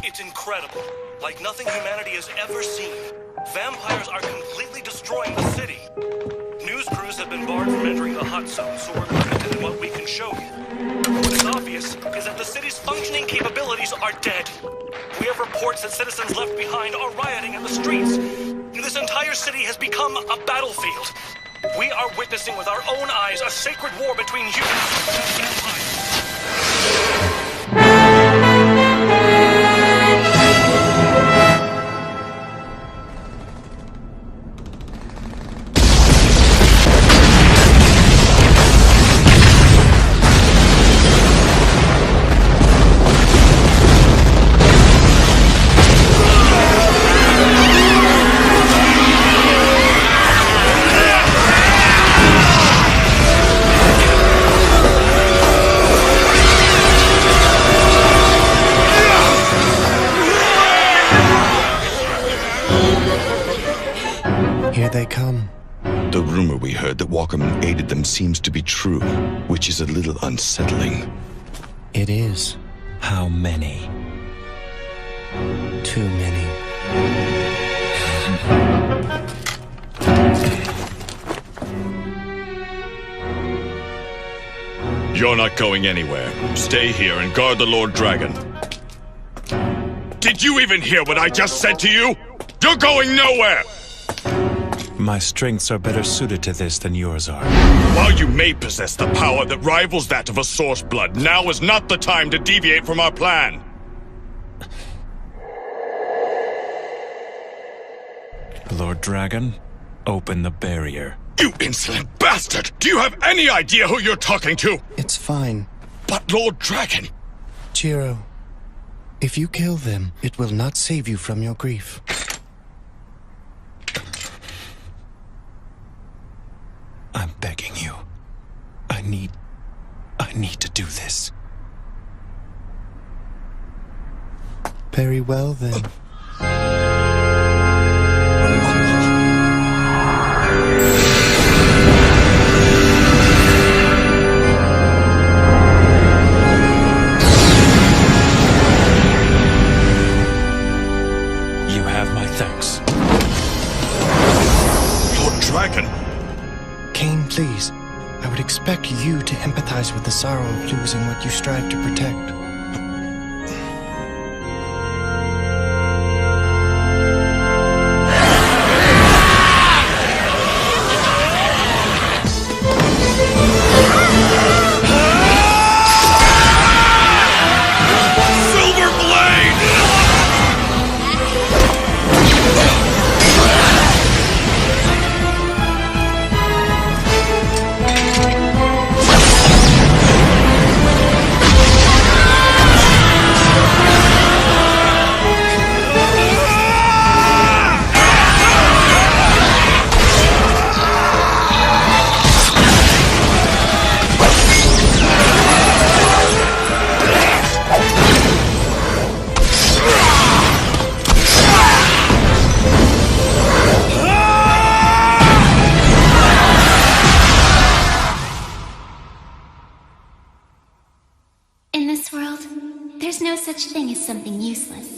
It's incredible. Like nothing humanity has ever seen. Vampires are completely destroying the city. News crews have been barred from entering the hot zone, so we're limited in what we can show you. What is obvious is that the city's functioning capabilities are dead. We have reports that citizens left behind are rioting in the streets. This entire city has become a battlefield. We are witnessing with our own eyes a sacred war between humans and vampires. Here they come. The rumor we heard that Walkerman aided them seems to be true, which is a little unsettling. It is. How many? Too many. You're not going anywhere. Stay here and guard the Lord Dragon. Did you even hear what I just said to you? You're going nowhere! My strengths are better suited to this than yours are. While you may possess the power that rivals that of a source blood, now is not the time to deviate from our plan. Lord Dragon, open the barrier. You insolent bastard! Do you have any idea who you're talking to? It's fine. But Lord Dragon... Jiro, if you kill them, it will not save you from your grief. I'm begging you. I need to do this. Very well, then. You have my thanks. Lord Dragon... Cain, please. I would expect you to empathize with the sorrow of losing what you strive to protect. In this world, there's no such thing as something useless.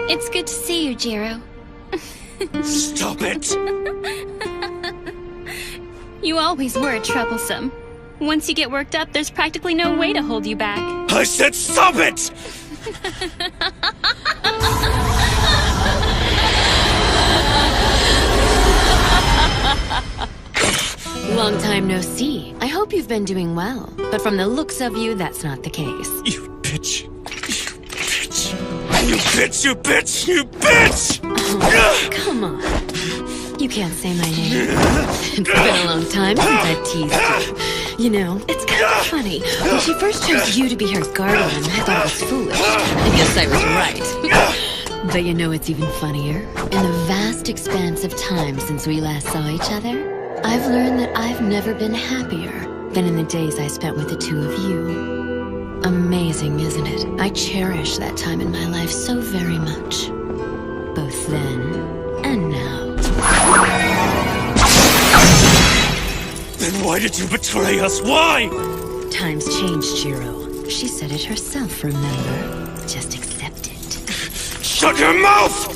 It's good to see you, Jiro. Stop it! You always were troublesome. Once you get worked up, there's practically no way to hold you back. I said stop it! Long time no see. I hope you've been doing well. But from the looks of you, that's not the case. You bitch. You bitch, you bitch, you bitch! Oh, come on. You can't say my name. It's been a long time since I've teased you. You know, it's kind of funny. When she first chose you to be her guardian, I thought it was foolish. I guess I was right. But you know what's even funnier? In the vast expanse of time since we last saw each other, I've learned that I've never been happier than in the days I spent with the two of you. Amazing, isn't it? I cherish that time in my life so very much. Both then and now. Then why did you betray us? Why? Times changed, Jiro. She said it herself, remember? Just accept it. Shut your mouth!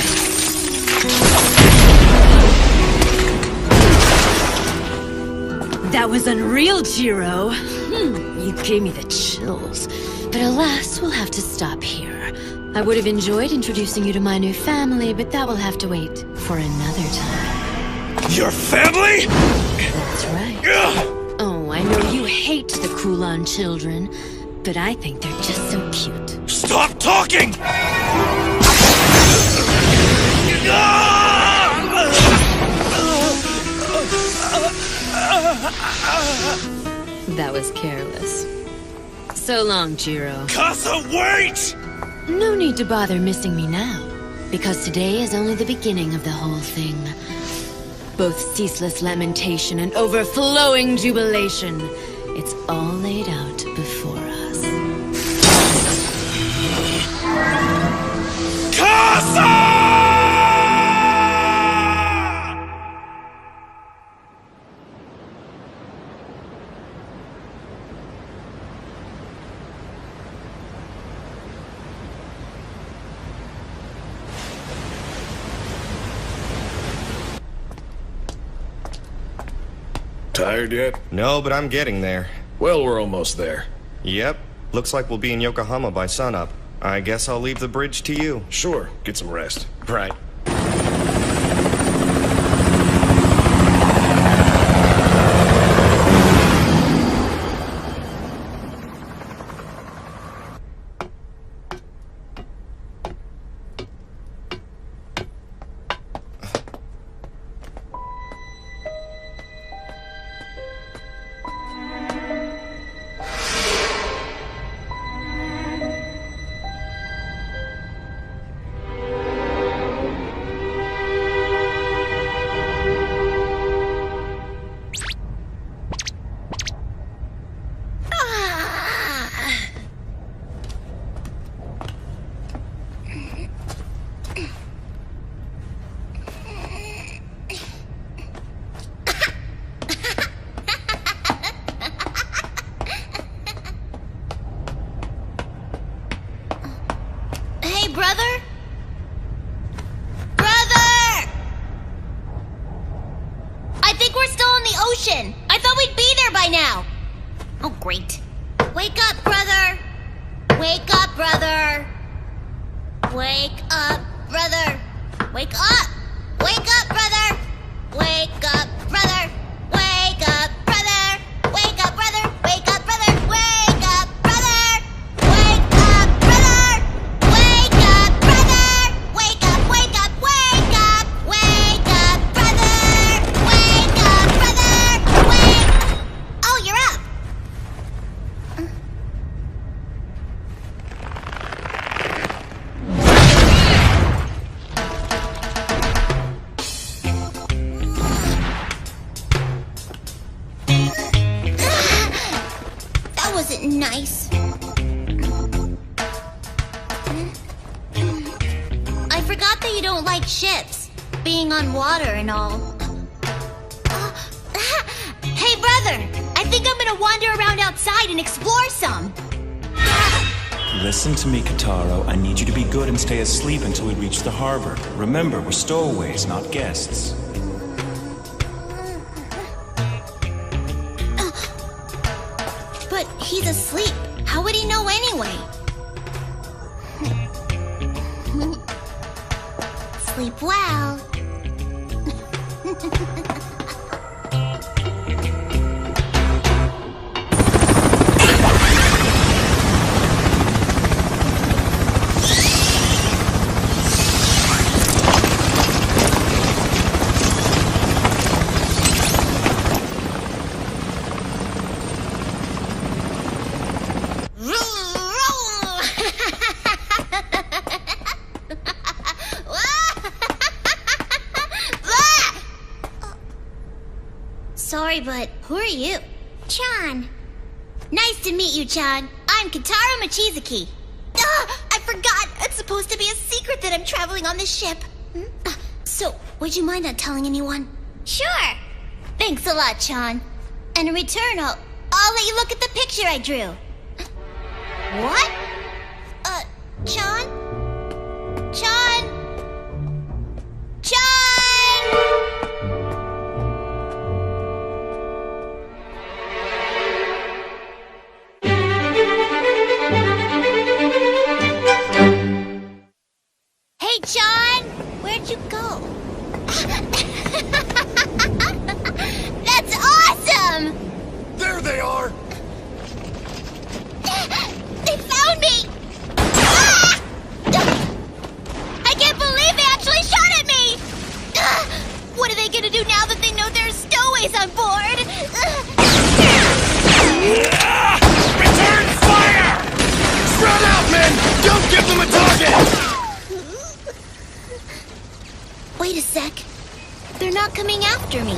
That was unreal, Jiro. You gave me the chills. But alas, we'll have to stop here. I would have enjoyed introducing you to my new family, but that will have to wait for another time. Your family? That's right. Oh, I know you hate the Kulan children, but I think they're just so cute. Stop talking! That was careless. So long, Jiro. Casa, wait! No need to bother missing me now, because today is only the beginning of the whole thing. Both ceaseless lamentation and overflowing jubilation. It's all laid out before us. Casa! Tired yet? No, but I'm getting there. Well, we're almost there. Yep. Looks like we'll be in Yokohama by sunup. I guess I'll leave the bridge to you. Sure, get some rest. Right. Brother? Brother! I think we're still in the ocean. I thought we'd be there by now. Oh, great. Wake up, brother. Wake up, brother. Wake up, brother. Wake up. Wake up, brother. Wake up, brother. Wake up, brother. Wake up, brother. Wake up, brother. Wake up, brother. Wake up, brother. Wake up, brother. Wake up, wake up, wake up. Wake up, brother. Wake up, brother. Wake. Oh, you're up. That wasn't nice. I forgot that you don't like ships, being on water and all. Hey, brother! I think I'm gonna wander around outside and explore some. Listen to me, Kataro. I need you to be good and stay asleep until we reach the harbor. Remember, we're stowaways, not guests. But he's asleep. How would he know anyway? Sleep well. but who are you? Chan. Nice to meet you, Chan. I'm Kitaro Mochizuki. I forgot! It's supposed to be a secret that I'm traveling on this ship. So, would you mind not telling anyone? Sure! Thanks a lot, Chan. And in return, I'll let you look at the picture I drew. What? Chan? Chan? Hey, Chan! Where'd you go? That's awesome! There they are! They found me! Ah! I can't believe they actually shot at me! What are they gonna do now that they know there's stowaways on board? Return fire! Spread out, men! Don't give them a target! Wait a sec. They're not coming after me.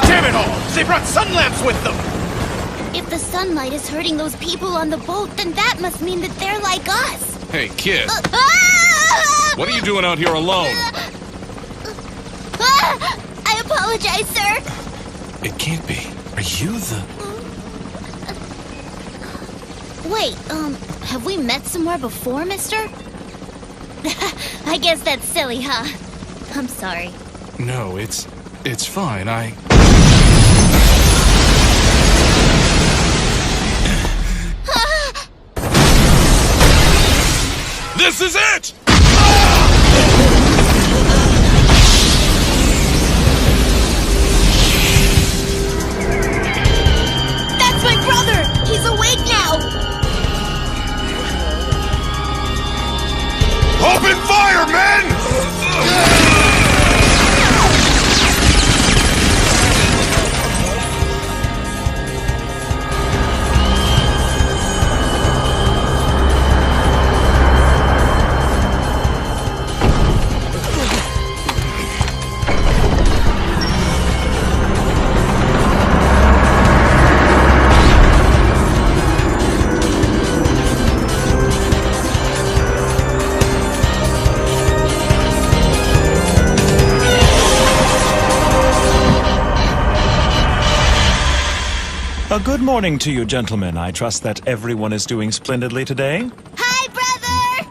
Damn it all! They brought sun lamps with them! If the sunlight is hurting those people on the boat, then that must mean that they're like us. Hey, kid. Ah! What are you doing out here alone? I apologize, sir. It can't be. Are you the... Wait, have we met somewhere before, mister? I guess that's silly, huh? I'm sorry. No, it's fine. This is it! That's my brother! He's awake now! Open fire, men! A good morning to you, gentlemen. I trust that everyone is doing splendidly today. Hi, brother!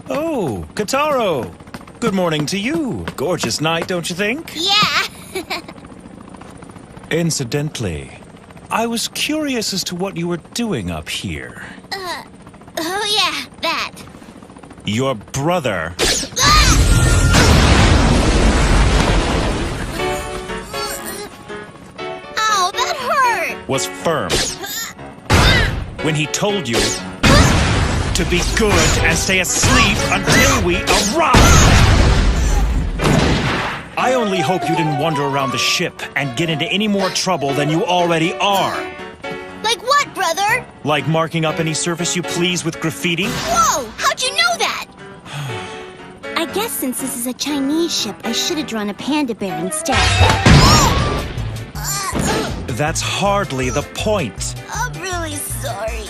Oh, Kitaro! Good morning to you. Gorgeous night, don't you think? Yeah! Incidentally, I was curious as to what you were doing up here. Oh yeah, that. Your brother Ow, that hurt! was firm when he told you to be good and stay asleep until we arrive. I only hope you didn't wander around the ship and get into any more trouble than you already are. Like what, brother? Like marking up any surface you please with graffiti? Whoa! How'd you know that? I guess since this is a Chinese ship, I should have drawn a panda bear instead. That's hardly the point. I'm really sorry.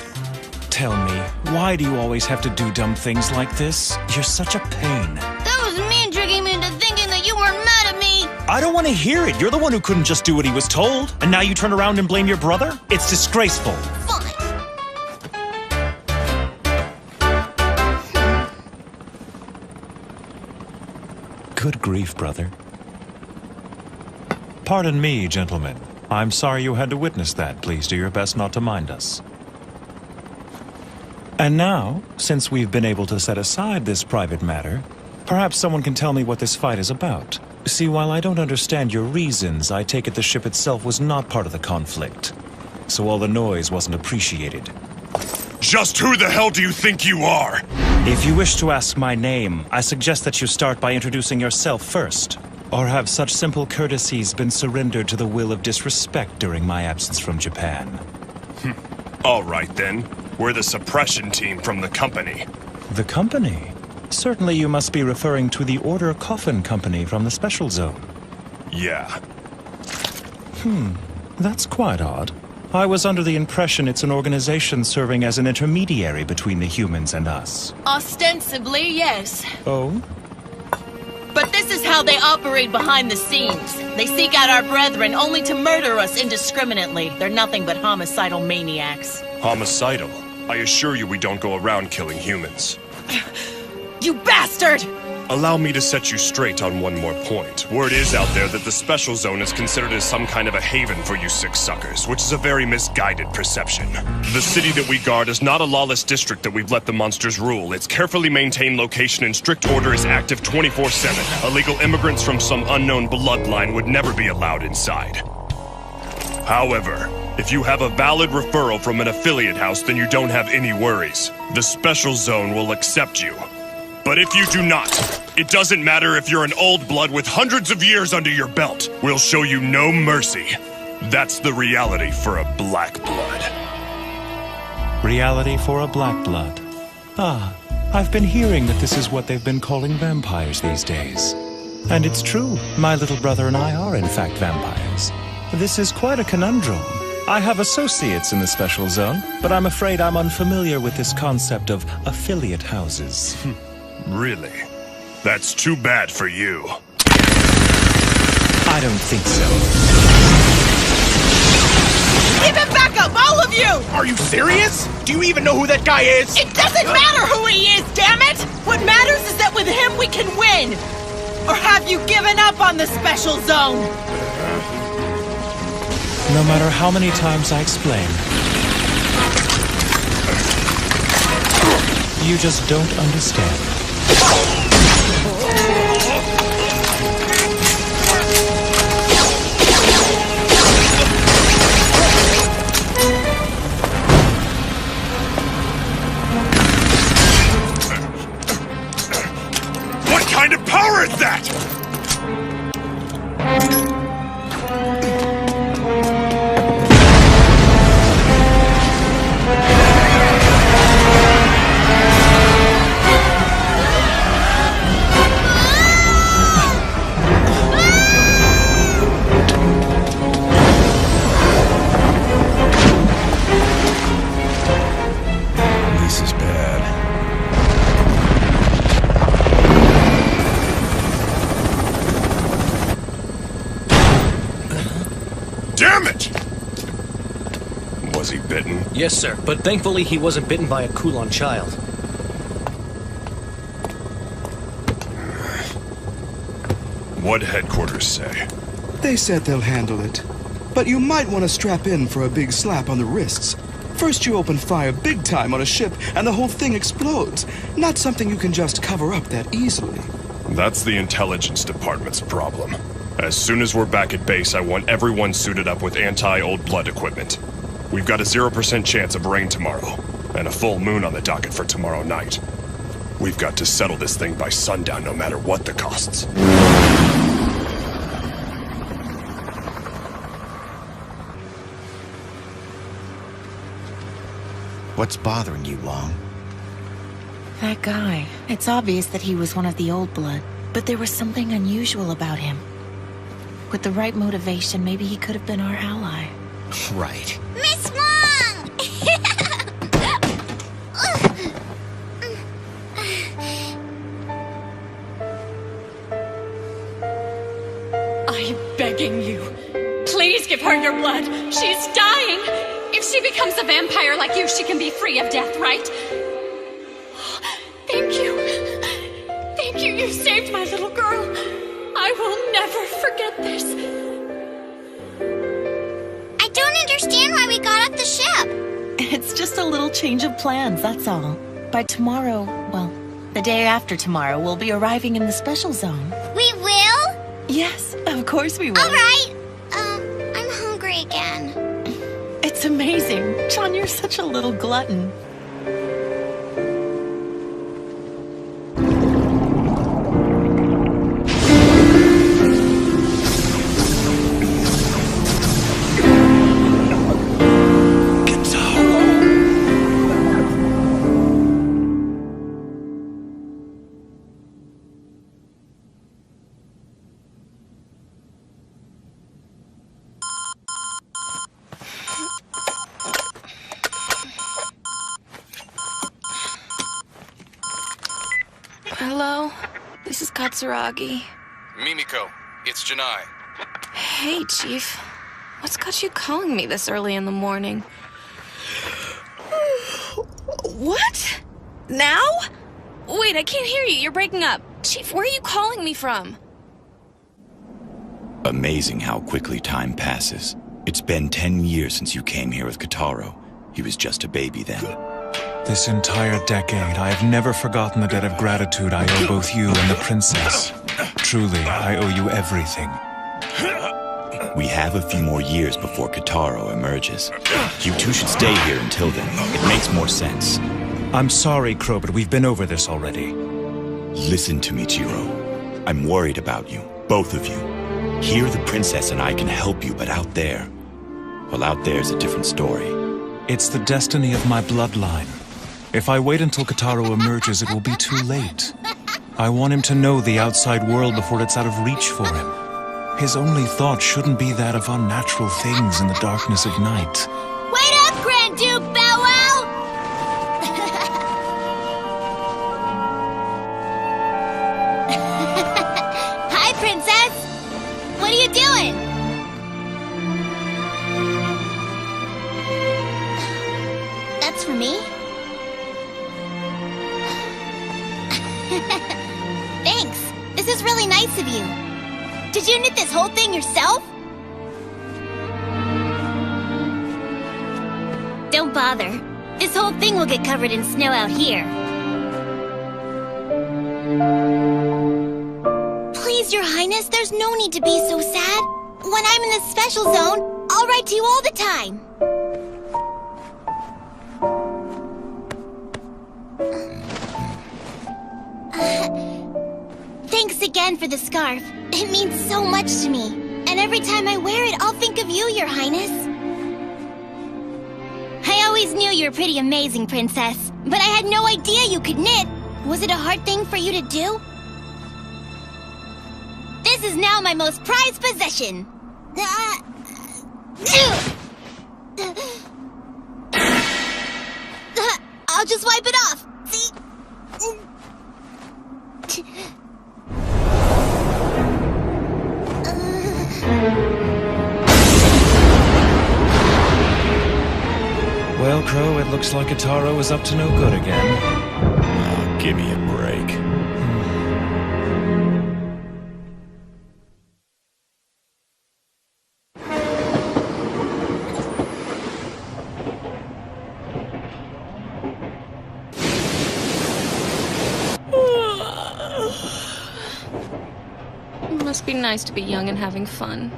Tell me, why do you always have to do dumb things like this? You're such a pain. That was mean tricking me into thinking that you weren't mad at me. I don't want to hear it. You're the one who couldn't just do what he was told. And now you turn around and blame your brother? It's disgraceful. Fine. Good grief, brother. Pardon me, gentlemen. I'm sorry you had to witness that. Please do your best not to mind us. And now, since we've been able to set aside this private matter, perhaps someone can tell me what this fight is about. See, while I don't understand your reasons, I take it the ship itself was not part of the conflict. So all the noise wasn't appreciated. Just who the hell do you think you are? If you wish to ask my name, I suggest that you start by introducing yourself first. Or have such simple courtesies been surrendered to the will of disrespect during my absence from Japan? All right, then. We're the suppression team from the company. The company? Certainly you must be referring to the Order Coffin Company from the Special Zone. Yeah. That's quite odd. I was under the impression it's an organization serving as an intermediary between the humans and us. Ostensibly, yes. Oh? But this is how they operate behind the scenes. They seek out our brethren only to murder us indiscriminately. They're nothing but homicidal maniacs. Homicidal? I assure you we don't go around killing humans. You bastard! Allow me to set you straight on one more point. Word is out there that the Special Zone is considered as some kind of a haven for you sick suckers, which is a very misguided perception. The city that we guard is not a lawless district that we've let the monsters rule. Its carefully maintained location and strict order is active 24/7. Illegal immigrants from some unknown bloodline would never be allowed inside. However, if you have a valid referral from an affiliate house, then you don't have any worries. The Special Zone will accept you. But if you do not, it doesn't matter if you're an old blood with hundreds of years under your belt. We'll show you no mercy. That's the reality for a black blood. Reality for a black blood. Ah, I've been hearing that this is what they've been calling vampires these days. And it's true, my little brother and I are in fact vampires. This is quite a conundrum. I have associates in the Special Zone, but I'm afraid I'm unfamiliar with this concept of affiliate houses. Really? That's too bad for you. I don't think so. Give him back up, all of you! Are you serious? Do you even know who that guy is? It doesn't matter who he is, damn it! What matters is that with him we can win! Or have you given up on the Special Zone? No matter how many times I explain, you just don't understand. What kind of power is that? This is bad. Damn it! Was he bitten? Yes, sir, but thankfully he wasn't bitten by a Kulon child. What'd headquarters say? They said they'll handle it. But you might want to strap in for a big slap on the wrists. First you open fire big time on a ship and the whole thing explodes. Not something you can just cover up that easily. That's the intelligence department's problem. As soon as we're back at base, I want everyone suited up with anti-old blood equipment. We've got a 0% chance of rain tomorrow, and a full moon on the docket for tomorrow night. We've got to settle this thing by sundown no matter what the costs. What's bothering you, Long? That guy. It's obvious that he was one of the old blood, but there was something unusual about him. With the right motivation, maybe he could have been our ally. Right. Miss Wong! I'm begging you. Please give her your blood. She's dying. If she becomes a vampire like you, she can be free of death, right? Thank you. Thank you. You saved my little girl. I will never forget this. I don't understand why we got off the ship. It's just a little change of plans, that's all. By tomorrow, well, the day after tomorrow, we'll be arriving in the Special Zone. We will? Yes, of course we will. All right. I'm hungry again. It's amazing. John, you're such a little glutton. Hello? This is Katsuragi. Mimiko, it's Janai. Hey, Chief. What's got you calling me this early in the morning? What? Now? Wait, I can't hear you. You're breaking up. Chief, where are you calling me from? Amazing how quickly time passes. It's been 10 years since you came here with Kotaro. He was just a baby then. This entire decade, I have never forgotten the debt of gratitude I owe both you and the princess. Truly, I owe you everything. We have a few more years before Kotaro emerges. You two should stay here until then. It makes more sense. I'm sorry, Crow, but we've been over this already. Listen to me, Jiro. I'm worried about you, both of you. Here, the princess and I can help you, but out there... well, out there's a different story. It's the destiny of my bloodline. If I wait until Kotaro emerges, it will be too late. I want him to know the outside world before it's out of reach for him. His only thought shouldn't be that of unnatural things in the darkness of night. Wait up, Grand Duke Bow Wow! Hi, Princess! What are you doing? That's for me? Thanks. This is really nice of you. Did you knit this whole thing yourself? Don't bother. This whole thing will get covered in snow out here. Please, Your Highness, there's no need to be so sad. When I'm in the special zone, I'll write to you all the time. Thanks again for the scarf. It means so much to me. And every time I wear it, I'll think of you, Your Highness. I always knew you were pretty amazing, Princess. But I had no idea you could knit. Was it a hard thing for you to do? This is now my most prized possession. I'll just wipe it off. See? Well, Crow, it looks like Kotaro is up to no good again. Oh, give me a break. It must be nice to be young and having fun.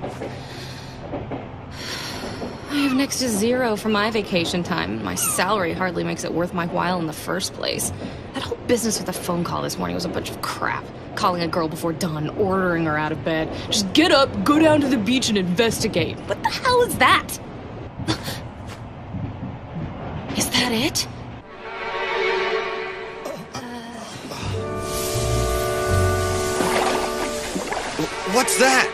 I have next to zero for my vacation time. My salary hardly makes it worth my while in the first place. That whole business with the phone call this morning was a bunch of crap. Calling a girl before dawn, ordering her out of bed. Just get up, go down to the beach and investigate. What the hell is that? Is that it? What's that?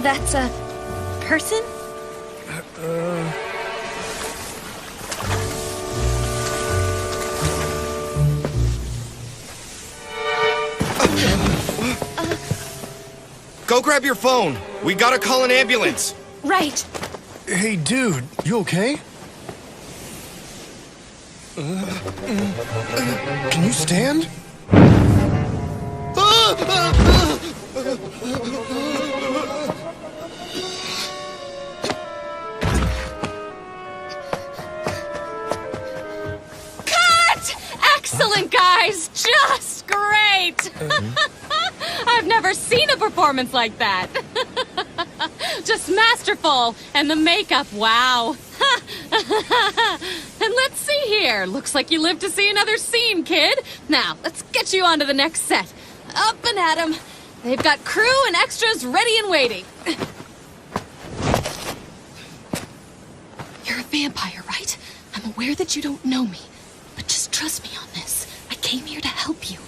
That's a person? Go grab your phone. We gotta call an ambulance. Right. Hey, dude, you okay? Can you stand? Cut! Excellent, guys! Just great! I've never seen a performance like that. Just masterful. And the makeup, wow. And let's see here. Looks like you live to see another scene, kid. Now, let's get you on to the next set. Up and at 'em. They've got crew and extras ready and waiting. You're a vampire, right? I'm aware that you don't know me. But just trust me on this. I came here to help you.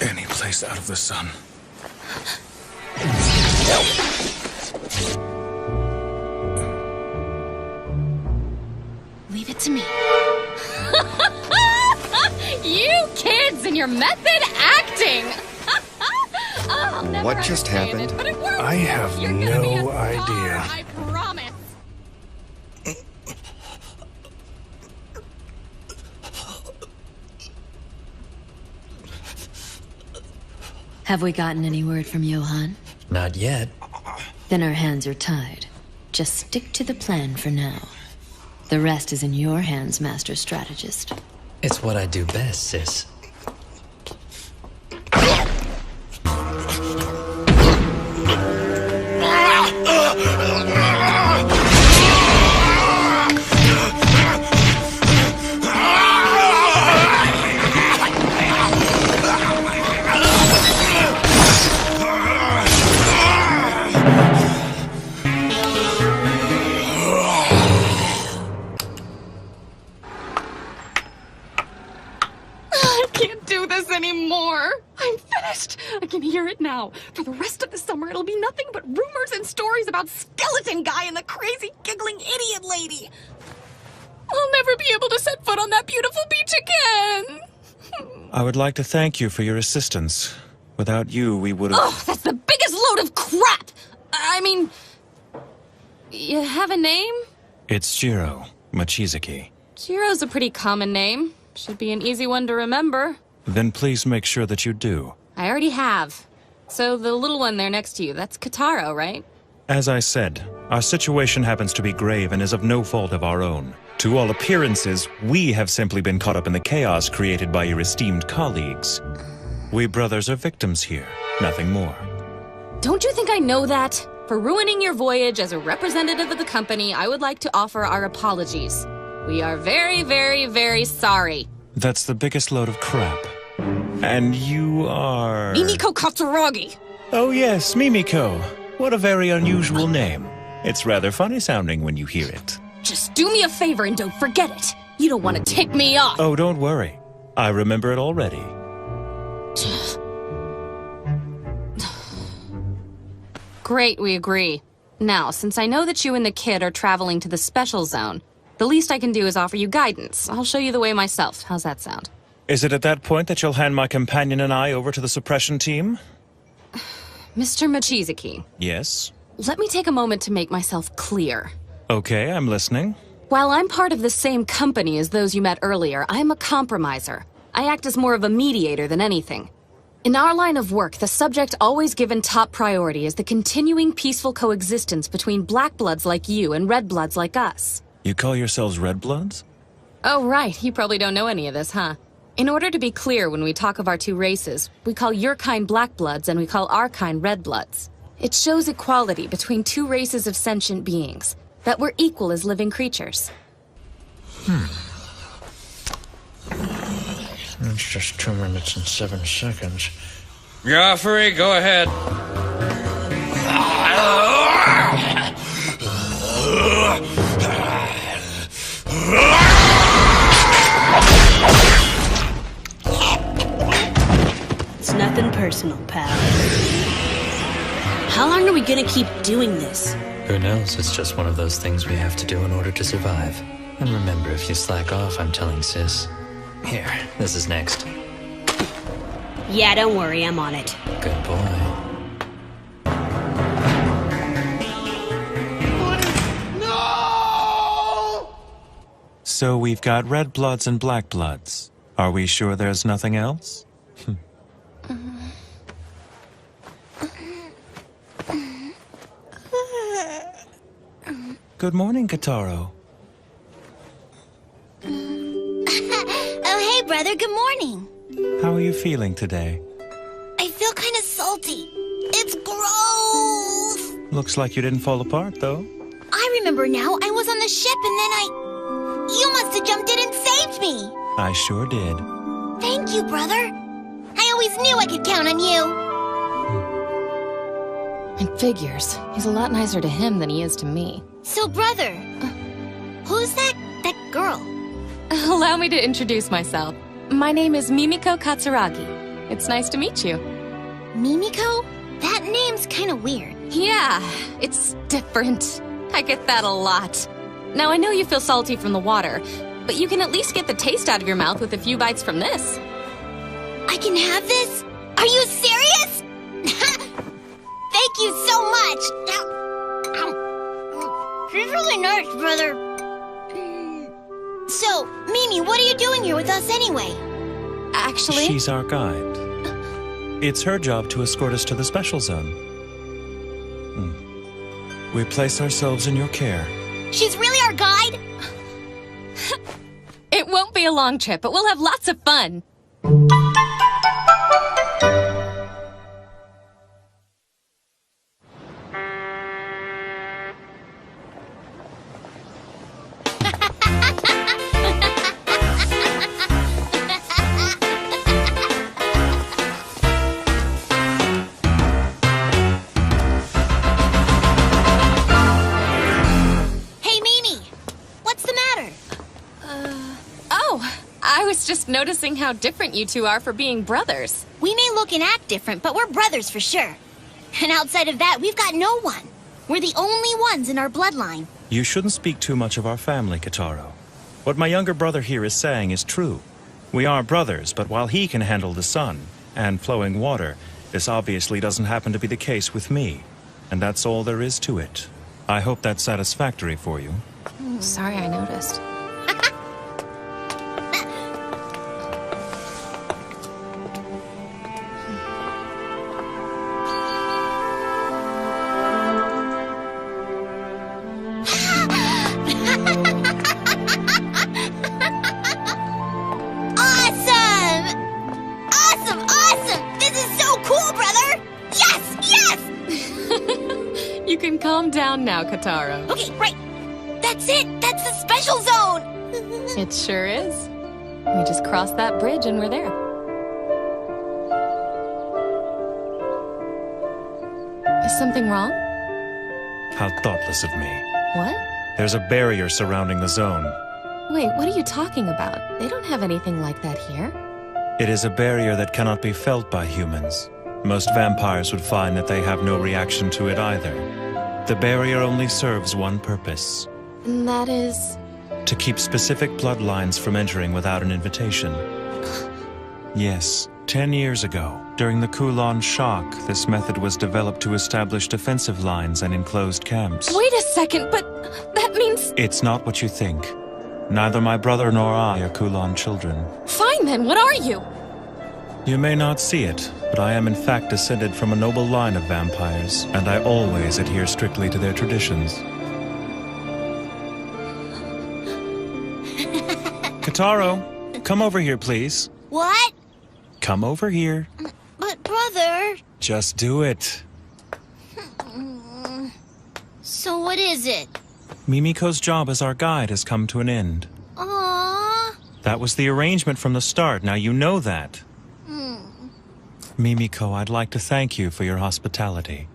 Any place out of the sun. your method acting! I'll never What just understand happened? It, but it works. I have You're gonna be a no star, idea. I promise. Have we gotten any word from Johann? Not yet. Then our hands are tied. Just stick to the plan for now. The rest is in your hands, Master Strategist. It's what I do best, sis. I can't do this anymore. I'm finished. I can hear it now. For the rest of the summer, it'll be nothing but rumors and stories about Skeleton Guy and the crazy giggling idiot lady. I'll never be able to set foot on that beautiful beach again. I would like to thank you for your assistance. Without you, we would have... Oh, that's the biggest load of crap! I mean... You have a name? It's Jiro Mochizuki. Jiro's a pretty common name. Should be an easy one to remember. Then please make sure that you do. I already have. So the little one there next to you, that's Kataro, right? As I said, our situation happens to be grave and is of no fault of our own. To all appearances, we have simply been caught up in the chaos created by your esteemed colleagues. We brothers are victims here, nothing more. Don't you think I know that? For ruining your voyage as a representative of the company, I would like to offer our apologies. We are very, very, very sorry. That's the biggest load of crap. And you are... Mimiko Katsuragi! Oh yes, Mimiko. What a very unusual name. It's rather funny sounding when you hear it. Just do me a favor and don't forget it. You don't want to tick me off. Oh, don't worry. I remember it already. Great, we agree. Now, since I know that you and the kid are traveling to the special zone, the least I can do is offer you guidance. I'll show you the way myself. How's that sound? Is it at that point that you'll hand my companion and I over to the suppression team? Mr. Mochizuki. Yes? Let me take a moment to make myself clear. Okay, I'm listening. While I'm part of the same company as those you met earlier, I'm a compromiser. I act as more of a mediator than anything. In our line of work, the subject always given top priority is the continuing peaceful coexistence between black bloods like you and red bloods like us. You call yourselves Red Bloods? Oh, right. You probably don't know any of this, huh? In order to be clear when we talk of our two races, we call your kind black bloods and we call our kind red bloods. It shows equality between two races of sentient beings, that we're equal as living creatures. It's just 2 minutes and 7 seconds. Joffrey, go ahead. It's nothing personal, pal. How long are we gonna keep doing this? Who knows? It's just one of those things we have to do in order to survive. And remember, if you slack off, I'm telling sis. Here, this is next. Yeah, don't worry, I'm on it. Good boy. So we've got Red Bloods and Black Bloods. Are we sure there's nothing else? Good morning, Kataro. Oh, hey, brother, good morning. How are you feeling today? I feel kind of salty. It's gross. Looks like you didn't fall apart, though. I remember now. I was on the ship and then You must have jumped in and saved me. I sure did. Thank you, brother. I always knew I could count on you. It figures. He's a lot nicer to him than he is to me. So, brother, who's that girl? Allow me to introduce myself. My name is Mimiko Katsuragi. It's nice to meet you. Mimiko? That name's kind of weird. Yeah, it's different. I get that a lot. Now, I know you feel salty from the water, but you can at least get the taste out of your mouth with a few bites from this. I can have this? Are you serious? Thank you so much. She's really nice, brother. So, Mimi, what are you doing here with us anyway? Actually... She's our guide. It's her job to escort us to the special zone. We place ourselves in your care. She's really our guide? It won't be a long trip, but we'll have lots of fun. Just noticing how different you two are for being brothers. We may look and act different, but we're brothers for sure. And outside of that, we've got no one. We're the only ones in our bloodline. You shouldn't speak too much of our family, Kitaro. What my younger brother here is saying is true. We are brothers, but while he can handle the sun and flowing water, this obviously doesn't happen to be the case with me. And that's all there is to it. I hope that's satisfactory for you. Sorry I noticed. Calm down now, Kitaro. Okay, right. That's it. That's the special zone. It sure is. We just crossed that bridge and we're there. Is something wrong? How thoughtless of me. What? There's a barrier surrounding the zone. Wait, what are you talking about? They don't have anything like that here. It is a barrier that cannot be felt by humans. Most vampires would find that they have no reaction to it either. The barrier only serves one purpose. And that is? To keep specific bloodlines from entering without an invitation. Yes, 10 years ago, during the Kulon shock, this method was developed to establish defensive lines and enclosed camps. Wait a second, but that means... It's not what you think. Neither my brother nor I are Kulon children. Fine then, what are you? You may not see it, but I am in fact descended from a noble line of vampires, and I always adhere strictly to their traditions. Kitaro, come over here, please. What? Come over here. But, brother... Just do it. So what is it? Mimiko's job as our guide has come to an end. Aww. That was the arrangement from the start, now you know that. Mimiko, I'd like to thank you for your hospitality.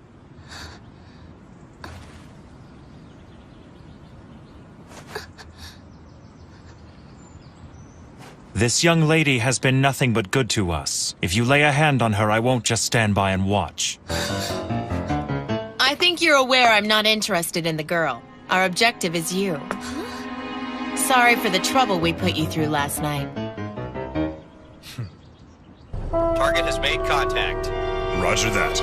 This young lady has been nothing but good to us. If you lay a hand on her, I won't just stand by and watch. I think you're aware I'm not interested in the girl. Our objective is you. Sorry for the trouble we put you through last night. Target has made contact. Roger that.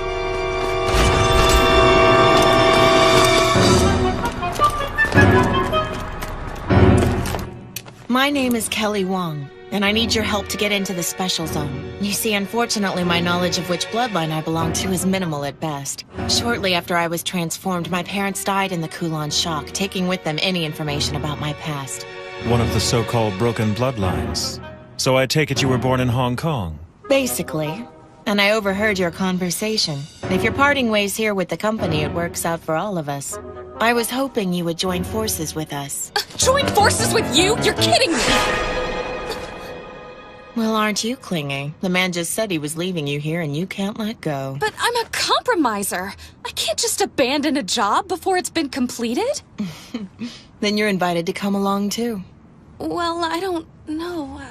My name is Kelly Wong, and I need your help to get into the special zone. You see, unfortunately, my knowledge of which bloodline I belong to is minimal at best. Shortly after I was transformed, my parents died in the Kulon shock, taking with them any information about my past. One of the so-called broken bloodlines. So I take it you were born in Hong Kong? Basically. And I overheard your conversation. If you're parting ways here with the company, it works out for all of us. I was hoping you would join forces with us. Join forces with you? You're kidding me! Well, aren't you clingy? The man just said he was leaving you here and you can't let go. But I'm a compromiser. I can't just abandon a job before it's been completed. Then you're invited to come along too. Well, I don't know.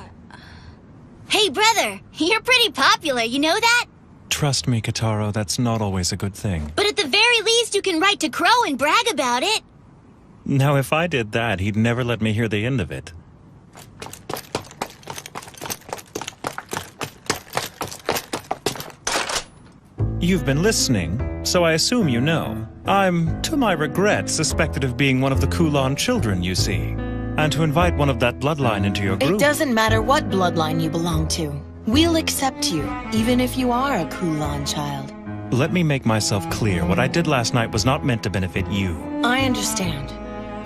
Hey, brother, you're pretty popular, you know that? Trust me, Kitaro, that's not always a good thing. But at the very least, you can write to Crow and brag about it. Now, if I did that, he'd never let me hear the end of it. You've been listening, so I assume you know. I'm, to my regret, suspected of being one of the Kulan children, you see. And to invite one of that bloodline into your group... It doesn't matter what bloodline you belong to. We'll accept you, even if you are a Kulan child. Let me make myself clear. What I did last night was not meant to benefit you. I understand.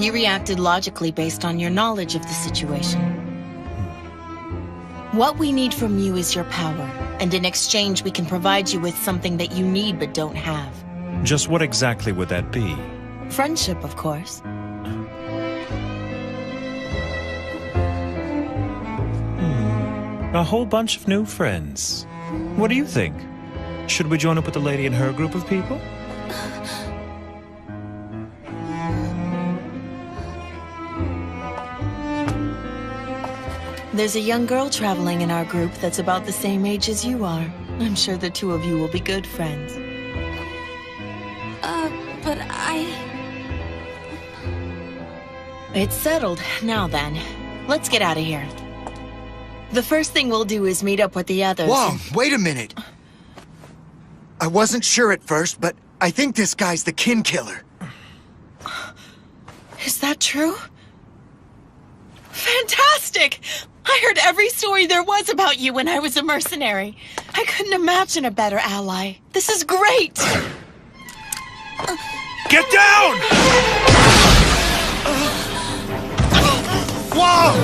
You reacted logically based on your knowledge of the situation. What we need from you is your power, and in exchange we can provide you with something that you need but don't have. Just what exactly would that be? Friendship, of course. A whole bunch of new friends. What do you think? Should we join up with the lady and her group of people? There's a young girl traveling in our group that's about the same age as you are. I'm sure the two of you will be good friends. But I... It's settled. Now then, let's get out of here. The first thing we'll do is meet up with the others. Whoa, wait a minute. I wasn't sure at first, but I think this guy's the kin killer. Is that true? Fantastic! I heard every story there was about you when I was a mercenary. I couldn't imagine a better ally. This is great! Get down! Whoa!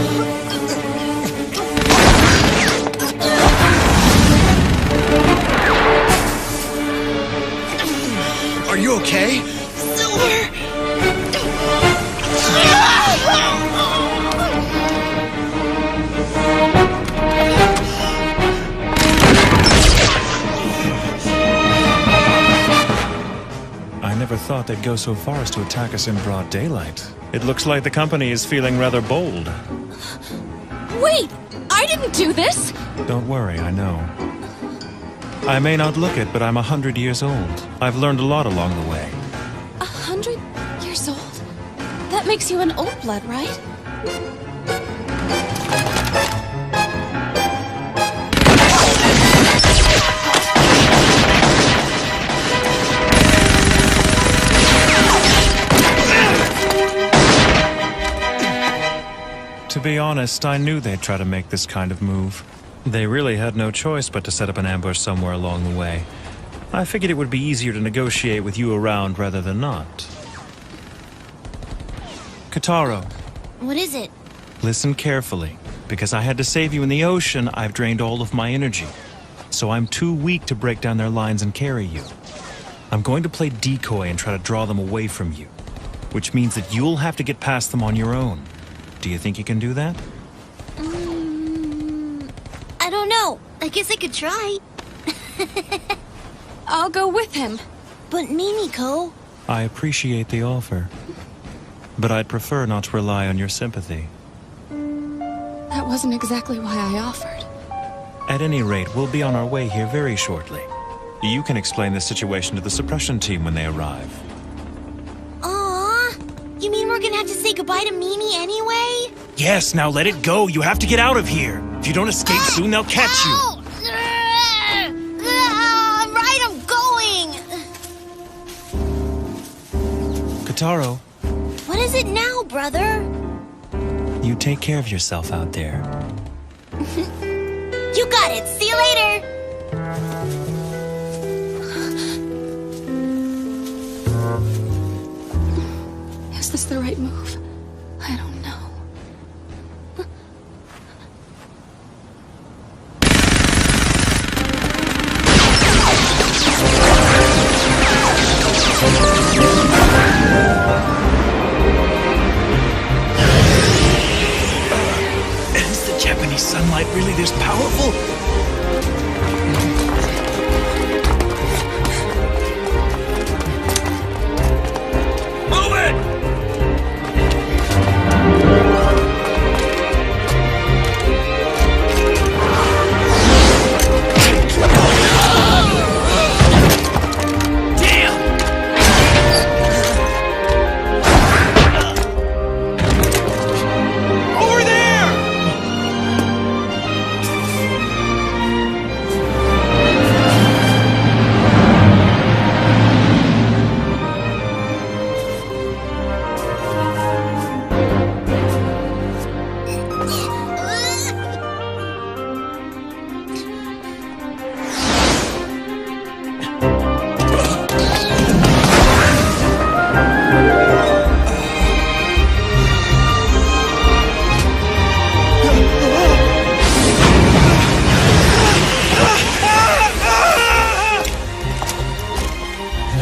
Are you okay? Silver! I never thought they'd go so far as to attack us in broad daylight. It looks like the company is feeling rather bold. Wait! I didn't do this! Don't worry, I know. I may not look it, but I'm 100 years old. I've learned a lot along the way. 100 years old? That makes you an old blood, right? To be honest, I knew they'd try to make this kind of move. They really had no choice but to set up an ambush somewhere along the way. I figured it would be easier to negotiate with you around rather than not. Kataro. What is it? Listen carefully. Because I had to save you in the ocean, I've drained all of my energy. So I'm too weak to break down their lines and carry you. I'm going to play decoy and try to draw them away from you. Which means that you'll have to get past them on your own. Do you think you can do that? I don't know. I guess I could try. I'll go with him. But Mimiko... I appreciate the offer. But I'd prefer not to rely on your sympathy. That wasn't exactly why I offered. At any rate, we'll be on our way here very shortly. You can explain the situation to the suppression team when they arrive. Aww. You mean we're gonna have to say goodbye to Mimi anyway? Yes, now let it go. You have to get out of here. If you don't escape soon, they'll catch you. Right, I'm going! Kataro. What is it now, brother? You take care of yourself out there. You got it. See you later. Is this the right move? I don't know. Is the Japanese sunlight really this powerful? Move it!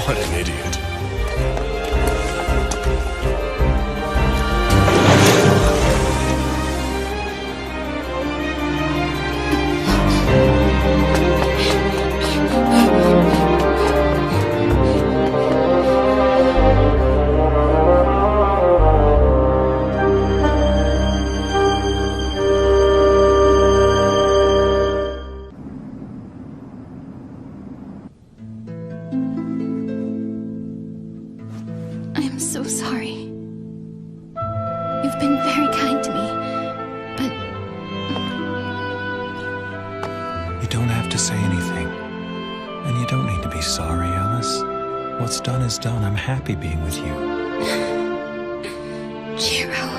What an idiot. I am so sorry. You've been very kind to me, but You don't have to say anything. And you don't need to be sorry, Alice. What's done is done. I'm happy being with you. Jiro.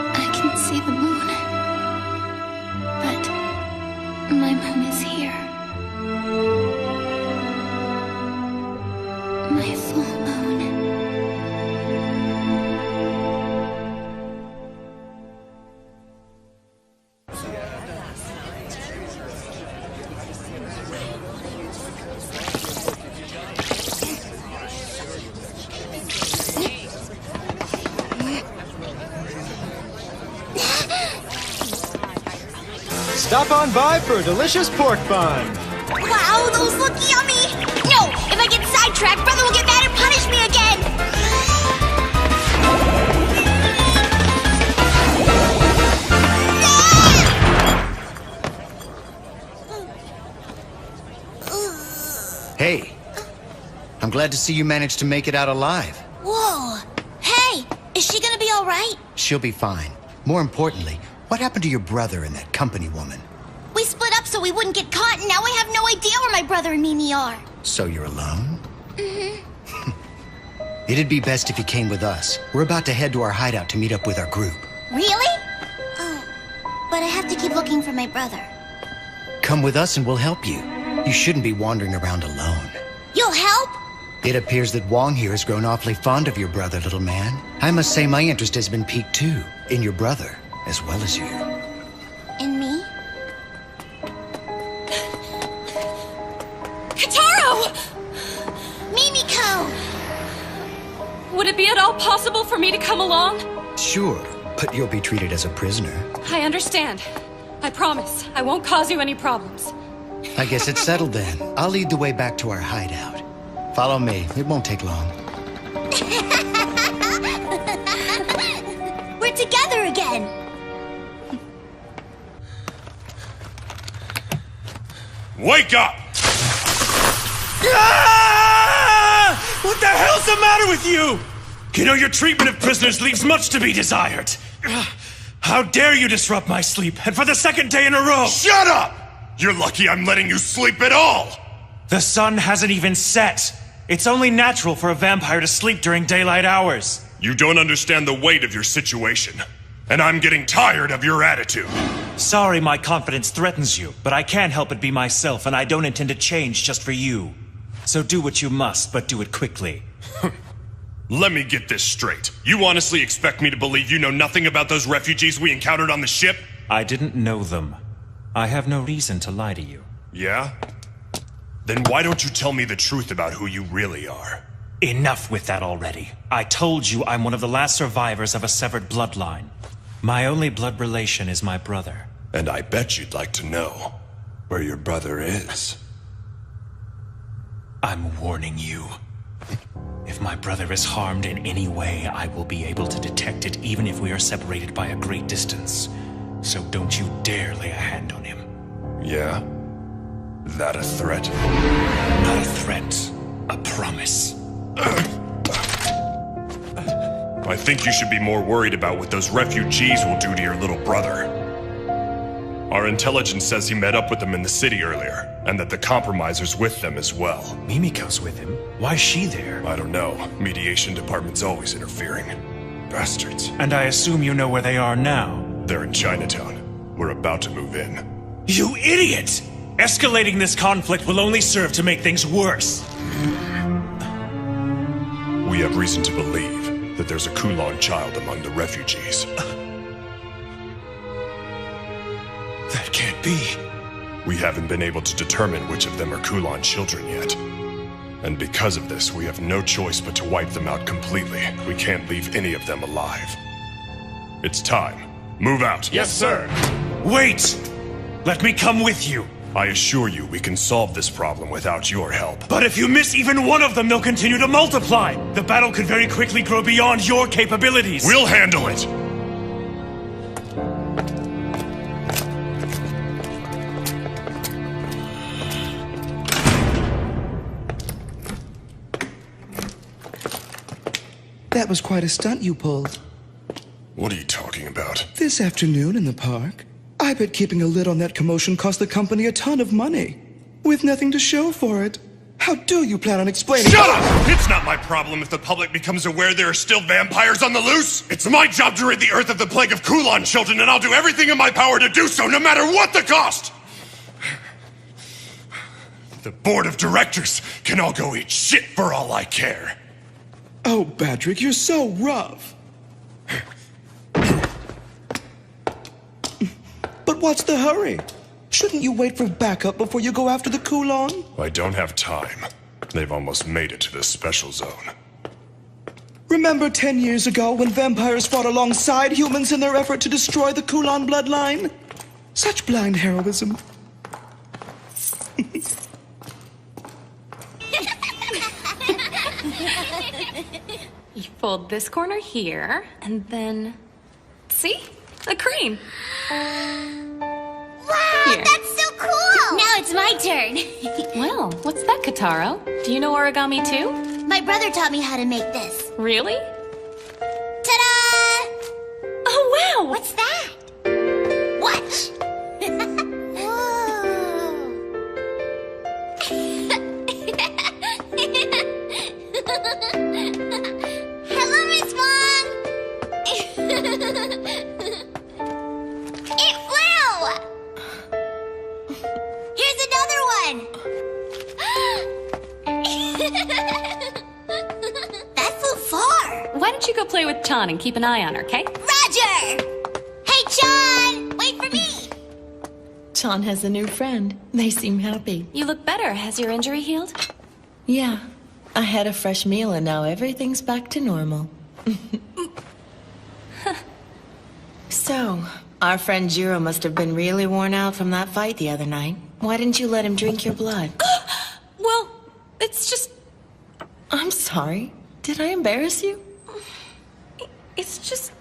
I can see the moon, but my moon is here. My full moon. Stop on by for a delicious pork bun. Wow, those look yummy! No! If I get sidetracked, Brother will get mad and punish me again! Hey, I'm glad to see you managed to make it out alive. Whoa! Hey! Is she gonna be alright? She'll be fine. More importantly, what happened to your brother and that company woman? We split up so we wouldn't get caught, and now we have no idea where my brother and Mimi are. So you're alone? Mm-hmm. It'd be best if you came with us. We're about to head to our hideout to meet up with our group. Really? Oh, but I have to keep looking for my brother. Come with us and we'll help you. You shouldn't be wandering around alone. You'll help? It appears that Wong here has grown awfully fond of your brother, little man. I must say my interest has been piqued too, in your brother, as well as you. And me? Kataro! Mimiko! Would it be at all possible for me to come along? Sure, but you'll be treated as a prisoner. I understand. I promise. I won't cause you any problems. I guess it's settled then. I'll lead the way back to our hideout. Follow me. It won't take long. We're together again! Wake up! Ah! What the hell's the matter with you? You know, your treatment of prisoners leaves much to be desired. How dare you disrupt my sleep, and for the second day in a row! Shut up! You're lucky I'm letting you sleep at all! The sun hasn't even set. It's only natural for a vampire to sleep during daylight hours. You don't understand the weight of your situation, and I'm getting tired of your attitude. Sorry my confidence threatens you, but I can't help but be myself, and I don't intend to change just for you. So do what you must, but do it quickly. Let me get this straight. You honestly expect me to believe you know nothing about those refugees we encountered on the ship? I didn't know them. I have no reason to lie to you. Yeah? Then why don't you tell me the truth about who you really are? Enough with that already. I told you I'm one of the last survivors of a severed bloodline. My only blood relation is my brother. And I bet you'd like to know where your brother is. I'm warning you. If my brother is harmed in any way, I will be able to detect it even if we are separated by a great distance. So don't you dare lay a hand on him. Yeah? That a threat? Not a threat. A promise. I think you should be more worried about what those refugees will do to your little brother. Our intelligence says he met up with them in the city earlier, and that the compromiser's with them as well. Mimiko's with him? Why's she there? I don't know. Mediation department's always interfering. Bastards. And I assume you know where they are now? They're in Chinatown. We're about to move in. You idiot! Escalating this conflict will only serve to make things worse. We have reason to believe that there's a Kulon child among the refugees. That can't be. We haven't been able to determine which of them are Kulon children yet. And because of this, we have no choice but to wipe them out completely. We can't leave any of them alive. It's time. Move out. Yes, sir. Wait! Let me come with you. I assure you, we can solve this problem without your help. But if you miss even one of them, they'll continue to multiply. The battle could very quickly grow beyond your capabilities. We'll handle it! That was quite a stunt you pulled. What are you talking about? This afternoon in the park, I bet keeping a lid on that commotion cost the company a ton of money. With nothing to show for it. How do you plan on explaining— Shut up! It's not my problem if the public becomes aware there are still vampires on the loose. It's my job to rid the Earth of the plague of Kulon children, and I'll do everything in my power to do so, no matter what the cost! The board of directors can all go eat shit for all I care. Oh, Patrick, you're so rough. But what's the hurry? Shouldn't you wait for backup before you go after the Kulon? I don't have time. They've almost made it to the special zone. Remember 10 years ago when vampires fought alongside humans in their effort to destroy the Kulon bloodline? Such blind heroism. You fold this corner here, and then... See? A crane. Wow, Here. that's so cool! Now it's my turn. Well, what's that, Kataro? Do you know origami too? My brother taught me how to make this. Really? Ta-da! Oh, wow! What's that? Watch! Hello, Miss Wong! It flew! Here's another one! That flew far! Why don't you go play with Chan and keep an eye on her, okay? Roger! Hey, John! Wait for me! Chan has a new friend. They seem happy. You look better. Has your injury healed? Yeah. I had a fresh meal and now everything's back to normal. So, our friend Jiro must have been really worn out from that fight the other night. Why didn't you let him drink your blood? Well, it's just... I'm sorry. Did I embarrass you? It's just...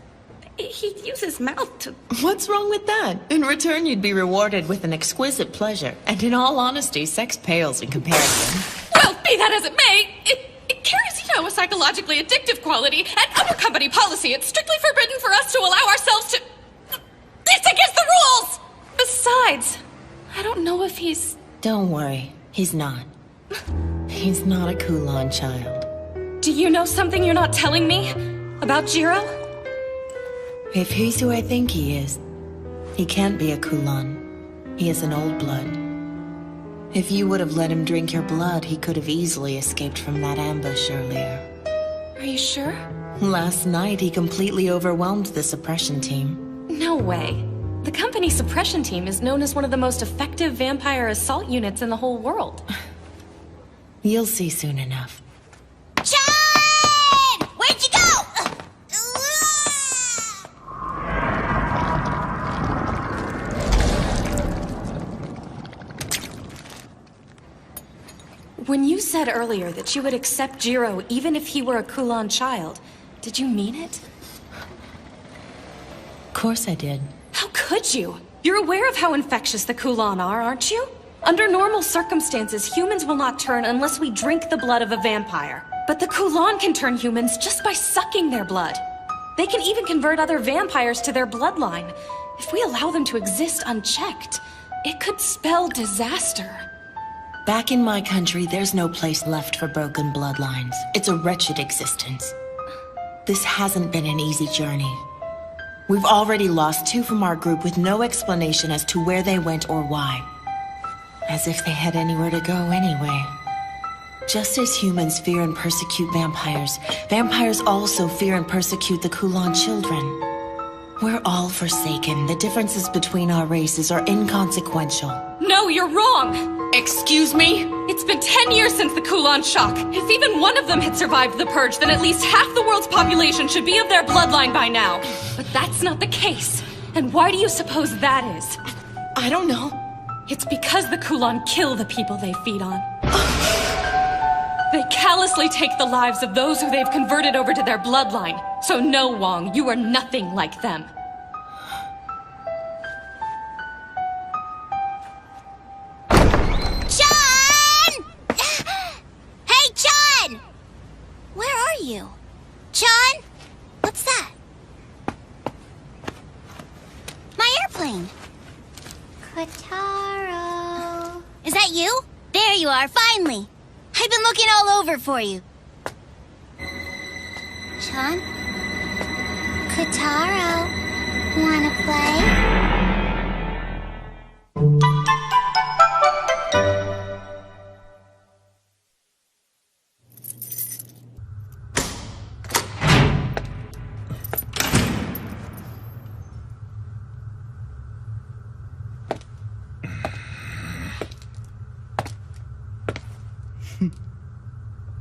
He used his mouth to... What's wrong with that? In return, you'd be rewarded with an exquisite pleasure. And in all honesty, sex pales in comparison. Well, be that as it may, it carries, a psychologically addictive quality, and under company policy, it's strictly forbidden for us to allow ourselves to... It's against the rules! Besides, I don't know if he's... Don't worry, he's not. He's not a Kulon child. Do you know something you're not telling me? About Jiro? If he's who I think he is, he can't be a Kulon. He is an old blood. If you would have let him drink your blood, he could have easily escaped from that ambush earlier. Are you sure? Last night, he completely overwhelmed the suppression team. No way. The company suppression team is known as one of the most effective vampire assault units in the whole world. You'll see soon enough. John! Where'd you go? When you said earlier that you would accept Jiro even if he were a Kulon child, did you mean it? Of course I did. How could you? You're aware of how infectious the Kulon are, aren't you? Under normal circumstances, humans will not turn unless we drink the blood of a vampire. But the Kulon can turn humans just by sucking their blood. They can even convert other vampires to their bloodline. If we allow them to exist unchecked, it could spell disaster. Back in my country, there's no place left for broken bloodlines. It's a wretched existence. This hasn't been an easy journey. We've already lost 2 from our group with no explanation as to where they went or why. As if they had anywhere to go anyway. Just as humans fear and persecute vampires, vampires also fear and persecute the Kulan children. We're all forsaken. The differences between our races are inconsequential. No, you're wrong! Excuse me? It's been 10 years since the Kulan shock. If even one of them had survived the purge, then at least half the world's population should be of their bloodline by now. But that's not the case. And why do you suppose that is? I don't know. It's because the Kulan kill the people they feed on. They callously take the lives of those who they've converted over to their bloodline. So no, Wong, you are nothing like them. Chun! Hey, Chun! Where are you? Chun? What's that? My airplane. Kotaro. Is that you? There you are, finally. I've been looking all over for you. Chun? Kotaro, wanna play?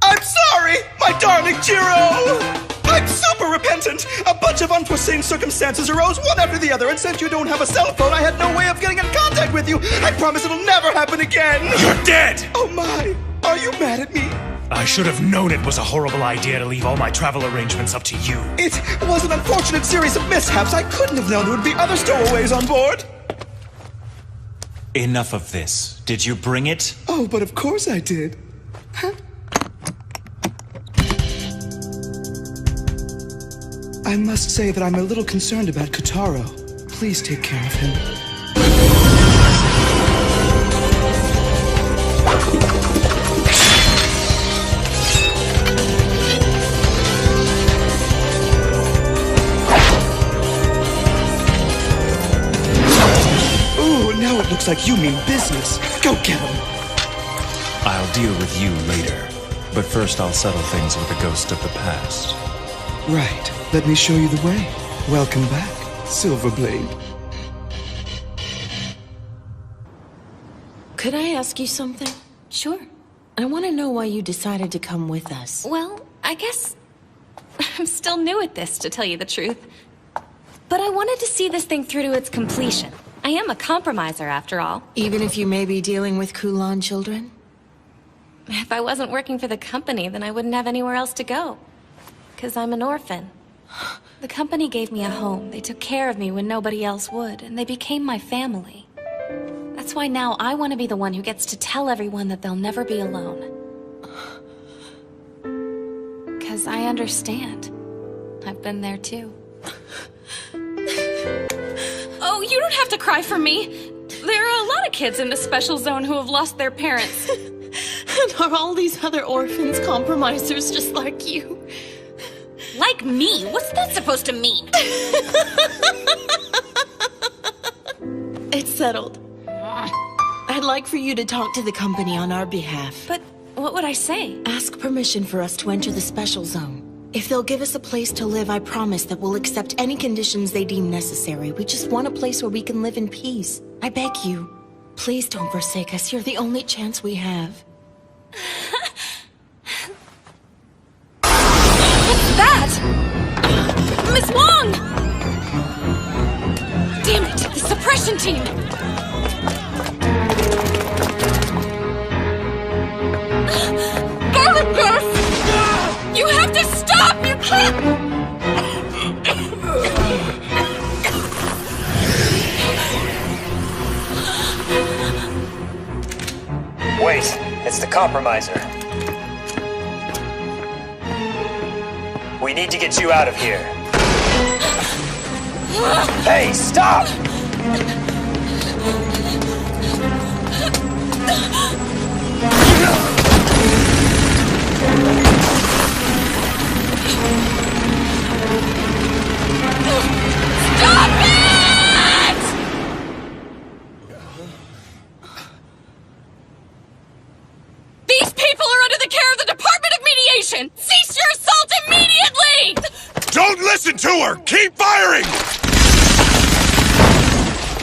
I'm sorry, my darling Jiro! I'm super repentant! A bunch of unforeseen circumstances arose one after the other, and since you don't have a cell phone, I had no way of getting in contact with you! I promise it'll never happen again! You're dead! Oh my! Are you mad at me? I should have known it was a horrible idea to leave all my travel arrangements up to you. It was an unfortunate series of mishaps. I couldn't have known there would be other stowaways on board. Enough of this. Did you bring it? Oh, but of course I did. Huh? I must say that I'm a little concerned about Kotaro. Please take care of him. Ooh, now it looks like you mean business. Go get him. I'll deal with you later. But first I'll settle things with the ghost of the past. Right. Let me show you the way. Welcome back, Silverblade. Could I ask you something? Sure. I want to know why you decided to come with us. Well, I guess I'm still new at this, to tell you the truth. But I wanted to see this thing through to its completion. I am a compromiser, after all. Even if you may be dealing with Kulan children? If I wasn't working for the company, then I wouldn't have anywhere else to go. 'Cause I'm an orphan. The company gave me a home. They took care of me when nobody else would, and they became my family. That's why now I want to be the one who gets to tell everyone that they'll never be alone. 'Cause I understand. I've been there too. Oh, you don't have to cry for me. There are a lot of kids in the special zone who have lost their parents. And are all these other orphans compromisers just like you? Like me? What's that supposed to mean? It's settled. I'd like for you to talk to the company on our behalf. But what would I say? Ask permission for us to enter the special zone. If they'll give us a place to live, I promise that we'll accept any conditions they deem necessary. We just want a place where we can live in peace. I beg you. Please don't forsake us. You're the only chance we have. What's that? Miss Wong! Damn it, the suppression team! Garlic breath! You have to stop! You can't! Wait, it's the compromiser. We need to get you out of here. Hey, stop! Stop it! These people are under the care of the Department of Mediation! Cease your assault immediately! Don't listen to her! Keep firing!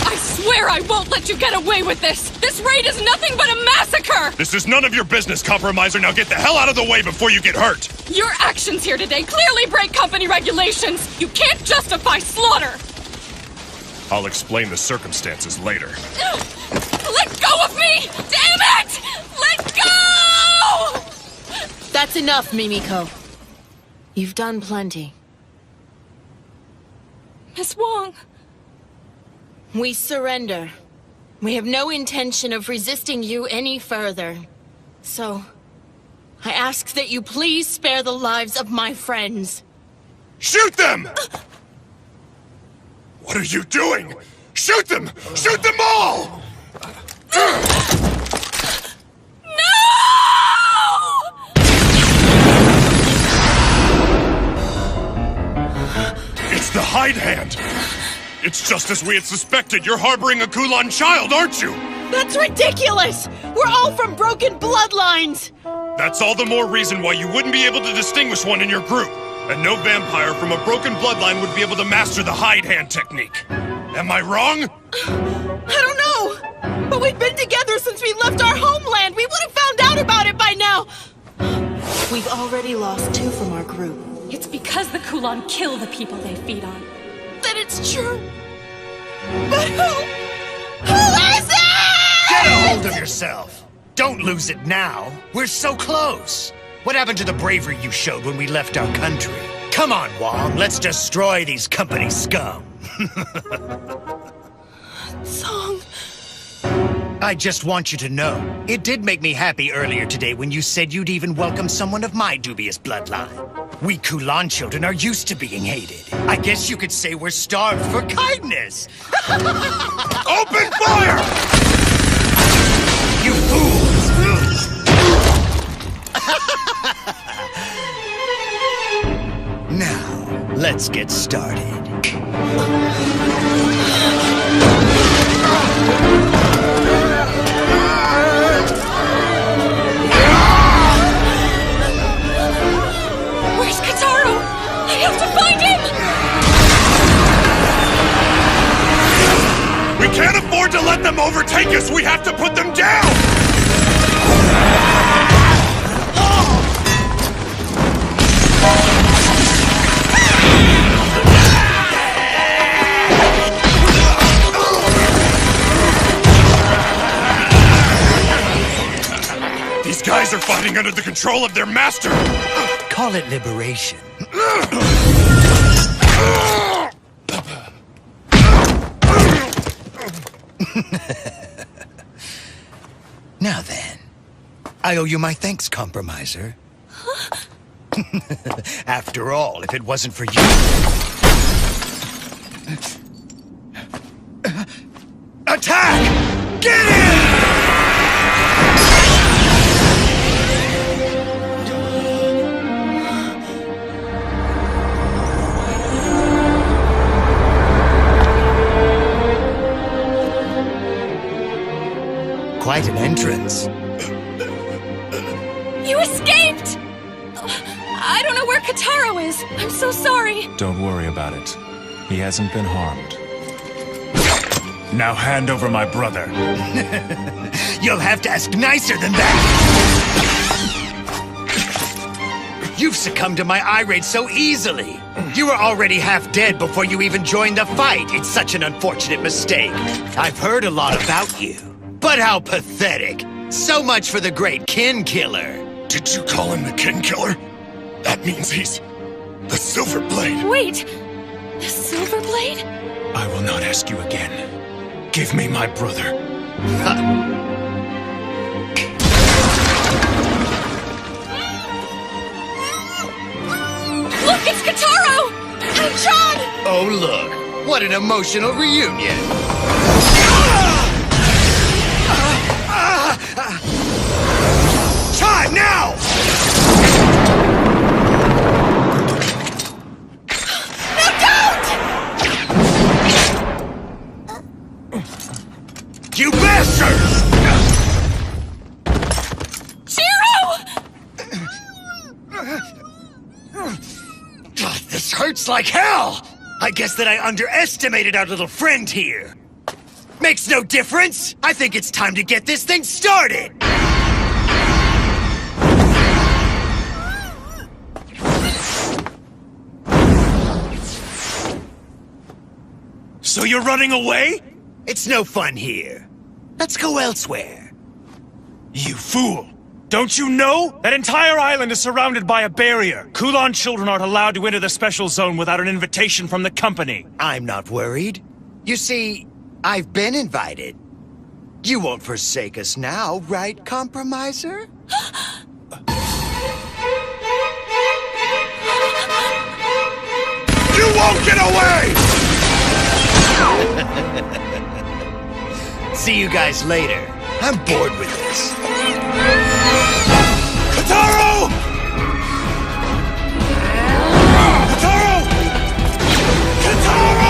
I swear I won't let you get away with this! This raid is nothing but a massacre! This is none of your business, Compromiser. Now get the hell out of the way before you get hurt! Your actions here today clearly break company regulations! You can't justify slaughter! I'll explain the circumstances later. Let go of me! Damn it! Let go! That's enough, Mimiko. You've done plenty. Miss Wong. We surrender. We have no intention of resisting you any further. So, I ask that you please spare the lives of my friends. Shoot them! What are you doing? Shoot them! Shoot them all! It's the Hide Hand! It's just as we had suspected. You're harboring a Kulan child, aren't you? That's ridiculous! We're all from broken bloodlines! That's all the more reason why you wouldn't be able to distinguish one in your group. And no vampire from a broken bloodline would be able to master the Hide Hand technique. Am I wrong? I don't know! But we've been together since we left our homeland! We would have found out about it by now! We've already lost 2 from our group. It's because the Kulan kill the people they feed on. That it's true. But who is it? Get a hold of yourself. Don't lose it now. We're so close. What happened to the bravery you showed when we left our country? Come on, Wong. Let's destroy these company scum. Song. I just want you to know, it did make me happy earlier today when you said you'd even welcome someone of my dubious bloodline. We Kulan children are used to being hated. I guess you could say we're starved for kindness. Open fire! You fools! Now, let's get started. Where's Kataro? I have to find him! We can't afford to let them overtake us! We have to put them down! These guys are fighting under the control of their master! Call it liberation. Now then, I owe you my thanks, Compromiser. After all, if it wasn't for you... Attack! Get in! Quite an entrance. You escaped! I don't know where Kataro is. I'm so sorry. Don't worry about it. He hasn't been harmed. Now hand over my brother. You'll have to ask nicer than that! You've succumbed to my irate so easily! You were already half dead before you even joined the fight! It's such an unfortunate mistake! I've heard a lot about you. But how pathetic! So much for the great kin killer! Did you call him the kin killer? That means he's the Silver Blade. Wait! The Silver Blade? I will not ask you again. Give me my brother. Look, it's Kataro! And John! Oh, look. What an emotional reunion! Time now! You bastards! This hurts like hell! I guess that I underestimated our little friend here. Makes no difference! I think it's time to get this thing started! So you're running away? It's no fun here. Let's go elsewhere. You fool! Don't you know? That entire island is surrounded by a barrier. Kulan children aren't allowed to enter the special zone without an invitation from the company. I'm not worried. You see, I've been invited. You won't forsake us now, right, Compromiser? You won't get away! See you guys later. I'm bored with this. Kataro! Kataro! Kataro!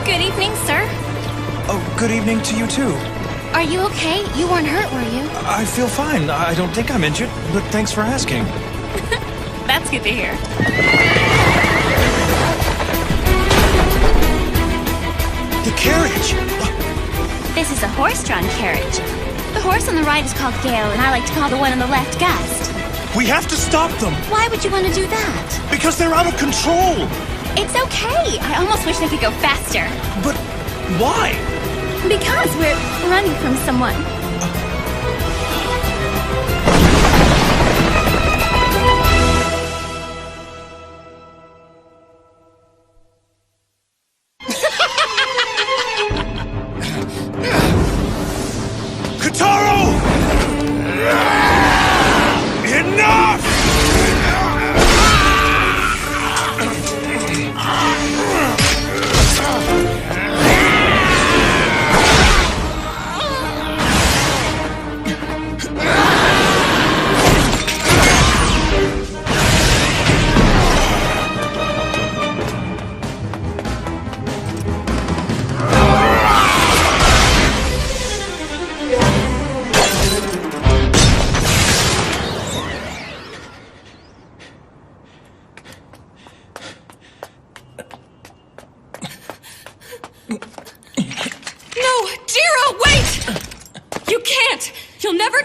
Good evening, sir. Oh, good evening to you too. Are you okay? You weren't hurt, were you? I feel fine. I don't think I'm injured, but thanks for asking. That's good to hear. The carriage! This is a horse-drawn carriage. The horse on the right is called Gale, and I like to call the one on the left Gust. We have to stop them! Why would you want to do that? Because they're out of control! It's okay. I almost wish they could go faster. But why? Because we're running from someone. Kataro! Enough!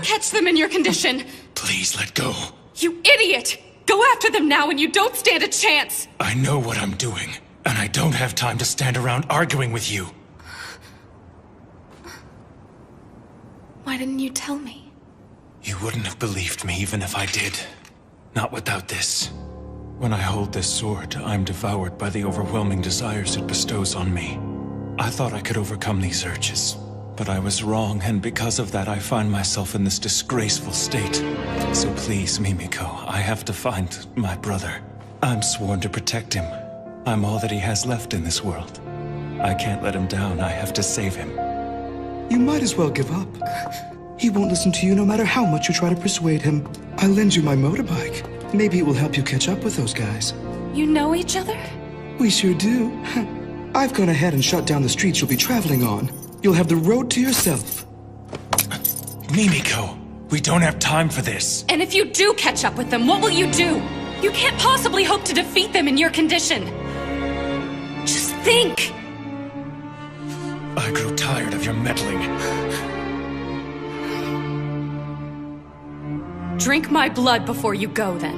Catch them in your condition. Please let go. You idiot! Go after them now and you don't stand a chance! I know what I'm doing, and I don't have time to stand around arguing with you. Why didn't you tell me? You wouldn't have believed me even if I did. Not without this. When I hold this sword, I'm devoured by the overwhelming desires it bestows on me. I thought I could overcome these urges. But I was wrong, and because of that, I find myself in this disgraceful state. So please, Mimiko, I have to find my brother. I'm sworn to protect him. I'm all that he has left in this world. I can't let him down. I have to save him. You might as well give up. He won't listen to you no matter how much you try to persuade him. I'll lend you my motorbike. Maybe it will help you catch up with those guys. You know each other? We sure do. I've gone ahead and shut down the streets you'll be traveling on. You'll have the road to yourself. Mimiko, We don't have time for this. And if you do catch up with them, what will you do? You can't possibly hope to defeat them in your condition. Just think. I grew tired of your meddling. Drink my blood before you go, then.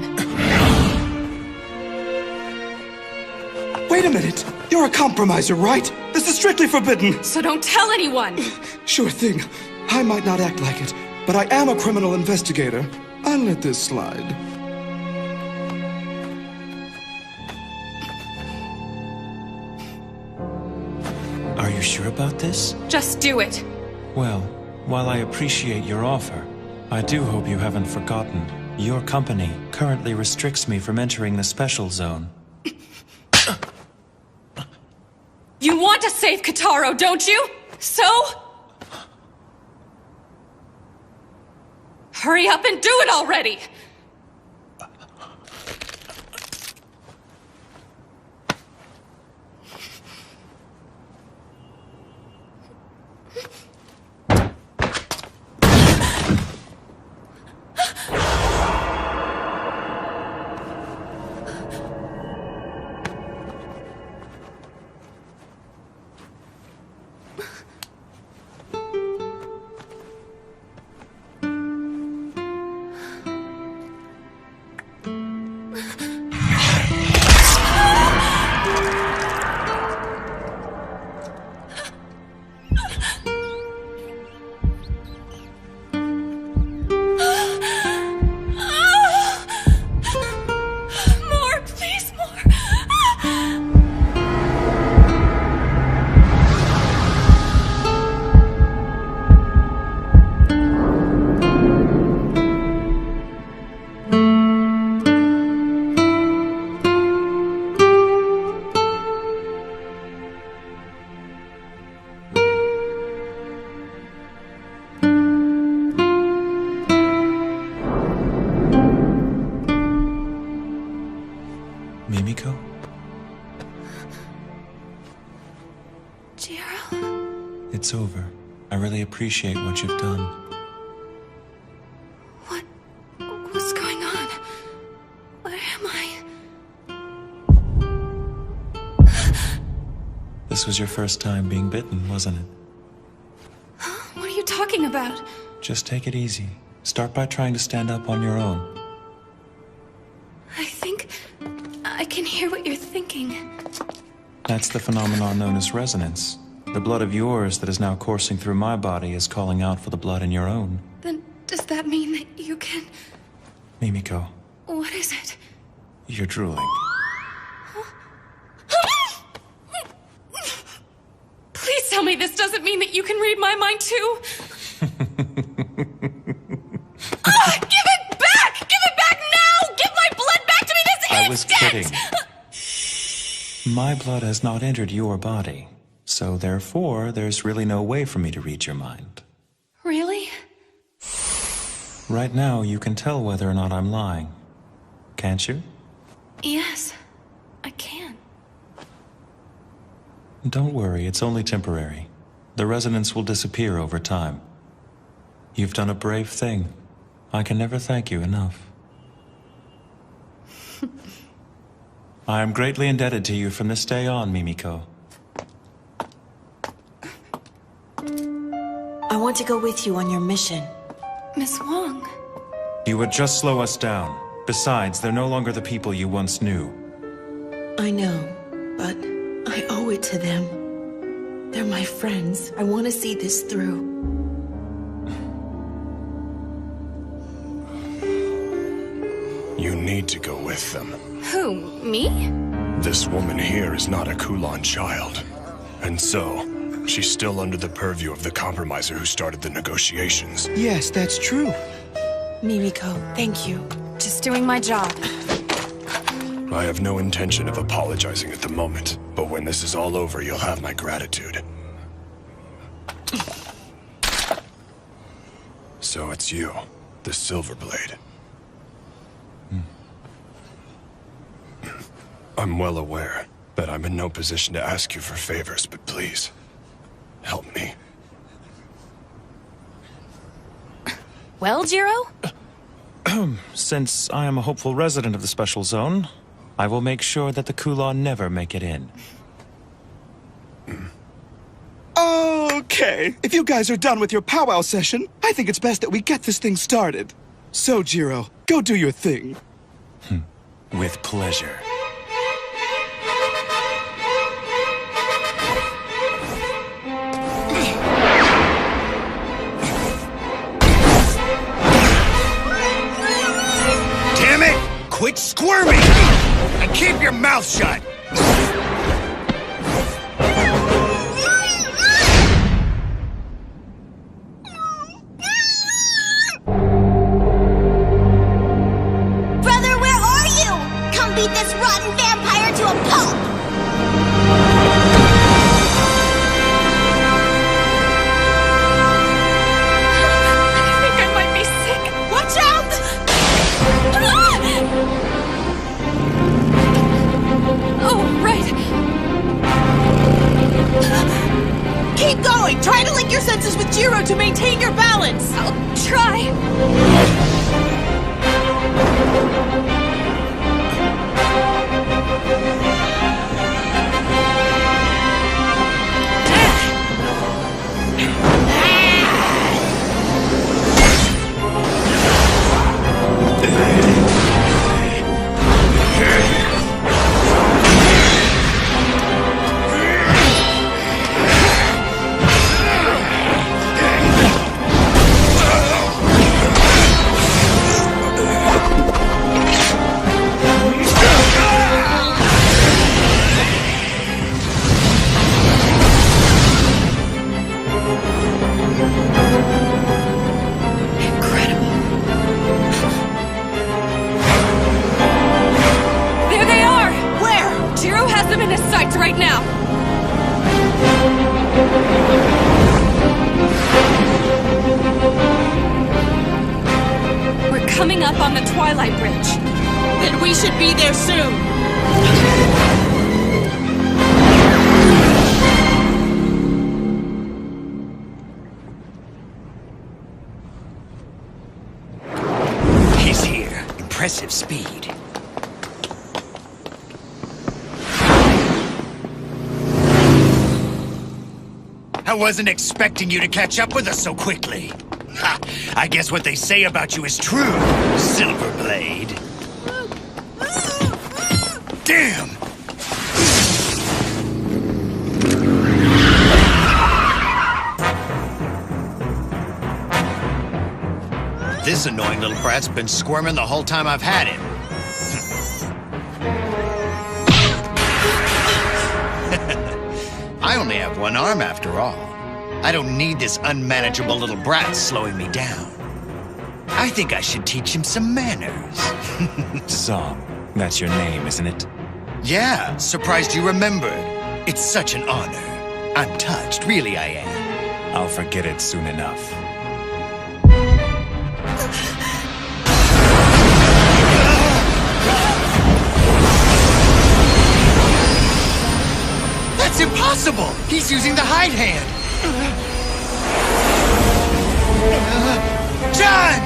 Wait a minute! You're a compromiser, right? This is strictly forbidden! So don't tell anyone! Sure thing. I might not act like it, but I am a criminal investigator. I'll let this slide. Are you sure about this? Just do it. Well, while I appreciate your offer, I do hope you haven't forgotten. Your company currently restricts me from entering the special zone. You want to save Kataro, don't you? So? Hurry up and do it already! Mimiko? Jiro? It's over. I really appreciate what you've done. What's going on? Where am I? This was your first time being bitten, wasn't it? What are you talking about? Just take it easy. Start by trying to stand up on your own. I think I can hear what you're thinking. That's the phenomenon known as resonance. The blood of yours that is now coursing through my body is calling out for the blood in your own. Then does that mean that you can... Mimiko, What is it? you're drooling. Please tell me this doesn't mean that you can read my mind too. Give it back! Give it back now! Give my blood back to me this I was instant! kidding. My blood has not entered your body, so therefore there's really no way for me to read your mind. Really? Right now, you can tell whether or not I'm lying. Can't you? Yes, I can. Don't worry, it's only temporary. The resonance will disappear over time. You've done a brave thing. I can never thank you enough. I am greatly indebted to you from this day on, Mimiko. I want to go with you on your mission. Miss Wong. You would just slow us down. Besides, they're no longer the people you once knew. I know, but I owe it to them. They're my friends. I want to see this through. You need to go with them. Who, me? This woman here is not a Kulan child. And so, she's still under the purview of the compromiser who started the negotiations. Yes, that's true. Mimiko, thank you. Just doing my job. I have no intention of apologizing at the moment, but when this is all over, you'll have my gratitude. So it's you, the Silverblade. I'm well aware that I'm in no position to ask you for favors, but please, help me. Well, Jiro? Since I am a hopeful resident of the Special Zone, I will make sure that the Kula never make it in. Okay, if you guys are done with your powwow session, I think it's best that we get this thing started. So, Jiro, go do your thing. With pleasure. Damn it! Quit squirming! And keep your mouth shut! Brother, where are you? Come beat this rotten vampire to a pulp! I think I might be sick. Watch out! Oh, right. Keep going! Try to link your senses with Jiro to maintain your balance! I'll try. There they are! Where? Jiro has them in his sights right now. We're coming up on the Twilight Bridge. Then we should be there soon. He's here. Impressive speed. I wasn't expecting you to catch up with us so quickly. Ha! I guess what they say about you is true, Silverblade. Damn! This annoying little brat's been squirming the whole time I've had him. I only have one arm after all. I don't need this unmanageable little brat slowing me down. I think I should teach him some manners. Song, that's your name, isn't it? Yeah, surprised you remembered. It's such an honor. I'm touched, really I am. I'll forget it soon enough. That's impossible! He's using the hide hand! John!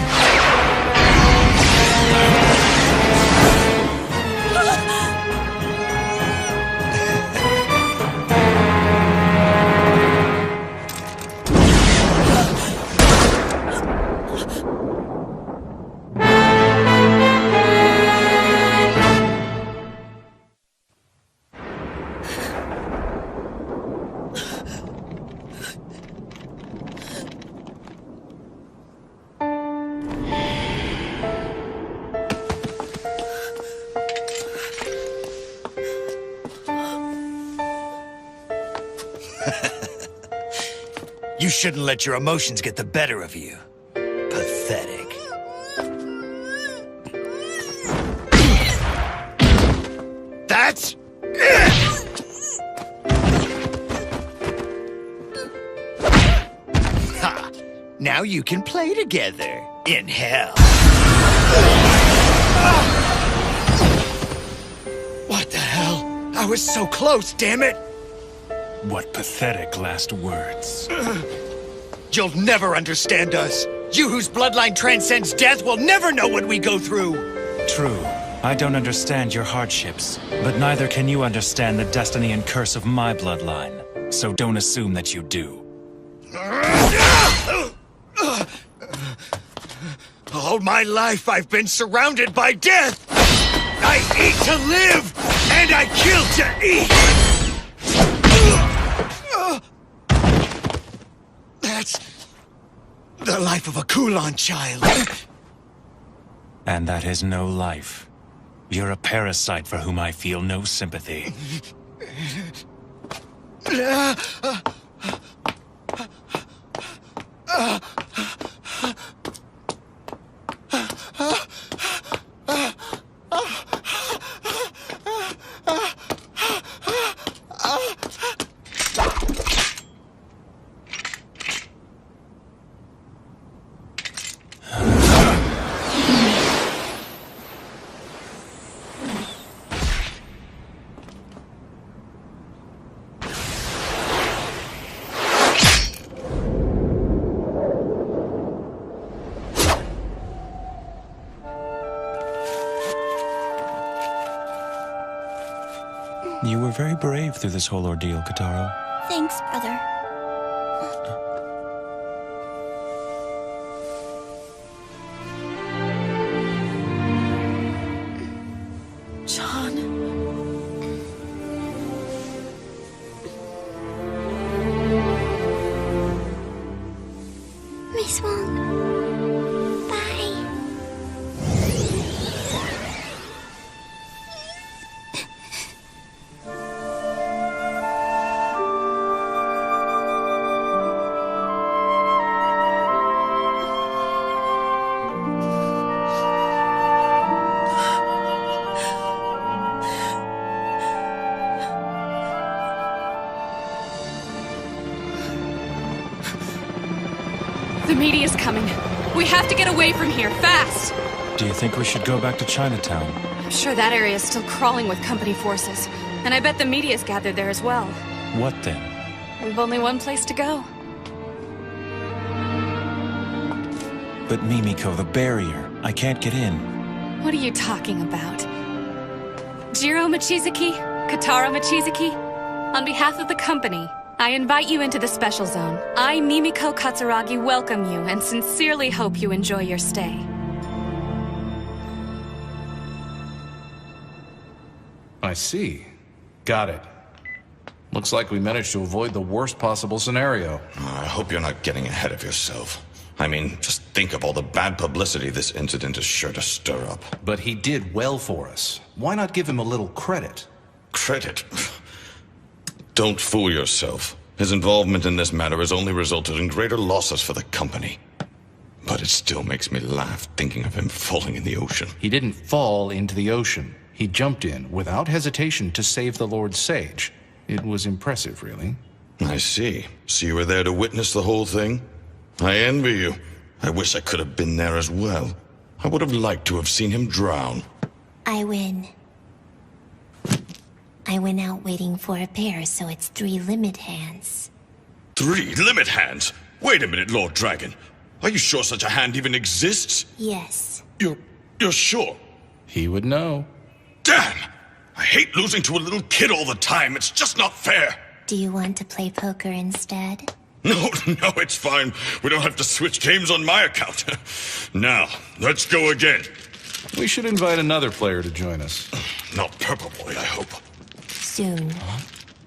You shouldn't let your emotions get the better of you. Pathetic. That's it! Ha! Now you can play together in hell. What the hell? I was so close, damn it! What pathetic last words. You'll never understand us. You whose bloodline transcends death will never know what we go through! True. I don't understand your hardships, but neither can you understand the destiny and curse of my bloodline. So don't assume that you do. All my life I've been surrounded by death! I eat to live, and I kill to eat! That's the life of a Kulan child. And that is no life. You're a parasite for whom I feel no sympathy. You were very brave through this whole ordeal, Kataro. Thanks, brother. John. Miss Wong. Bye. The media's coming. We have to get away from here, fast! Do you think we should go back to Chinatown? I'm sure that area is still crawling with company forces. And I bet the media's gathered there as well. What then? We've only one place to go. But Mimiko, the barrier. I can't get in. What are you talking about? Jiro Mochizuki? Katara Mochizuki? On behalf of the company, I invite you into the special zone. I, Mimiko Katsuragi, welcome you and sincerely hope you enjoy your stay. I see. Got it. Looks like we managed to avoid the worst possible scenario. I hope you're not getting ahead of yourself. I mean, just think of all the bad publicity this incident is sure to stir up. But he did well for us. Why not give him a little credit? Credit? Don't fool yourself. His involvement in this matter has only resulted in greater losses for the company. But it still makes me laugh thinking of him falling in the ocean. He didn't fall into the ocean. He jumped in without hesitation to save the Lord Sage. It was impressive, really. I see. So you were there to witness the whole thing? I envy you. I wish I could have been there as well. I would have liked to have seen him drown. I win. I went out waiting for a pair, so it's 3 limit hands. 3 limit hands? Wait a minute, Lord Dragon. Are you sure such a hand even exists? Yes. You're sure? He would know. Damn! I hate losing to a little kid all the time. It's just not fair. Do you want to play poker instead? No, it's fine. We don't have to switch games on my account. Now, let's go again. We should invite another player to join us. Not Purple Boy, I hope. Soon,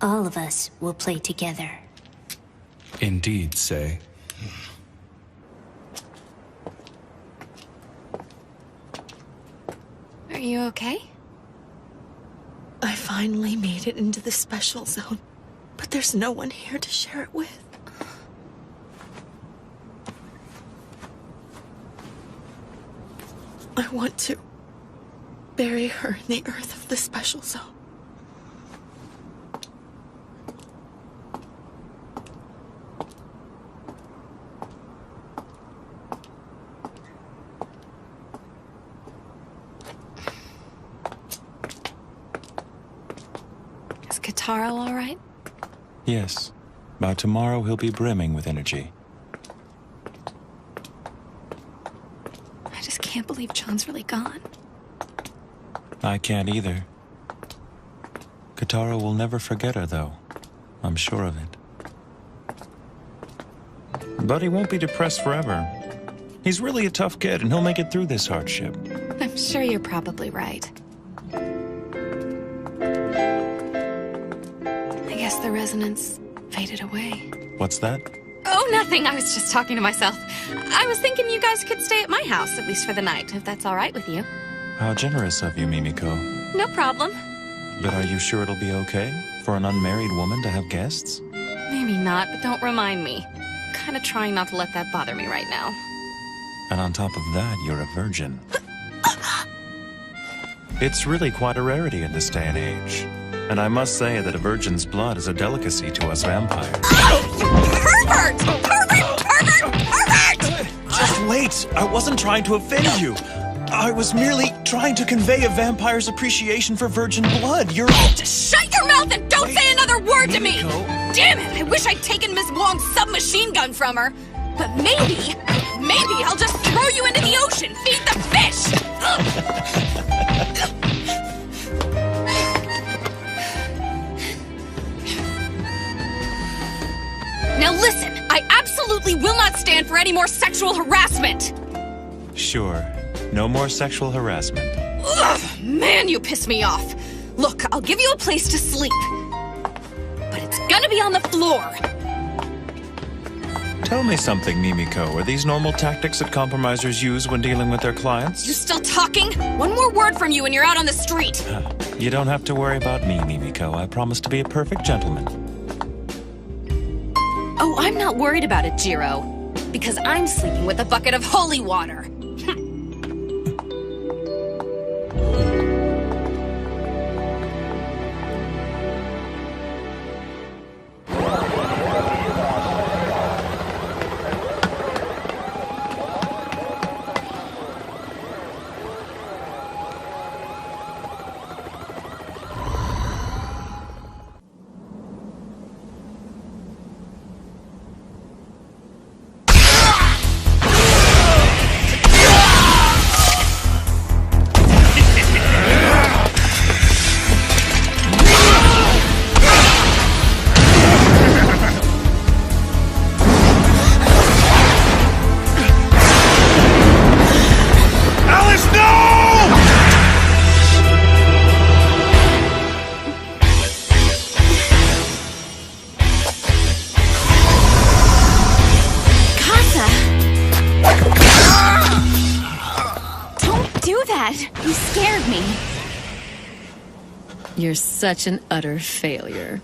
all of us will play together. Indeed, Say. Are you okay? I finally made it into the special zone, but there's no one here to share it with. I want to bury her in the earth of the special zone. Is Kataro all right? Yes. By tomorrow, he'll be brimming with energy. can't believe John's really gone. I can't either. Katara will never forget her, though. I'm sure of it. But he won't be depressed forever. He's really a tough kid, and he'll make it through this hardship. I'm sure you're probably right. I guess the resonance faded away. What's that? Oh, nothing. I was just talking to myself. I was thinking you guys could stay at my house, at least for the night, if that's all right with you. How generous of you, Mimiko. No problem. But are you sure it'll be okay for an unmarried woman to have guests? Maybe not, but don't remind me. I'm kind of trying not to let that bother me right now. And on top of that, you're a virgin. It's really quite a rarity in this day and age. And I must say that a virgin's blood is a delicacy to us vampires. Pervert! Pervert! Pervert! Pervert! Just wait! I wasn't trying to offend you. I was merely trying to convey a vampire's appreciation for virgin blood. You're... Just shut your mouth and don't say another word to me! Damn it! I wish I'd taken Miss Wong's submachine gun from her. But maybe I'll just throw you into the ocean. Feed the fish! Now listen, I absolutely will not stand for any more sexual harassment! Sure. No more sexual harassment. Ugh, man, you piss me off. Look, I'll give you a place to sleep. But it's gonna be on the floor. Tell me something, Mimiko. Are these normal tactics that compromisers use when dealing with their clients? You still talking? One more word from you and you're out on the street. You don't have to worry about me, Mimiko. I promise to be a perfect gentleman. Oh, I'm not worried about it, Jiro. Because I'm sleeping with a bucket of holy water. You scared me. You're such an utter failure.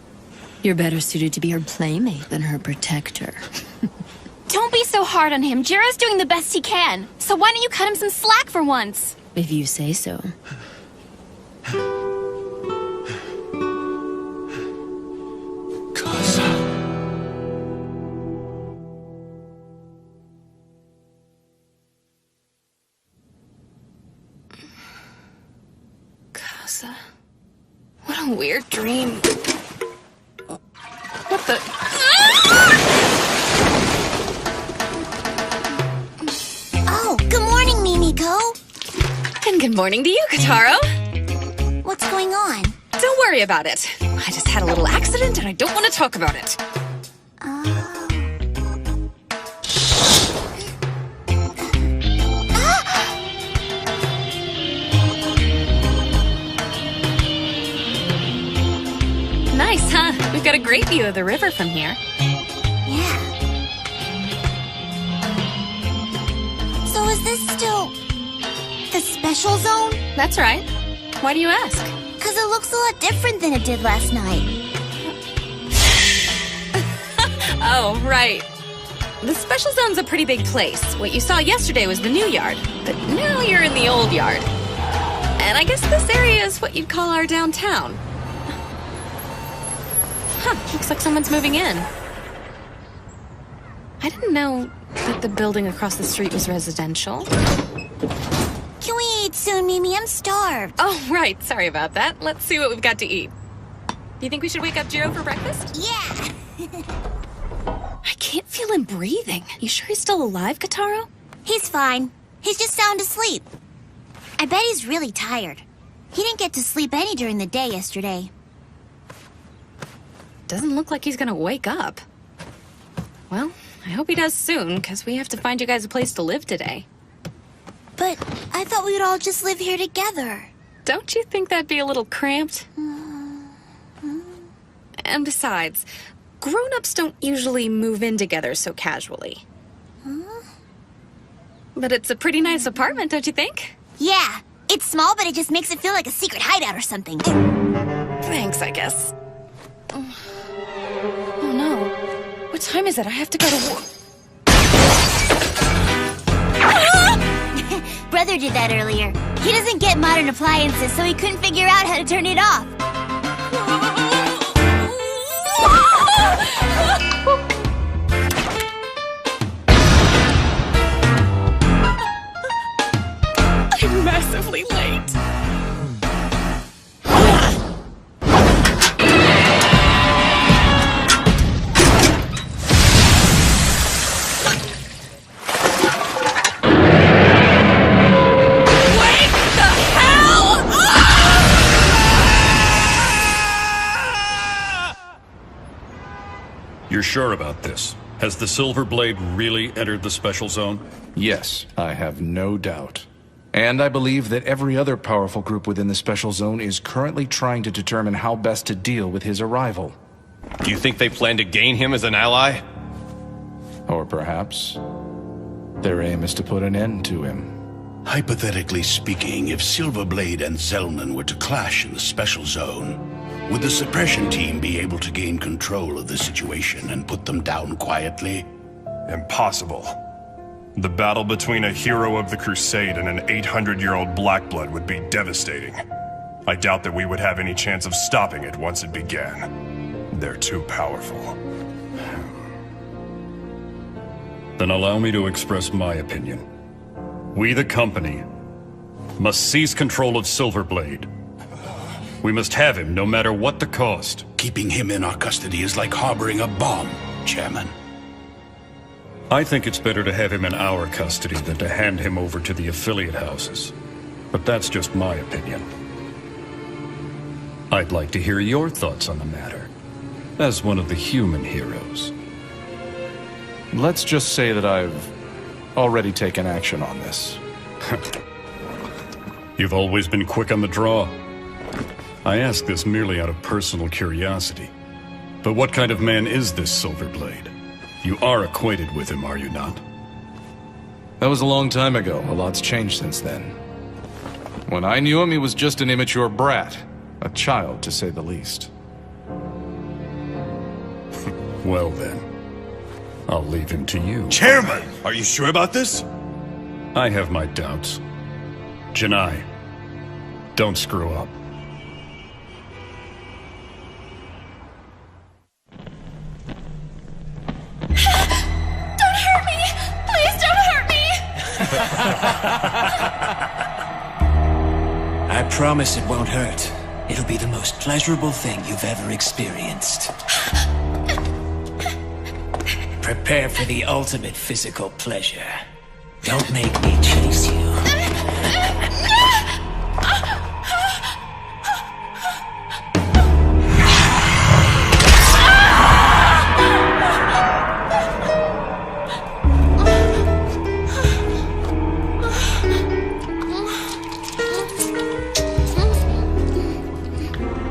You're better suited to be her playmate than her protector. Don't be so hard on him. Jiro's doing the best he can. So why don't you cut him some slack for once? If you say so. What a weird dream. What the... Oh, good morning, Mimiko. And good morning to you, Kataro. What's going on? Don't worry about it. I just had a little accident and I don't want to talk about it. Nice, huh? We've got a great view of the river from here. Yeah. So is this still the special zone? That's right. Why do you ask? Because it looks a lot different than it did last night. Oh, right. The special zone's a pretty big place. What you saw yesterday was the new yard, but now you're in the old yard. And I guess this area is what you'd call our downtown. Huh, looks like someone's moving in. I didn't know that the building across the street was residential. Can we eat soon, Mimi? I'm starved. Oh, right. Sorry about that. Let's see what we've got to eat. Do you think we should wake up Jiro for breakfast? Yeah. I can't feel him breathing. You sure he's still alive, Kataro? He's fine. He's just sound asleep. I bet he's really tired. He didn't get to sleep any during the day yesterday. Doesn't look like he's gonna wake up. Well, I hope he does soon, because we have to find you guys a place to live today. But I thought we would all just live here together. Don't you think that'd be a little cramped? And besides, grown-ups don't usually move in together so casually. But it's a pretty nice apartment, don't you think? Yeah, it's small, but it just makes it feel like a secret hideout or something. Thanks, I guess. Oh no. What time is it? I have to go to work. Brother did that earlier. He doesn't get modern appliances, so he couldn't figure out how to turn it off. I'm massively late. You're sure about this? Has the Silver Blade really entered the special zone? Yes, I have no doubt. And I believe that every other powerful group within the special zone is currently trying to determine how best to deal with his arrival. Do you think they plan to gain him as an ally? Or perhaps their aim is to put an end to him. Hypothetically speaking, if Silverblade and Zellman were to clash in the special zone, would the suppression team be able to gain control of the situation and put them down quietly? Impossible. The battle between a hero of the Crusade and an 800-year-old Blackblood would be devastating. I doubt that we would have any chance of stopping it once it began. They're too powerful. Then allow me to express my opinion. We, the company, must seize control of Silverblade. We must have him, no matter what the cost. Keeping him in our custody is like harboring a bomb, Chairman. I think it's better to have him in our custody than to hand him over to the affiliate houses. But that's just my opinion. I'd like to hear your thoughts on the matter, as one of the human heroes. Let's just say that I've already taken action on this. You've always been quick on the draw. I ask this merely out of personal curiosity. But what kind of man is this Silverblade? You are acquainted with him, are you not? That was a long time ago. A lot's changed since then. When I knew him, he was just an immature brat. A child, to say the least. Well then, I'll leave him to you. Chairman! Are you sure about this? I have my doubts. Janai, don't screw up. Don't hurt me! Please don't hurt me! I promise it won't hurt. It'll be the most pleasurable thing you've ever experienced. Prepare for the ultimate physical pleasure. Don't make me chase you.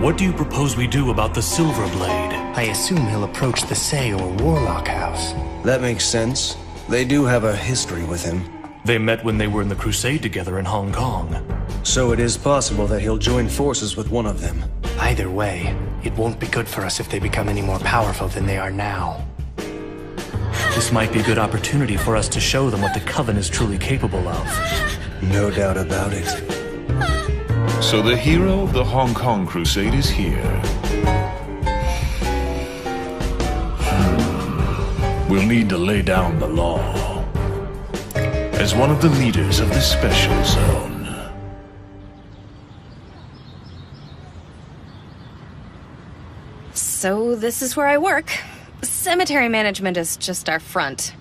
What do you propose we do about the Silver Blade? I assume he'll approach the Say or Warlock House. That makes sense. They do have a history with him. They met when they were in the Crusade together in Hong Kong. So it is possible that he'll join forces with one of them. Either way, it won't be good for us if they become any more powerful than they are now. This might be a good opportunity for us to show them what the Coven is truly capable of. No doubt about it. So the hero of the Hong Kong Crusade is here. We'll need to lay down the law. As one of the leaders of the special zone. So this is where I work. Cemetery management is just our front.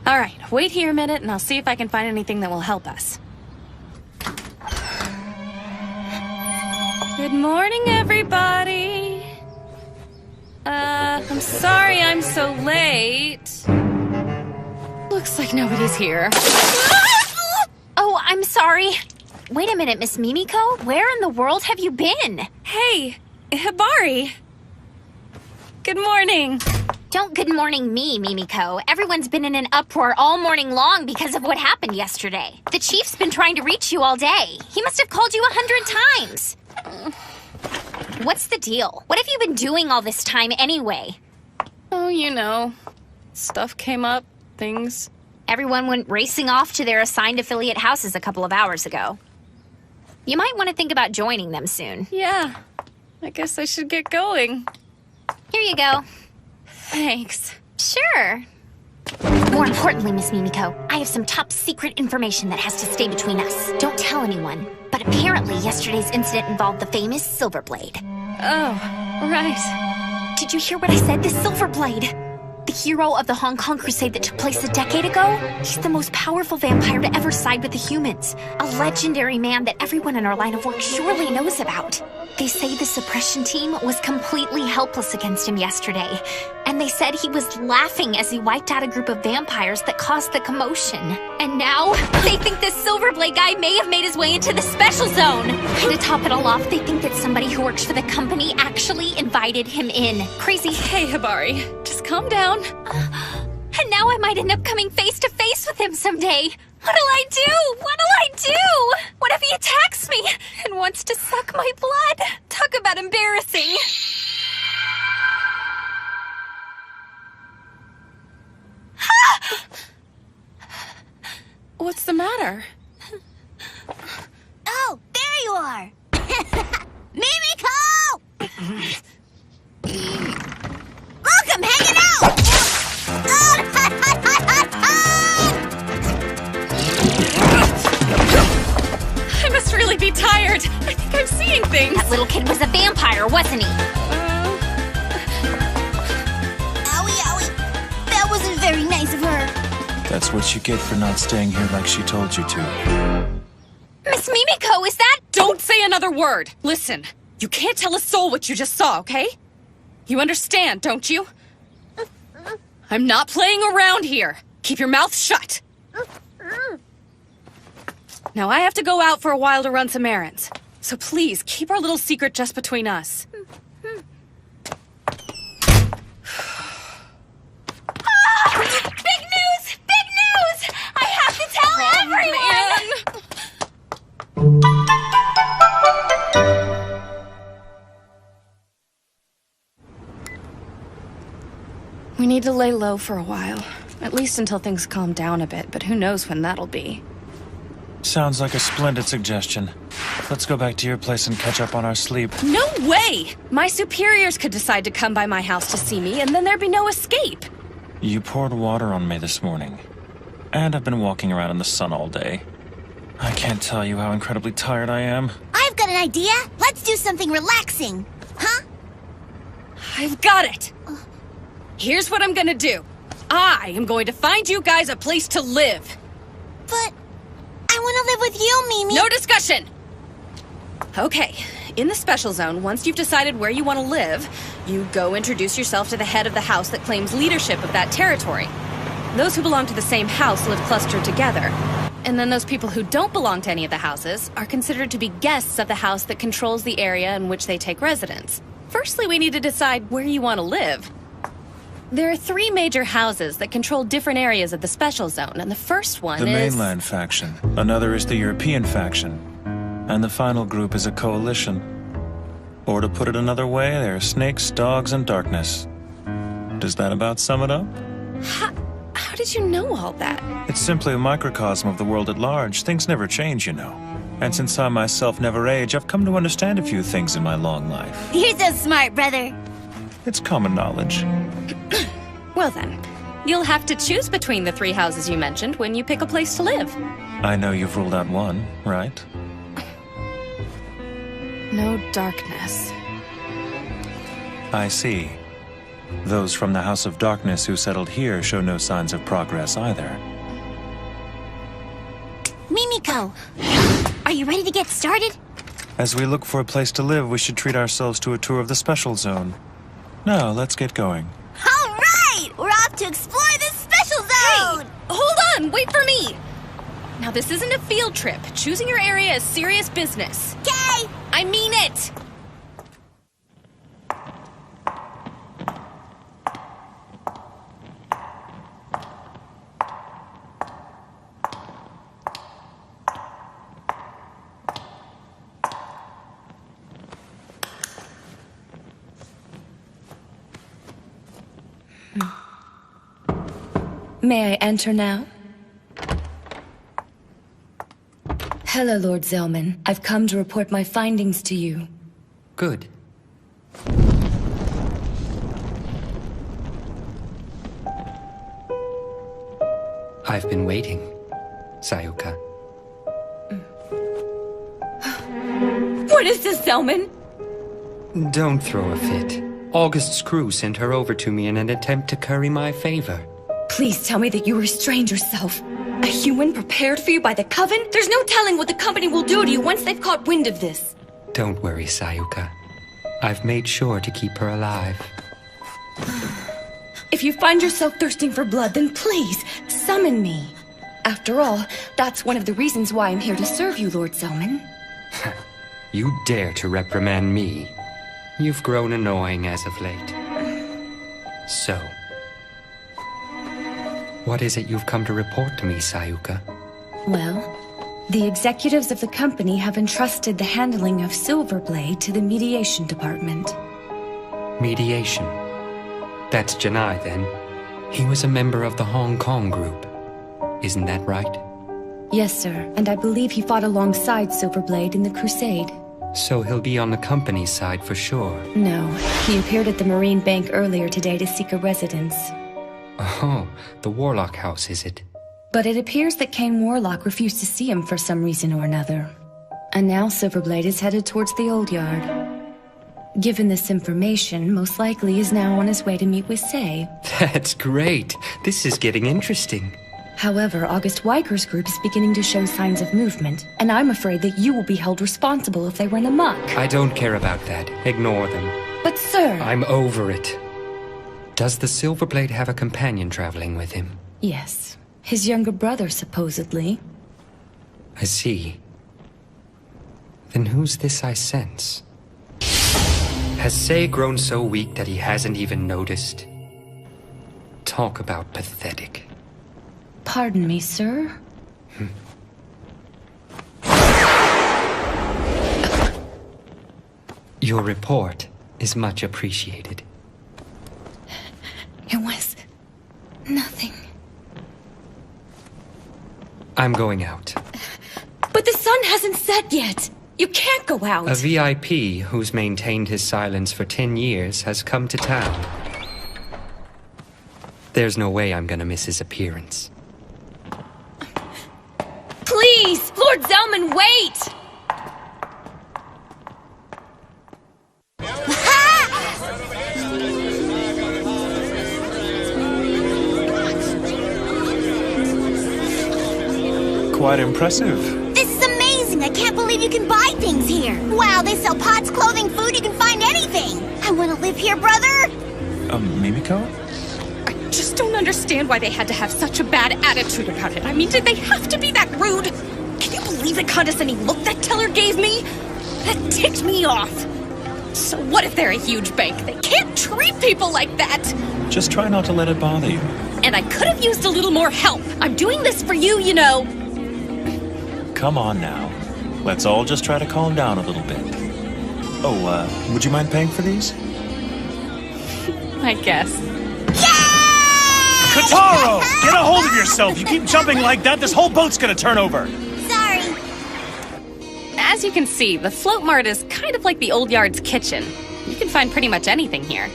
Alright, wait here a minute and I'll see if I can find anything that will help us. Good morning, everybody. I'm sorry I'm so late. Looks like nobody's here. Oh, I'm sorry. Wait a minute, Miss Mimiko. Where in the world have you been? Hey, Hibari. Good morning. Don't good morning me, Mimiko. Everyone's been in an uproar all morning long because of what happened yesterday. The chief's been trying to reach you all day. He must have called you 100 times. What's the deal? What have you been doing all this time anyway? Oh, you know. Stuff came up, things. Everyone went racing off to their assigned affiliate houses a couple of hours ago. You might want to think about joining them soon. Yeah, I guess I should get going. Here you go. Thanks. Sure. More importantly, Miss Mimiko, I have some top secret information that has to stay between us. Don't tell anyone. But apparently yesterday's incident involved the famous Silverblade. Oh, right. Did you hear what I said? The Silverblade! The hero of the Hong Kong Crusade that took place a decade ago? He's the most powerful vampire to ever side with the humans. A legendary man that everyone in our line of work surely knows about. They say the suppression team was completely helpless against him yesterday. And they said he was laughing as he wiped out a group of vampires that caused the commotion. And now, they think this Silverblade guy may have made his way into the special zone. And to top it all off, they think that somebody who works for the company actually invited him in. Crazy. Hey, Hibari, just calm down. And now I might end up coming face to face with him someday. What'll I do? What'll I do? What if he attacks me and wants to suck my blood? Talk about embarrassing. What's the matter? Oh, there you are! Mimiko! Look, I'm hanging out! I must really be tired. I think I'm seeing things. That little kid was a vampire, wasn't he? Owie, owie. That wasn't very nice of her. That's what you get for not staying here like she told you to. Miss Mimiko, is that— Don't say another word. Listen, you can't tell a soul what you just saw, okay? You understand, don't you? I'm not playing around here. Keep your mouth shut. Now I have to go out for a while to run some errands. So please, keep our little secret just between us. Big news! Big news! I have to tell everyone! We need to lay low for a while. At least until things calm down a bit, but who knows when that'll be. Sounds like a splendid suggestion. Let's go back to your place and catch up on our sleep. No way! My superiors could decide to come by my house to see me, and then there'd be no escape. You poured water on me this morning. And I've been walking around in the sun all day. I can't tell you how incredibly tired I am. I've got an idea. Let's do something relaxing. Huh? I've got it! Here's what I'm gonna do. I am going to find you guys a place to live. But I want to live with you, Mimi. No discussion! Okay, in the special zone, once you've decided where you want to live, you go introduce yourself to the head of the house that claims leadership of that territory. Those who belong to the same house live clustered together. And then those people who don't belong to any of the houses are considered to be guests of the house that controls the area in which they take residence. Firstly, we need to decide where you want to live. There are 3 major houses that control different areas of the special zone, and the first one The is... mainland faction. Another is the European faction. And the final group is a coalition. Or to put it another way, there are snakes, dogs, and darkness. Does that about sum it up? How did you know all that? It's simply a microcosm of the world at large. Things never change, you know. And since I myself never age, I've come to understand a few things in my long life. You're so smart, brother. It's common knowledge. Well then, you'll have to choose between the 3 houses you mentioned when you pick a place to live. I know you've ruled out one, right? No darkness. I see. Those from the House of Darkness who settled here show no signs of progress either. Mimiko, are you ready to get started? As we look for a place to live, we should treat ourselves to a tour of the Special Zone. Now, let's get going. All right! We're off to explore this special zone! Hey! Hold on! Wait for me! Now, this isn't a field trip. Choosing your area is serious business. Okay! I mean it! May I enter now? Hello, Lord Zellman. I've come to report my findings to you. Good. I've been waiting, Sayuka. What is this, Zellman? Don't throw a fit. August's crew sent her over to me in an attempt to curry my favor. Please tell me that you restrained yourself. A human prepared for you by the Coven? There's no telling what the company will do to you once they've caught wind of this. Don't worry, Sayuka. I've made sure to keep her alive. If you find yourself thirsting for blood, then please, summon me. After all, that's one of the reasons why I'm here to serve you, Lord Zellman. You dare to reprimand me? You've grown annoying as of late. So, what is it you've come to report to me, Sayuka? Well, the executives of the company have entrusted the handling of Silverblade to the mediation department. Mediation? That's Janai, then. He was a member of the Hong Kong group. Isn't that right? Yes, sir, and I believe he fought alongside Silverblade in the Crusade. So he'll be on the company's side for sure. No, he appeared at the Marine Bank earlier today to seek a residence. Oh, the Warlock House, is it? But it appears that Kane Warlock refused to see him for some reason or another. And now Silverblade is headed towards the Old Yard. Given this information, most likely is now on his way to meet with Say. That's great. This is getting interesting. However, August Weiger's group is beginning to show signs of movement, and I'm afraid that you will be held responsible if they run amok. I don't care about that. Ignore them. But sir... I'm over it. Does the Silverblade have a companion traveling with him? Yes. His younger brother, supposedly. I see. Then who's this I sense? Has Say grown so weak that he hasn't even noticed? Talk about pathetic. Pardon me, sir? Your report is much appreciated. It was... nothing. I'm going out. But the sun hasn't set yet! You can't go out! A VIP who's maintained his silence for 10 years has come to town. There's no way I'm gonna miss his appearance. Please! Lord Zellman, wait! Quite impressive. This is amazing! I can't believe you can buy things here! Wow, they sell pots, clothing, food, you can find anything! I want to live here, brother! Mimiko? I just don't understand why they had to have such a bad attitude about it. I mean, did they have to be that rude? Can you believe the condescending look that teller gave me? That ticked me off! So what if they're a huge bank? They can't treat people like that! Just try not to let it bother you. And I could have used a little more help. I'm doing this for you, you know. Come on now. Let's all just try to calm down a little bit. Oh, would you mind paying for these? I guess. Kataro! Get a hold of yourself! You keep jumping like that, this whole boat's gonna turn over! Sorry. As you can see, the float mart is kind of like the old yard's kitchen. You can find pretty much anything here.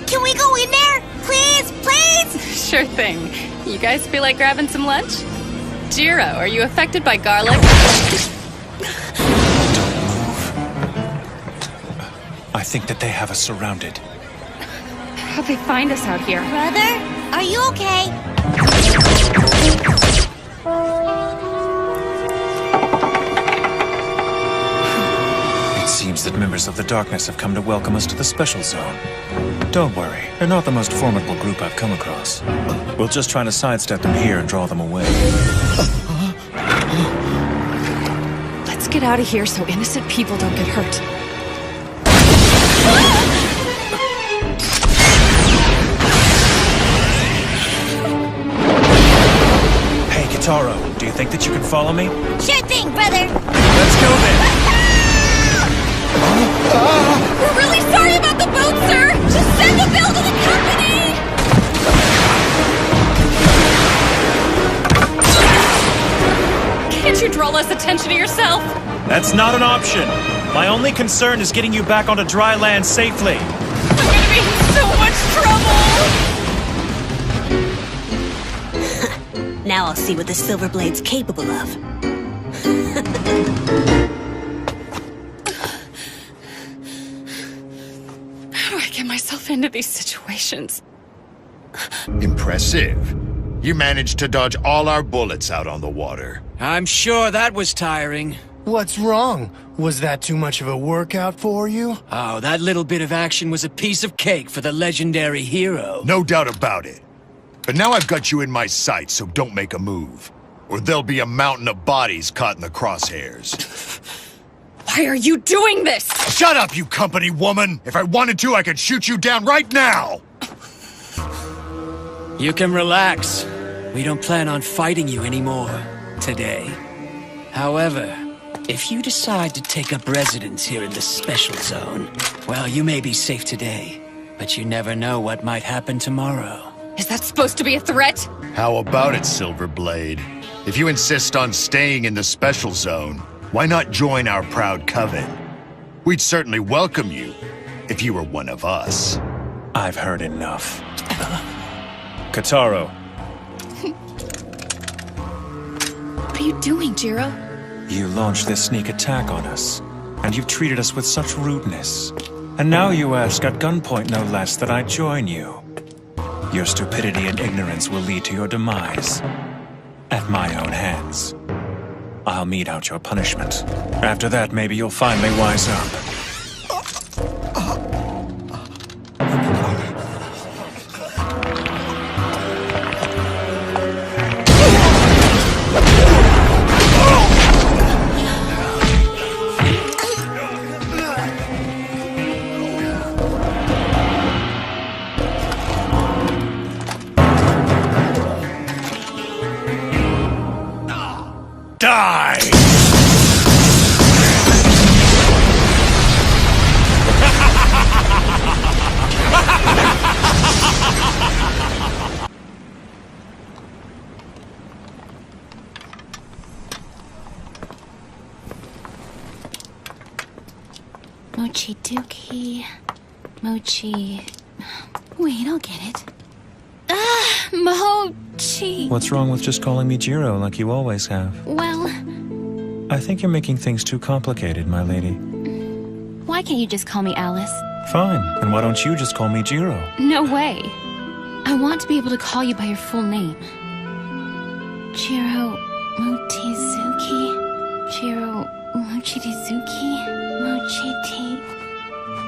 Can we go in there? Please, please? Sure thing. You guys feel like grabbing some lunch? Jiro, are you affected by garlic? I think that they have us surrounded. How'd they find us out here? Brother, are you okay? It seems that members of the Darkness have come to welcome us to the Special Zone. Don't worry, they're not the most formidable group I've come across. We'll just try to sidestep them here and draw them away. Let's get out of here so innocent people don't get hurt. Hey, Kitaro, do you think that you can follow me? Sure thing, brother. Let's go then! We're really sorry about the boat, sir! Just send the bill to the company! Can't you draw less attention to yourself? That's not an option. My only concern is getting you back onto dry land safely. I'm gonna be in so much trouble! Now I'll see what the Silver Blade's capable of. How do I get myself into these situations? Impressive. You managed to dodge all our bullets out on the water. I'm sure that was tiring. What's wrong? Was that too much of a workout for you? Oh, that little bit of action was a piece of cake for the legendary hero. No doubt about it. But now I've got you in my sights, so don't make a move. Or there'll be a mountain of bodies caught in the crosshairs. Why are you doing this? Shut up, you company woman! If I wanted to, I could shoot you down right now! You can relax. We don't plan on fighting you anymore today. However, if you decide to take up residence here in the Special Zone, well, you may be safe today, but you never know what might happen tomorrow. Is that supposed to be a threat? How about it, Silverblade? If you insist on staying in the Special Zone, why not join our proud coven? We'd certainly welcome you, if you were one of us. I've heard enough. Kitaro. What are you doing, Jiro? You launched this sneak attack on us, and you've treated us with such rudeness. And now you ask at gunpoint, no less, that I join you. Your stupidity and ignorance will lead to your demise. At my own hands. I'll mete out your punishment. After that, maybe you'll finally wise up. Die! Mochi Dookie. Mochi. Wait, I'll get it. Mochi. What's wrong with just calling me Jiro like you always have? Well, I think you're making things too complicated, my lady. why can't you just call me Alice? Fine, and why don't you just call me Jiro? No way. I want to be able to call you by your full name. Jiro Mochizuki? Jiro Mochizuki? Mochiti...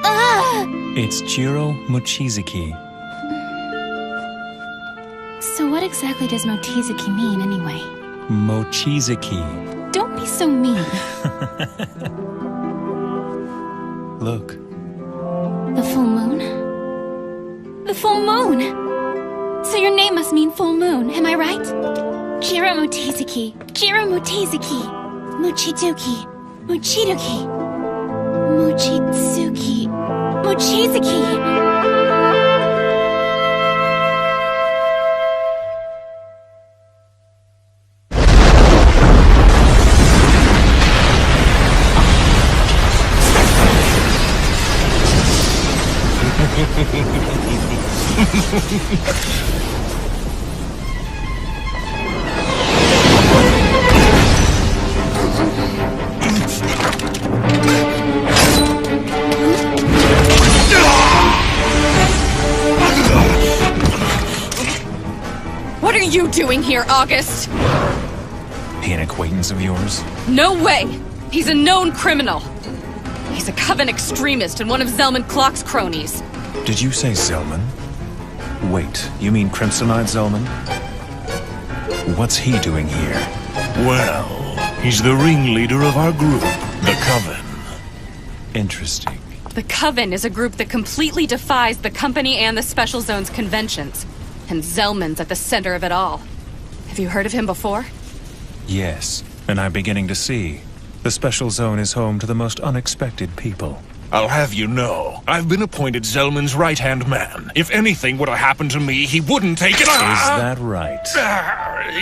Ah! It's Jiro Mochizuki. So what exactly does Mochizuki mean, anyway? Mochizuki. Don't be so mean. Look. The full moon? The full moon! So your name must mean full moon, am I right? Jiro Mochizuki. Jiro Mochizuki. Mochiduki. Mochiduki. Mochizuki. Mochizuki. you doing here, August? He an acquaintance of yours? No way! He's a known criminal. He's a Coven extremist and one of Zellman Clock's cronies. Did you say Zellman? Wait, you mean Crimsonite Zellman? What's he doing here? Well, he's the ringleader of our group, the Coven. Interesting. The Coven is a group that completely defies the company and the Special Zone's conventions. And Zellman's at the center of it all. Have you heard of him before? Yes, and I'm beginning to see. The Special Zone is home to the most unexpected people. I'll have you know, I've been appointed Zellman's right-hand man. If anything were to happen to me, he wouldn't take it. Is that right?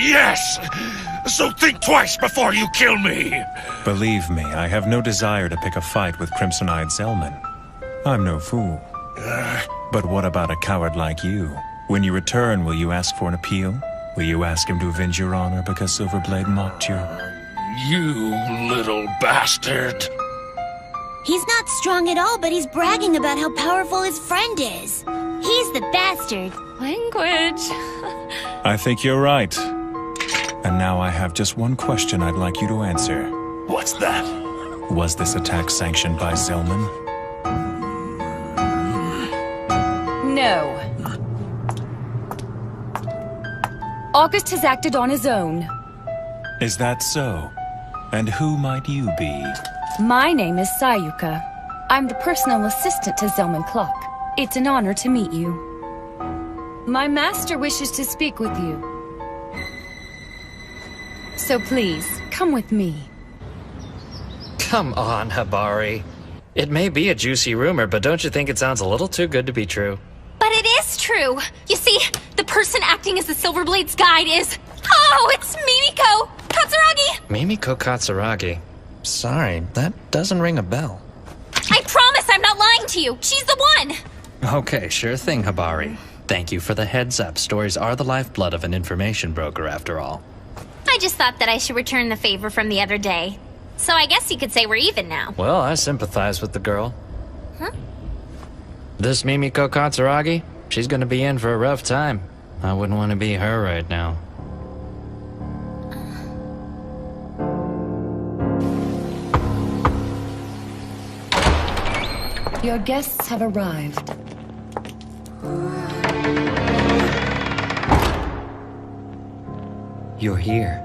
Yes! So think twice before you kill me! Believe me, I have no desire to pick a fight with Crimsonite Zellman. I'm no fool. But what about a coward like you? When you return, will you ask for an appeal? Will you ask him to avenge your honor because Silverblade mocked you? You little bastard! He's not strong at all, but he's bragging about how powerful his friend is. He's the bastard. Language. I think you're right. And now I have just one question I'd like you to answer. What's that? Was this attack sanctioned by Zellman? No. August has acted on his own. Is that so? And who might you be? My name is Sayuka. I'm the personal assistant to Zellman Clock. It's an honor to meet you. My master wishes to speak with you. So please, come with me. Come on, Habari. It may be a juicy rumor, but don't you think it sounds a little too good to be true? But it is true. You see, the person acting as the Silverblade's guide is... Oh, it's Mimiko Katsuragi! Mimiko Katsuragi. Sorry, that doesn't ring a bell. I promise I'm not lying to you. She's the one. Okay, sure thing, Habari. Thank you for the heads up. Stories are the lifeblood of an information broker, after all. I just thought that I should return the favor from the other day. So I guess you could say we're even now. Well, I sympathize with the girl. Huh? This Mimiko Katsuragi, she's gonna be in for a rough time. I wouldn't want to be her right now. Your guests have arrived. You're here.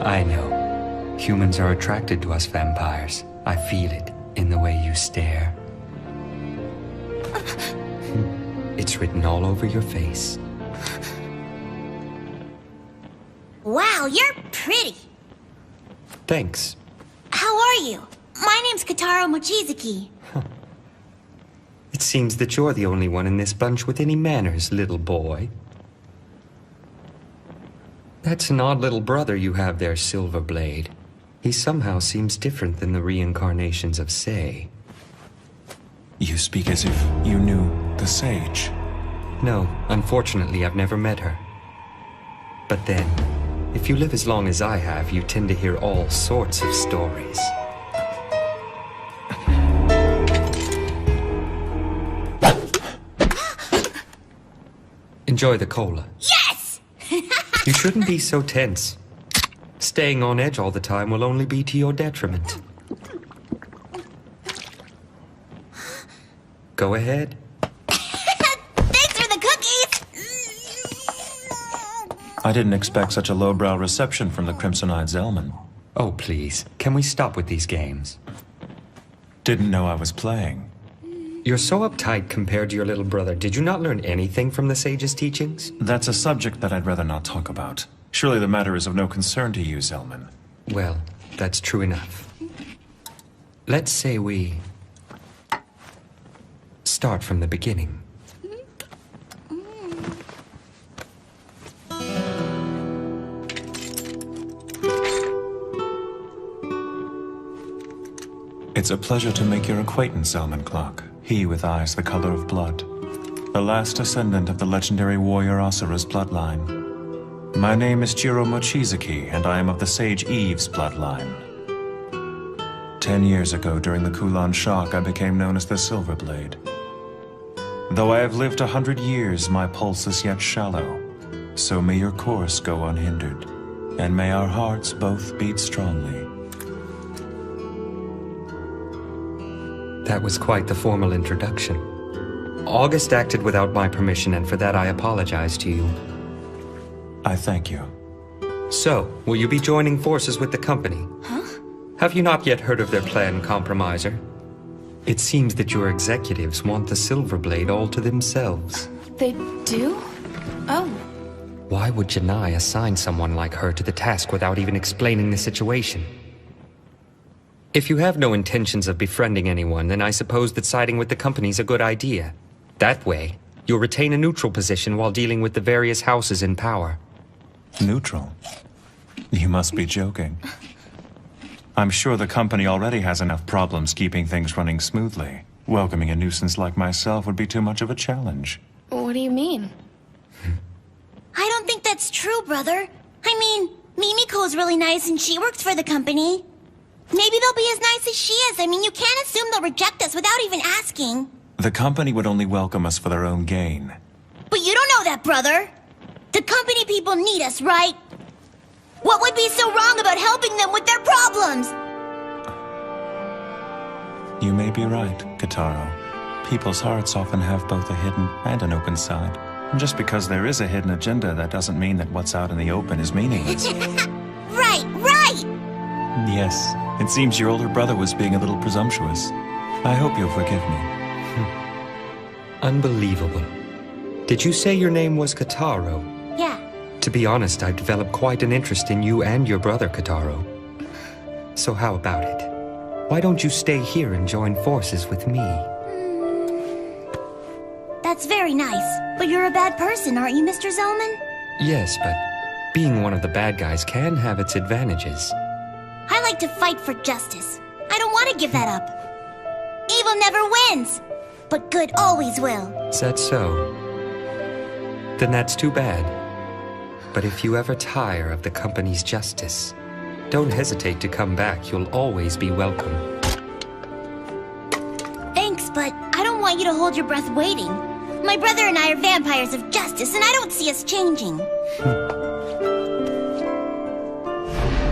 I know. Humans are attracted to us vampires. I feel it in the way you stare. It's written all over your face. Wow, you're pretty. Thanks. How are you? My name's Kataro Mochizuki. It seems that you're the only one in this bunch with any manners, little boy. That's an odd little brother you have there, Silverblade. He somehow seems different than the reincarnations of Sei. You speak as if you knew the Sage. No, unfortunately, I've never met her. But then, if you live as long as I have, you tend to hear all sorts of stories. Enjoy the cola. Yes! You shouldn't be so tense. Staying on edge all the time will only be to your detriment. Go ahead. Thanks for the cookies! I didn't expect such a lowbrow reception from the Crimsonite Zellman. Oh, please. Can we stop with these games? Didn't know I was playing. You're so uptight compared to your little brother. Did you not learn anything from the sage's teachings? That's a subject that I'd rather not talk about. Surely the matter is of no concern to you, Zellman. Well, that's true enough. Let's say we start from the beginning. It's a pleasure to make your acquaintance, Zellman Clock. He with eyes the color of blood. The last descendant of the legendary warrior Asura's bloodline. My name is Jiro Mochizuki, and I am of the Sage Eve's bloodline. 10 years ago, during the Kulan shock, I became known as the Silverblade. Though I have lived 100 years, my pulse is yet shallow. So may your course go unhindered, and may our hearts both beat strongly. That was quite the formal introduction. August acted without my permission, and for that I apologize to you. I thank you. So, will you be joining forces with the company? Huh? Have you not yet heard of their plan, Compromiser? It seems that your executives want the Silverblade all to themselves. They do? Oh. Why would Janai assign someone like her to the task without even explaining the situation? If you have no intentions of befriending anyone, then I suppose that siding with the company's a good idea. That way, you'll retain a neutral position while dealing with the various houses in power. Neutral? You must be joking. I'm sure the company already has enough problems keeping things running smoothly. Welcoming a nuisance like myself would be too much of a challenge. What do you mean? I don't think that's true, brother. I mean, Mimiko's really nice and she works for the company. Maybe they'll be as nice as she is. I mean, you can't assume they'll reject us without even asking. The company would only welcome us for their own gain. But you don't know that, brother. The company people need us, right? What would be so wrong about helping them with their problems? You may be right, Kitaro. People's hearts often have both a hidden and an open side. And just because there is a hidden agenda, that doesn't mean that what's out in the open is meaningless. Right, right! Yes, it seems your older brother was being a little presumptuous. I hope you'll forgive me. Unbelievable. Did you say your name was Kitaro? Yeah. To be honest, I've developed quite an interest in you and your brother, Kitaro. So how about it? Why don't you stay here and join forces with me? That's very nice. But you're a bad person, aren't you, Mr. Zellman? Yes, but being one of the bad guys can have its advantages. I like to fight for justice. I don't want to give that up. Evil never wins, but good always will. Is that so? Then that's too bad. But if you ever tire of the company's justice, don't hesitate to come back. You'll always be welcome. Thanks, but I don't want you to hold your breath waiting. My brother and I are vampires of justice, and I don't see us changing.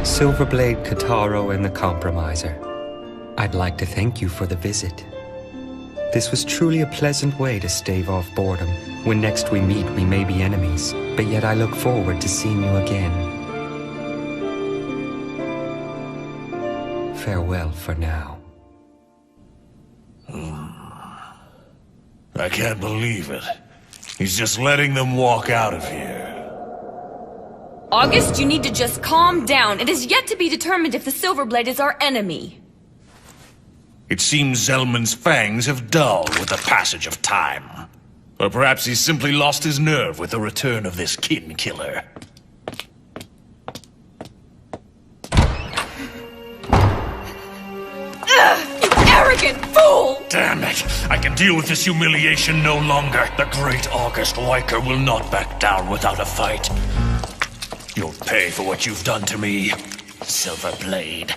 Silverblade, Kitaro, and the Compromiser. I'd like to thank you for the visit. This was truly a pleasant way to stave off boredom. When next we meet, we may be enemies, but yet I look forward to seeing you again. Farewell for now. I can't believe it. He's just letting them walk out of here. August, you need to just calm down. It is yet to be determined if the Silverblade is our enemy. It seems Zellman's fangs have dulled with the passage of time. Or perhaps he's simply lost his nerve with the return of this kin killer. Ugh, you arrogant fool! Damn it! I can deal with this humiliation no longer. The great August Weicker will not back down without a fight. You'll pay for what you've done to me, Silverblade.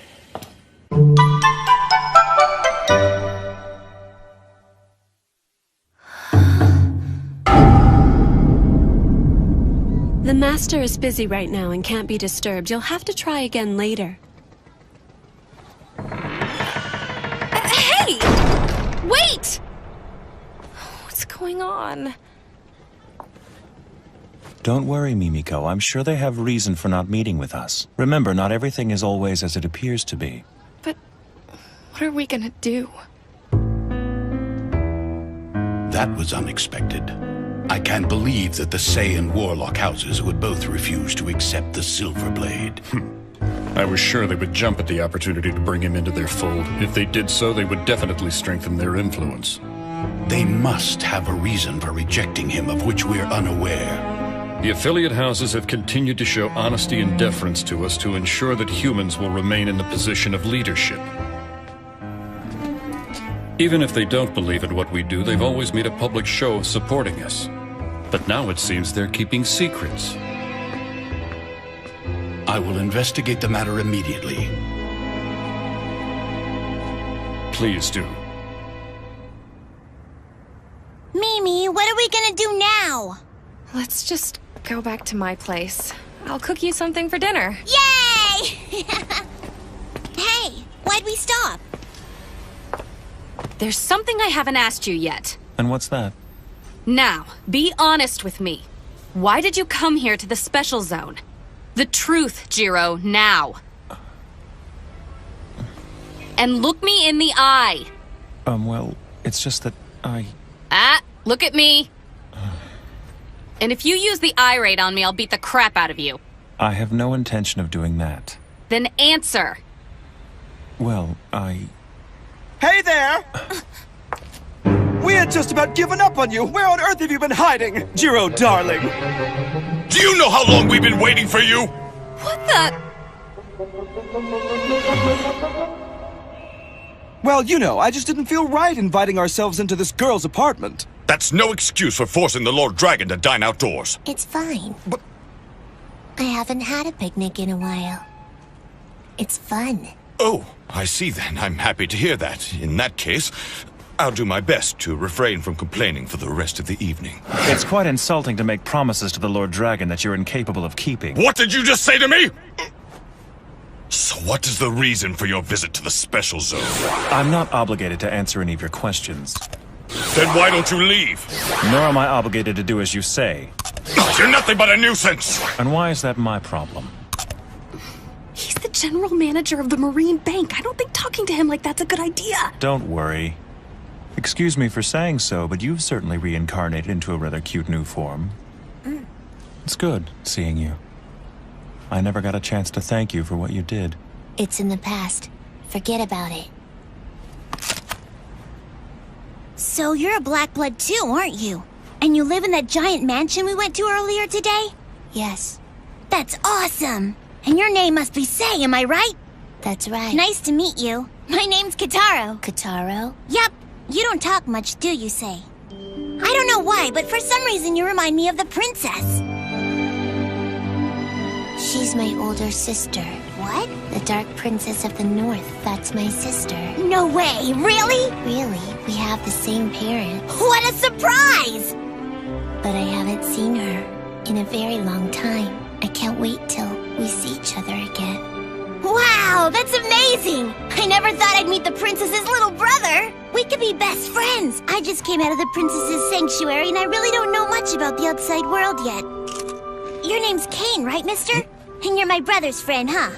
The Master is busy right now and can't be disturbed. You'll have to try again later. Hey! Wait! What's going on? Don't worry, Mimiko. I'm sure they have reason for not meeting with us. Remember, not everything is always as it appears to be. But what are we gonna do? That was unexpected. I can't believe that the Say and Warlock houses would both refuse to accept the Silverblade. I was sure they would jump at the opportunity to bring him into their fold. If they did so, they would definitely strengthen their influence. They must have a reason for rejecting him of which we're unaware. The affiliate houses have continued to show honesty and deference to us to ensure that humans will remain in the position of leadership. Even if they don't believe in what we do, they've always made a public show of supporting us. But now it seems they're keeping secrets. I will investigate the matter immediately. Please do. Amy, what are we gonna do now? Let's just go back to my place. I'll cook you something for dinner. Yay! Hey, why'd we stop? There's something I haven't asked you yet. And what's that? Now, be honest with me. Why did you come here to the special zone? The truth, Jiro, now. And look me in the eye. Well, it's just that I... Look at me. And if you use the eye raid on me, I'll beat the crap out of you. I have no intention of doing that. Then answer. Well, Hey there! We had just about given up on you. Where on earth have you been hiding, Jiro, darling? Do you know how long we've been waiting for you? What the... Well, you know, I just didn't feel right inviting ourselves into this girl's apartment. That's no excuse for forcing the Lord Dragon to dine outdoors. It's fine. But I haven't had a picnic in a while. It's fun. Oh, I see then. I'm happy to hear that. In that case, I'll do my best to refrain from complaining for the rest of the evening. It's quite insulting to make promises to the Lord Dragon that you're incapable of keeping. What did you just say to me? So what is the reason for your visit to the special zone? I'm not obligated to answer any of your questions. Then why don't you leave? Nor am I obligated to do as you say. You're nothing but a nuisance! And why is that my problem? He's the general manager of the Marine Bank. I don't think talking to him like that's a good idea. Don't worry. Excuse me for saying so, but you've certainly reincarnated into a rather cute new form. It's good seeing you. I never got a chance to thank you for what you did. It's in the past. Forget about it. So you're a black blood too, aren't you? And you live in that giant mansion we went to earlier today? Yes. That's awesome! And your name must be Sei, am I right? That's right. Nice to meet you. My name's Kitaro. Kitaro? Yep. You don't talk much, do you, Sei? I don't know why, but for some reason you remind me of the princess. She's my older sister. What? The Dark Princess of the North. That's my sister. No way! Really? Really. We have the same parents. What a surprise! But I haven't seen her in a very long time. I can't wait till we see each other again. Wow, that's amazing! I never thought I'd meet the princess's little brother. We could be best friends. I just came out of the princess's sanctuary and I really don't know much about the outside world yet. Your name's Kane, right, mister? And you're my brother's friend, huh?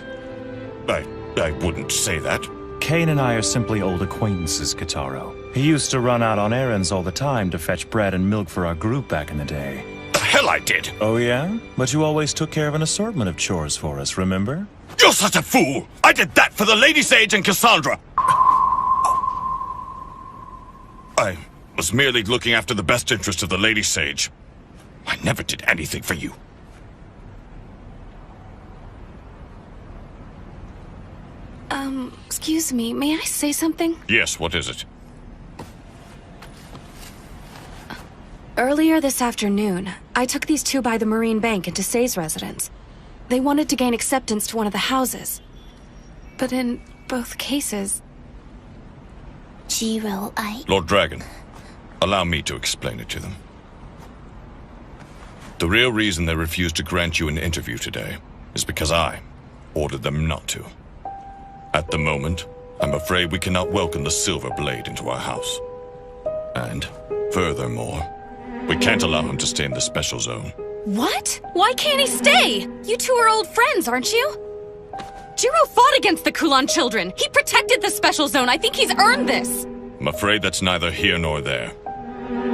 I wouldn't say that. Kane and I are simply old acquaintances, Kitaro. He used to run out on errands all the time to fetch bread and milk for our group back in the day. The hell I did! Oh yeah? But you always took care of an assortment of chores for us, remember? You're such a fool! I did that for the Lady Sage and Cassandra! I was merely looking after the best interest of the Lady Sage. I never did anything for you. Excuse me, may I say something? Yes, what is it? Earlier this afternoon, I took these two by the Marine Bank into Sei's residence. They wanted to gain acceptance to one of the houses. But in both cases... Jiro, Lord Dragon, allow me to explain it to them. The real reason they refused to grant you an interview today is because I ordered them not to. At the moment, I'm afraid we cannot welcome the Silver Blade into our house. And, furthermore, we can't allow him to stay in the special zone. What? Why can't he stay? You two are old friends, aren't you? Jiro fought against the Kulan children. He protected the special zone. I think he's earned this. I'm afraid that's neither here nor there.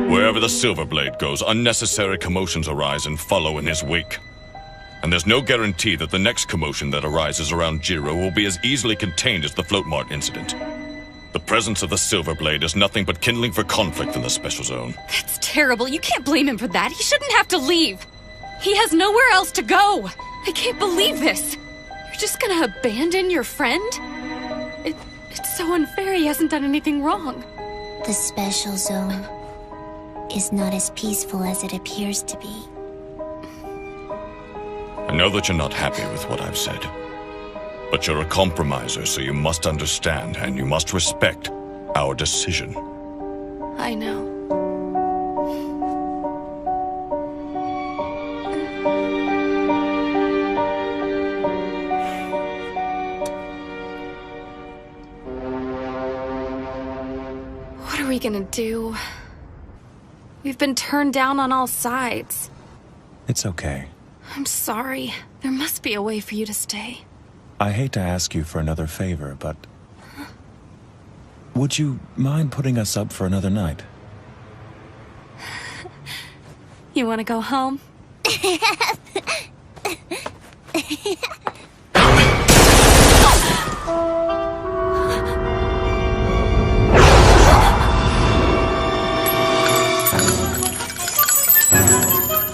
Wherever the Silver Blade goes, unnecessary commotions arise and follow in his wake. And there's no guarantee that the next commotion that arises around Jiro will be as easily contained as the Float Mart incident. The presence of the Silver Blade is nothing but kindling for conflict in the special zone. That's terrible. You can't blame him for that. He shouldn't have to leave. He has nowhere else to go. I can't believe this. You're just gonna abandon your friend? It's so unfair. He hasn't done anything wrong. The special zone is not as peaceful as it appears to be. I know that you're not happy with what I've said. But you're a compromiser, so you must understand and you must respect our decision. I know. we gonna do? We've been turned down on all sides. It's okay. I'm sorry. There must be a way for you to stay. I hate to ask you for another favor, but... would you mind putting us up for another night? You wanna go home?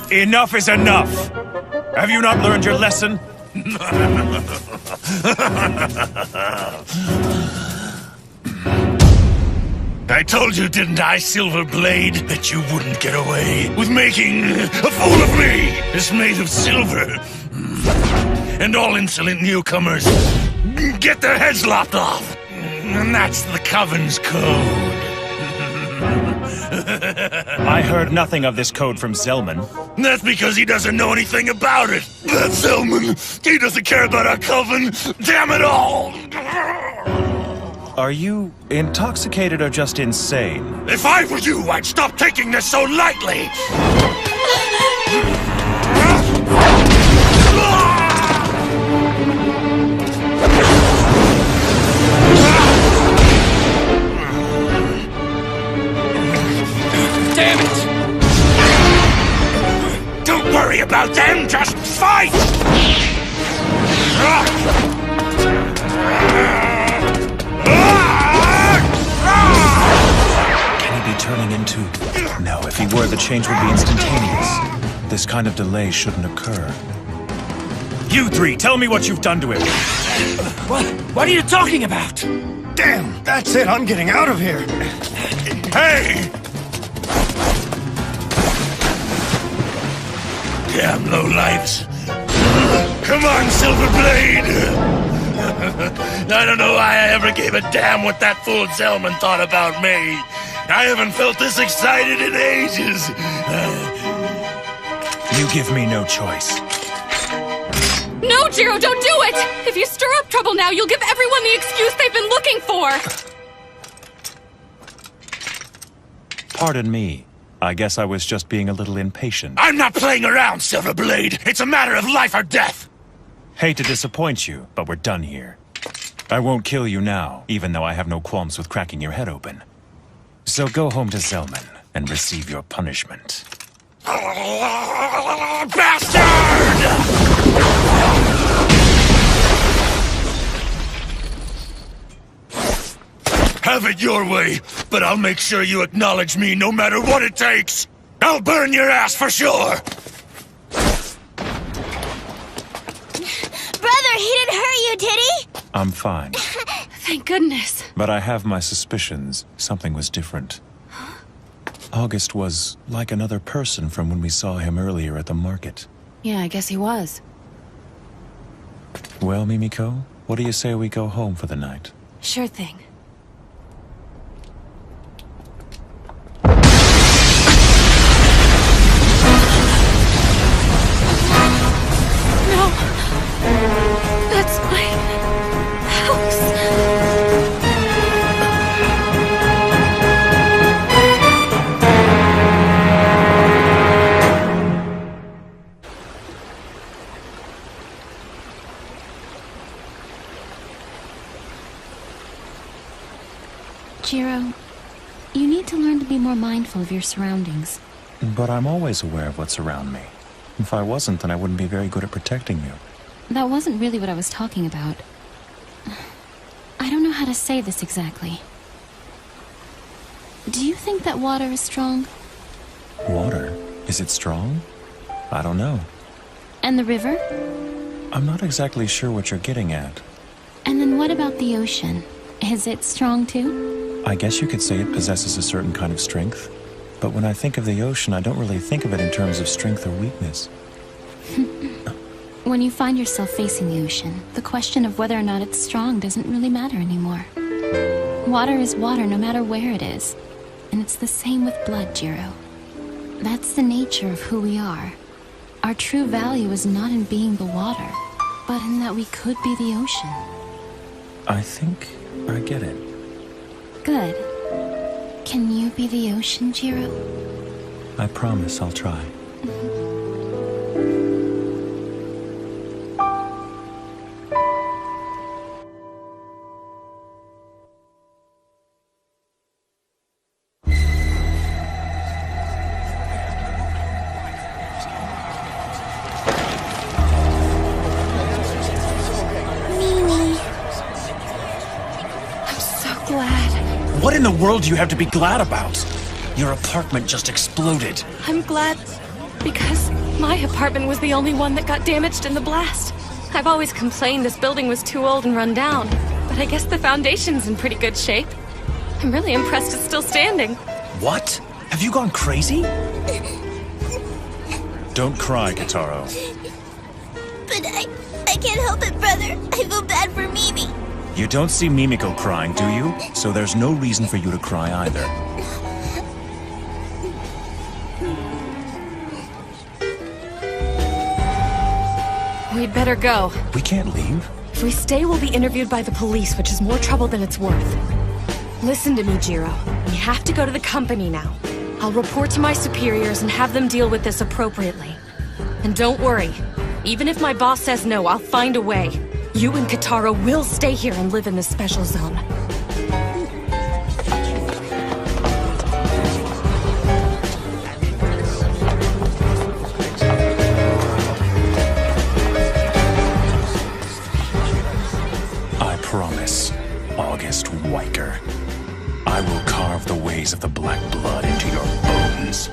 Enough is enough! Have you not learned your lesson? I told you, didn't I, Silverblade, that you wouldn't get away with making a fool of me! It's made of silver. And all insolent newcomers get their heads lopped off. And that's the Coven's code. I heard nothing of this code from Zellman. That's because he doesn't know anything about it. That Zellman, he doesn't care about our Coven. Damn it all! Are you intoxicated or just insane? If I were you, I'd stop taking this so lightly! Damn it! Don't worry about them, just fight! Can he be turning into... No, if he were, the change would be instantaneous. This kind of delay shouldn't occur. You three, tell me what you've done to him. What are you talking about? Damn, that's it. I'm getting out of here. Hey! Damn lowlifes. Come on, Silverblade! I don't know why I ever gave a damn what that fool Zellman thought about me. I haven't felt this excited in ages. You give me no choice. No, Jiro, don't do it! If you stir up trouble now, you'll give everyone the excuse they've been looking for! Pardon me. I guess I was just being a little impatient. I'm not playing around, Silverblade. It's a matter of life or death. Hate to disappoint you, but we're done here. I won't kill you now, even though I have no qualms with cracking your head open. So go home to Zellman and receive your punishment. Bastard! Have it your way, but I'll make sure you acknowledge me no matter what it takes. I'll burn your ass for sure. Brother, he didn't hurt you, did he? I'm fine. Thank goodness. But I have my suspicions. Something was different. August was like another person from when we saw him earlier at the market. Yeah, I guess he was. Well, Mimiko, what do you say we go home for the night? Sure thing. No! That's my house. Jiro, you need to learn to be more mindful of your surroundings. But I'm always aware of what's around me. If I wasn't, then I wouldn't be very good at protecting you. That wasn't really what I was talking about. I don't know how to say this exactly. Do you think that water is strong? Water? Is it strong? I don't know. And the river? I'm not exactly sure what you're getting at. And then what about the ocean? Is it strong too? I guess you could say it possesses a certain kind of strength. But when I think of the ocean, I don't really think of it in terms of strength or weakness. When you find yourself facing the ocean, the question of whether or not it's strong doesn't really matter anymore. Water is water no matter where it is. And it's the same with blood, Jiro. That's the nature of who we are. Our true value is not in being the water, but in that we could be the ocean. I think I get it. Good. Can you be the ocean, Jiro? I promise I'll try. What in the world do you have to be glad about? Your apartment just exploded. I'm glad because my apartment was the only one that got damaged in the blast. I've always complained this building was too old and run down, but I guess the foundation's in pretty good shape. I'm really impressed it's still standing. What? Have you gone crazy? Don't cry, Kitaro. But I can't help it, brother. I feel bad for Mimi. You don't see Mimiko crying, do you? So there's no reason for you to cry either. We'd better go. We can't leave. If we stay, we'll be interviewed by the police, which is more trouble than it's worth. Listen to me, Jiro. We have to go to the company now. I'll report to my superiors and have them deal with this appropriately. And don't worry. Even if my boss says no, I'll find a way. You and Kitaro will stay here and live in the special zone. I promise, August Weicker. I will carve the ways of the Black Blood into your bones.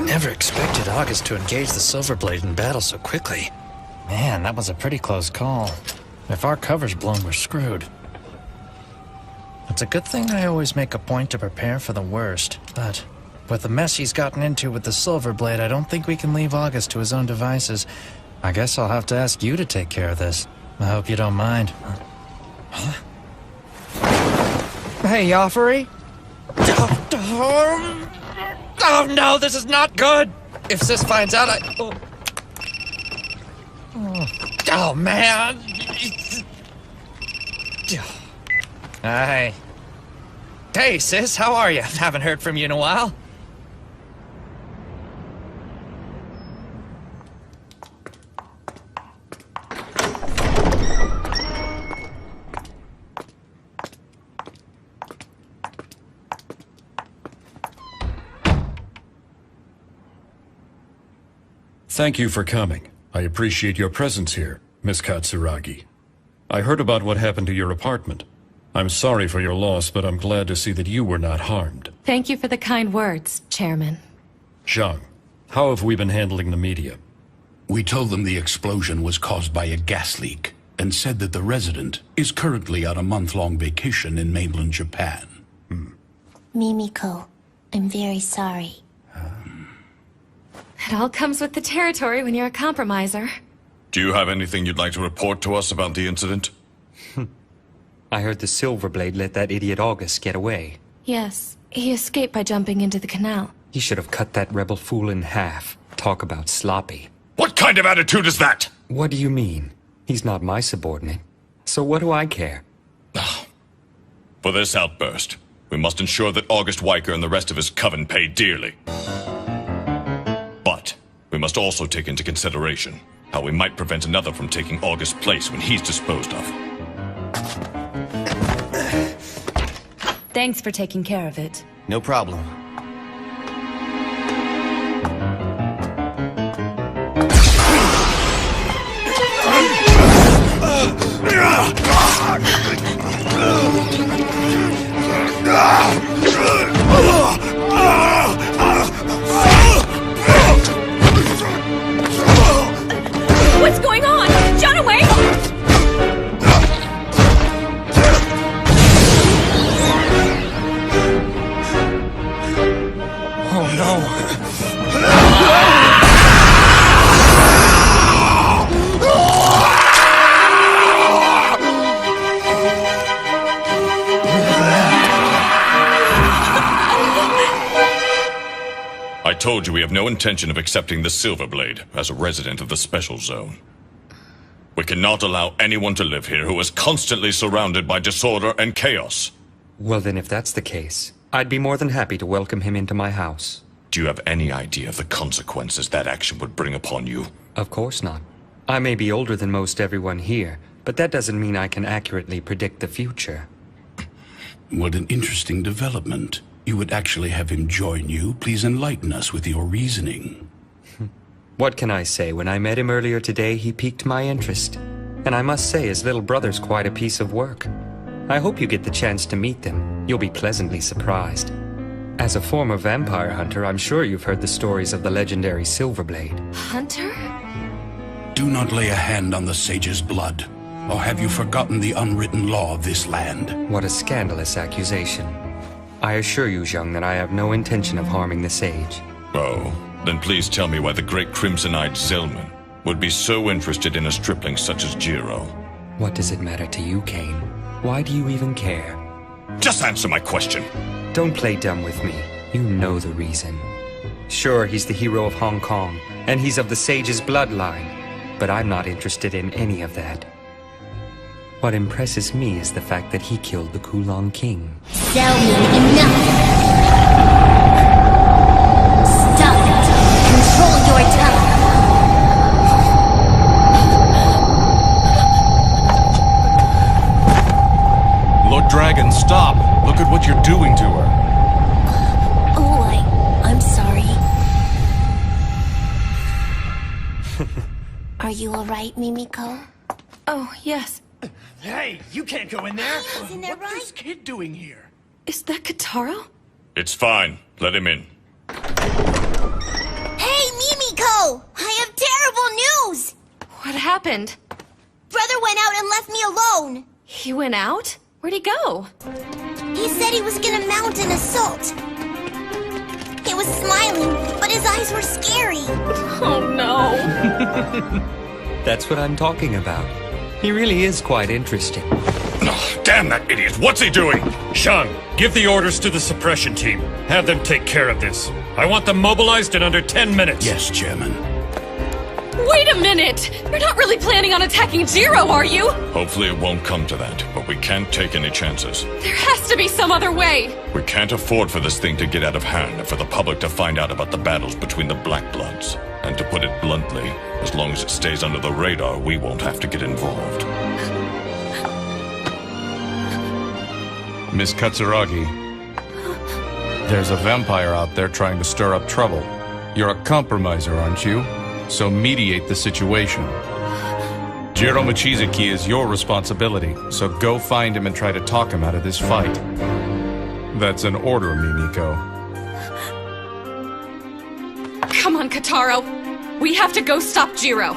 Never expected August to engage the Silverblade in battle so quickly. Man, that was a pretty close call. If our cover's blown, we're screwed. It's a good thing I always make a point to prepare for the worst, but with the mess he's gotten into with the Silverblade, I don't think we can leave August to his own devices. I guess I'll have to ask you to take care of this. I hope you don't mind. Huh? Hey, Yoffrey? Oh no, this is not good! If Sis finds out, Oh man! Hi. Hey, Sis, how are you? Haven't heard from you in a while. Thank you for coming. I appreciate your presence here, Miss Katsuragi. I heard about what happened to your apartment. I'm sorry for your loss, but I'm glad to see that you were not harmed. Thank you for the kind words, Chairman. Zhang, how have we been handling the media? We told them the explosion was caused by a gas leak and said that the resident is currently on a month-long vacation in mainland Japan. Mimiko, I'm very sorry. It all comes with the territory when you're a compromiser. Do you have anything you'd like to report to us about the incident? I heard the Silverblade let that idiot August get away. Yes, he escaped by jumping into the canal. He should have cut that rebel fool in half. Talk about sloppy. What kind of attitude is that? What do you mean? He's not my subordinate. So what do I care? For this outburst, we must ensure that August Weicker and the rest of his coven pay dearly. But we must also take into consideration how we might prevent another from taking August's place when he's disposed of. Thanks for taking care of it. No problem. What's going on? Jonaway! Oh no! I told you we have no intention of accepting the Silverblade as a resident of the Special Zone. We cannot allow anyone to live here who is constantly surrounded by disorder and chaos. Well then, if that's the case, I'd be more than happy to welcome him into my house. Do you have any idea of the consequences that action would bring upon you? Of course not. I may be older than most everyone here, but that doesn't mean I can accurately predict the future. What an interesting development. You would actually have him join you. Please enlighten us with your reasoning. What can I say? When I met him earlier today, he piqued my interest. And I must say, his little brother's quite a piece of work. I hope you get the chance to meet them. You'll be pleasantly surprised. As a former vampire hunter, I'm sure you've heard the stories of the legendary Silverblade. Hunter? Do not lay a hand on the sage's blood. Or have you forgotten the unwritten law of this land? What a scandalous accusation. I assure you, Zheng, that I have no intention of harming the sage. Oh, then please tell me why the great crimson-eyed Zelman would be so interested in a stripling such as Jiro. What does it matter to you, Kane? Why do you even care? Just answer my question! Don't play dumb with me. You know the reason. Sure, he's the hero of Hong Kong, and he's of the sage's bloodline, but I'm not interested in any of that. What impresses me is the fact that he killed the Kulong King. Zelman, enough! Stop it! Control your tongue! Lord Dragon, stop! Look at what you're doing to her. Oh, I'm sorry. Are you alright, Mimiko? Oh, yes. Hey, you can't go in there! Isn't that right? What's this kid doing here? Is that Kataro? It's fine. Let him in. Hey, Mimiko! I have terrible news! What happened? Brother went out and left me alone! He went out? Where'd he go? He said he was gonna mount an assault. He was smiling, but his eyes were scary. Oh no. That's what I'm talking about. He really is quite interesting. Oh, damn that idiot! What's he doing? Shang, give the orders to the suppression team. Have them take care of this. I want them mobilized in under 10 minutes. Yes, Chairman. Wait a minute! You're not really planning on attacking Jiro, are you? Hopefully it won't come to that, but we can't take any chances. There has to be some other way! We can't afford for this thing to get out of hand and for the public to find out about the battles between the Black Bloods. And to put it bluntly, as long as it stays under the radar, we won't have to get involved. Miss Katsuragi, there's a vampire out there trying to stir up trouble. You're a compromiser, aren't you? So mediate the situation. Jiro Mochizuki is your responsibility, so go find him and try to talk him out of this fight. That's an order, Mimiko. Come on, Kataro. We have to go stop Jiro.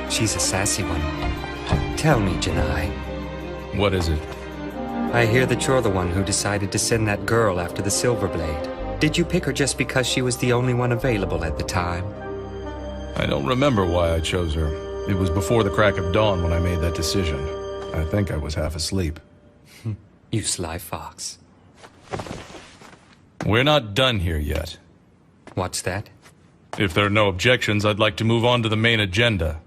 She's a sassy one. Tell me, Janai. What is it? I hear that you're the one who decided to send that girl after the Silverblade. Did you pick her just because she was the only one available at the time? I don't remember why I chose her. It was before the crack of dawn when I made that decision. I think I was half asleep. You sly fox. We're not done here yet. What's that? If there are no objections, I'd like to move on to the main agenda.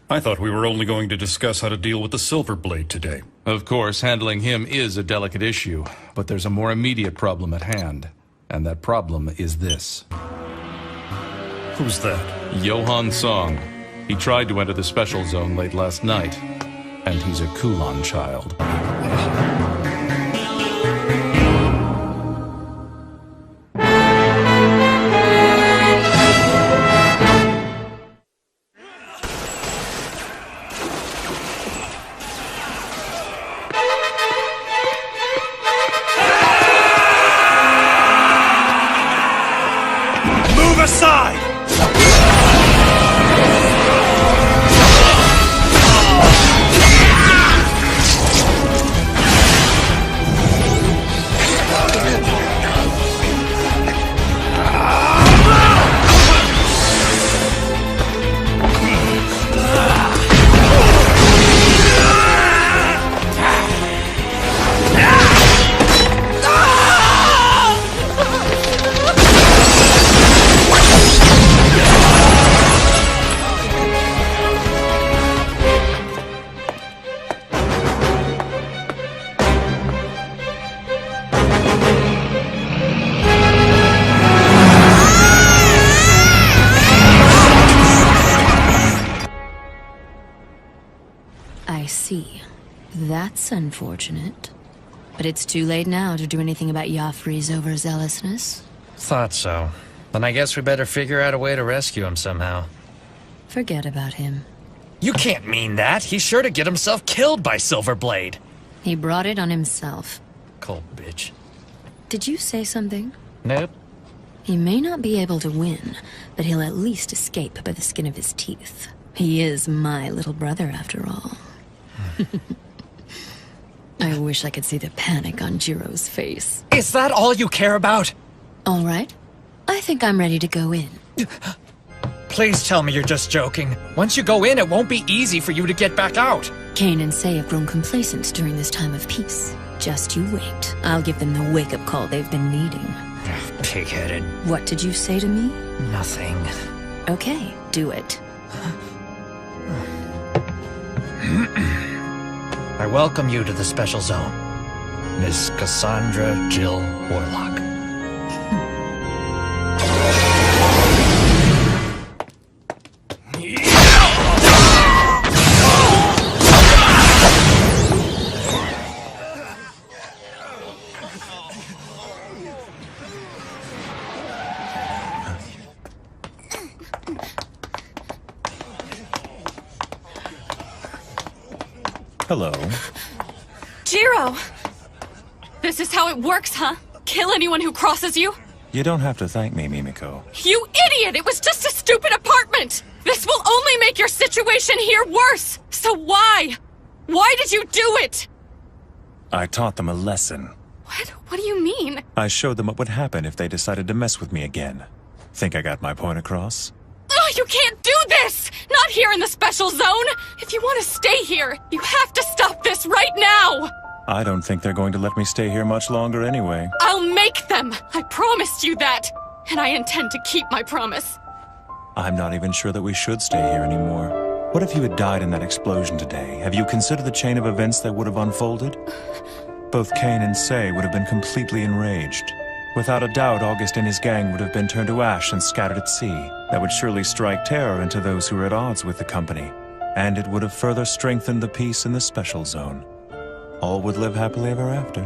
I thought we were only going to discuss how to deal with the Silverblade today. Of course, handling him is a delicate issue, but there's a more immediate problem at hand. And that problem is this. Who's that? Johan Song. He tried to enter the special zone late last night. And he's a Kulon child. Move aside! I see. That's unfortunate. But it's too late now to do anything about Joffrey's overzealousness. Thought so. Then I guess we better figure out a way to rescue him somehow. Forget about him. You can't mean that! He's sure to get himself killed by Silverblade! He brought it on himself. Cold bitch. Did you say something? Nope. He may not be able to win, but he'll at least escape by the skin of his teeth. He is my little brother, after all. I wish I could see the panic on Jiro's face. Is that all you care about? All right. I think I'm ready to go in. Please tell me you're just joking. Once you go in, it won't be easy for you to get back out. Cain and Say have grown complacent during this time of peace. Just you wait. I'll give them the wake-up call they've been needing. Pig-headed. What did you say to me? Nothing. Okay, do it. I welcome you to the Special Zone, Miss Cassandra Jill Warlock. Hello. Jiro! This is how it works, huh? Kill anyone who crosses you? You don't have to thank me, Mimiko. You idiot! It was just a stupid apartment! This will only make your situation here worse! So why? Why did you do it? I taught them a lesson. What? What do you mean? I showed them what would happen if they decided to mess with me again. Think I got my point across? Ugh, you can't do this! Not here in the Special Zone! If you want to stay here, you have to stop this right now! I don't think they're going to let me stay here much longer anyway. I'll make them! I promised you that! And I intend to keep my promise. I'm not even sure that we should stay here anymore. What if you had died in that explosion today? Have you considered the chain of events that would have unfolded? Both Cain and Say would have been completely enraged. Without a doubt, August and his gang would have been turned to ash and scattered at sea. That would surely strike terror into those who were at odds with the company. And it would have further strengthened the peace in the Special Zone. All would live happily ever after.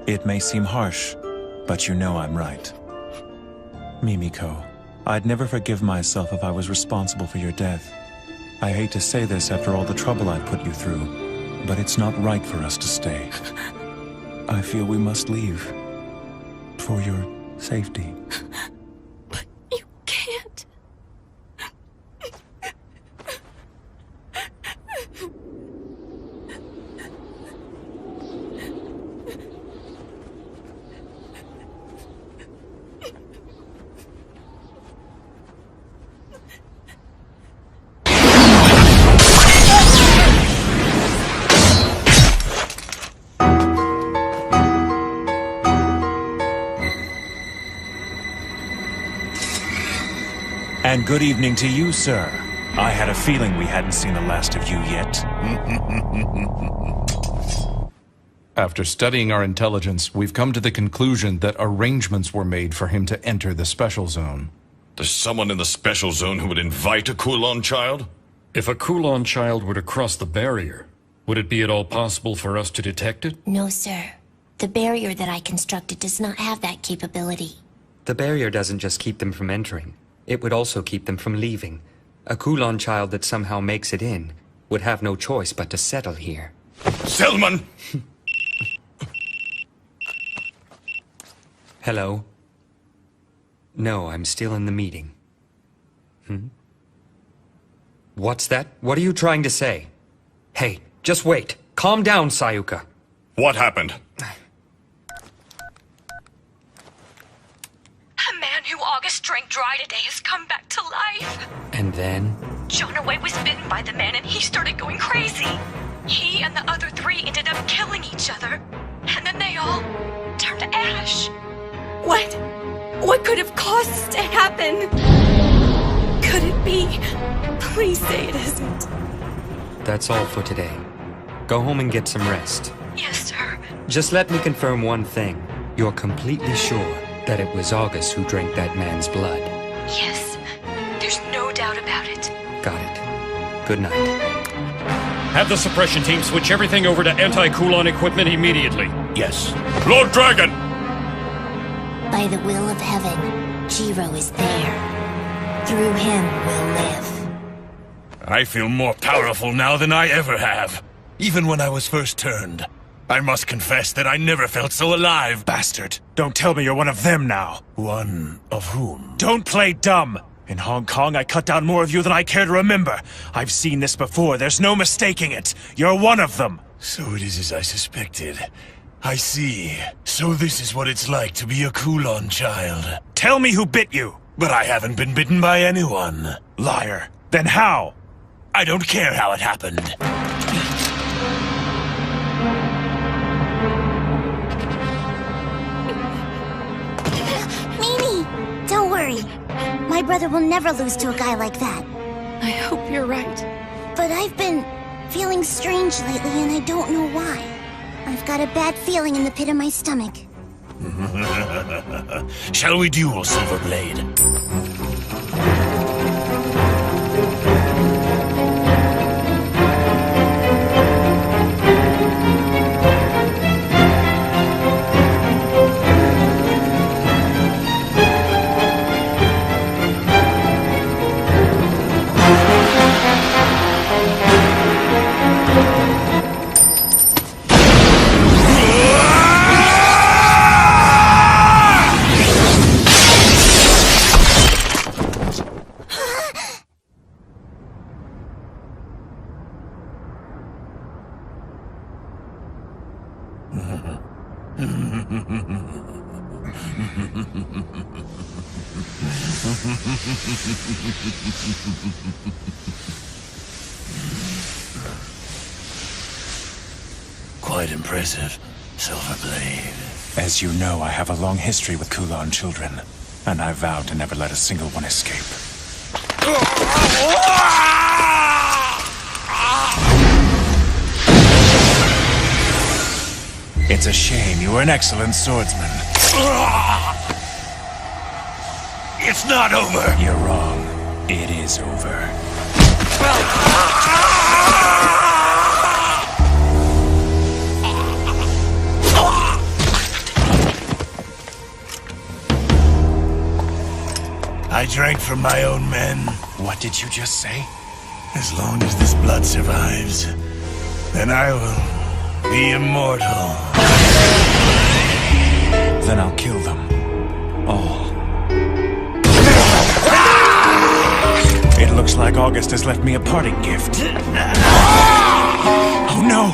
It may seem harsh, but you know I'm right. Mimiko, I'd never forgive myself if I was responsible for your death. I hate to say this after all the trouble I've put you through, but it's not right for us to stay. I feel we must leave. For your safety. But you can't. And good evening to you, sir. I had a feeling we hadn't seen the last of you yet. After studying our intelligence, we've come to the conclusion that arrangements were made for him to enter the Special Zone. There's someone in the Special Zone who would invite a Kulon child? If a Kulon child were to cross the barrier, would it be at all possible for us to detect it? No, sir. The barrier that I constructed does not have that capability. The barrier doesn't just keep them from entering. It would also keep them from leaving. A Kulon child that somehow makes it in would have no choice but to settle here. Selman! Hello? No, I'm still in the meeting. What's that? What are you trying to say? Hey, just wait. Calm down, Sayuka. What happened? A man who August drank dry today has come back to life. And then? Jonaway was bitten by the man and he started going crazy. He and the other three ended up killing each other. And then they all turned to ash. What? What could have caused this to happen? Could it be? Please say it isn't. That's all for today. Go home and get some rest. Yes, sir. Just let me confirm one thing. You're completely sure that it was August who drank that man's blood? Yes. There's no doubt about it. Got it. Good night. Have the suppression team switch everything over to anti-Kulon equipment immediately. Yes. Lord Dragon! By the will of heaven, Jiro is there. Through him we'll live. I feel more powerful now than I ever have. Even when I was first turned. I must confess that I never felt so alive. Bastard. Don't tell me you're one of them now. One of whom? Don't play dumb. In Hong Kong, I cut down more of you than I care to remember. I've seen this before. There's no mistaking it. You're one of them. So it is as I suspected. I see. So this is what it's like to be a Kulon child. Tell me who bit you. But I haven't been bitten by anyone. Liar. Then how? I don't care how it happened. Don't worry. My brother will never lose to a guy like that. I hope you're right. But I've been feeling strange lately, and I don't know why. I've got a bad feeling in the pit of my stomach. Shall we duel, Silverblade? Quite impressive, Silverblade. As you know, I have a long history with Kulon children, and I vowed to never let a single one escape. It's a shame. You were an excellent swordsman. It's not over! You're wrong. It is over. I drank from my own men. What did you just say? As long as this blood survives, then I will be immortal. Then I'll kill them. All. It looks like August has left me a parting gift. Oh no!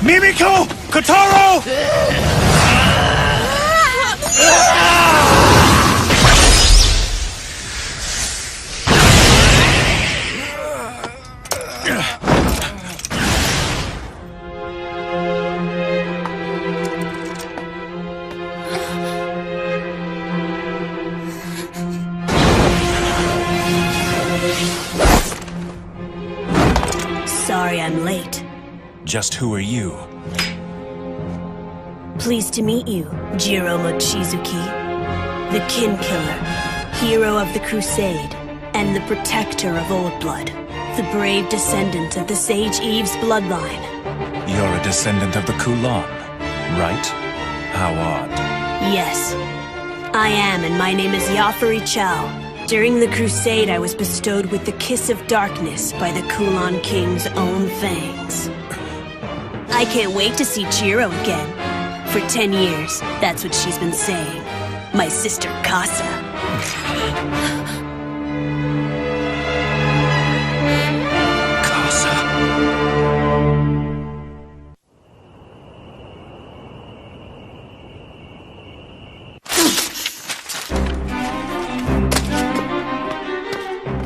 Mimiko! Kotaro! Sorry I'm late. Just who are you? Pleased to meet you, Jiro Mochizuki. The Kin Killer, hero of the Crusade, and the protector of Old Blood. The brave descendant of the Sage Eve's bloodline. You're a descendant of the Kulon, right? How odd. Yes, I am, and my name is Yafari Chow. During the Crusade, I was bestowed with the Kiss of Darkness by the Kulon King's own fangs. I can't wait to see Jiro again. For 10 years, that's what she's been saying. My sister Casa. Casa.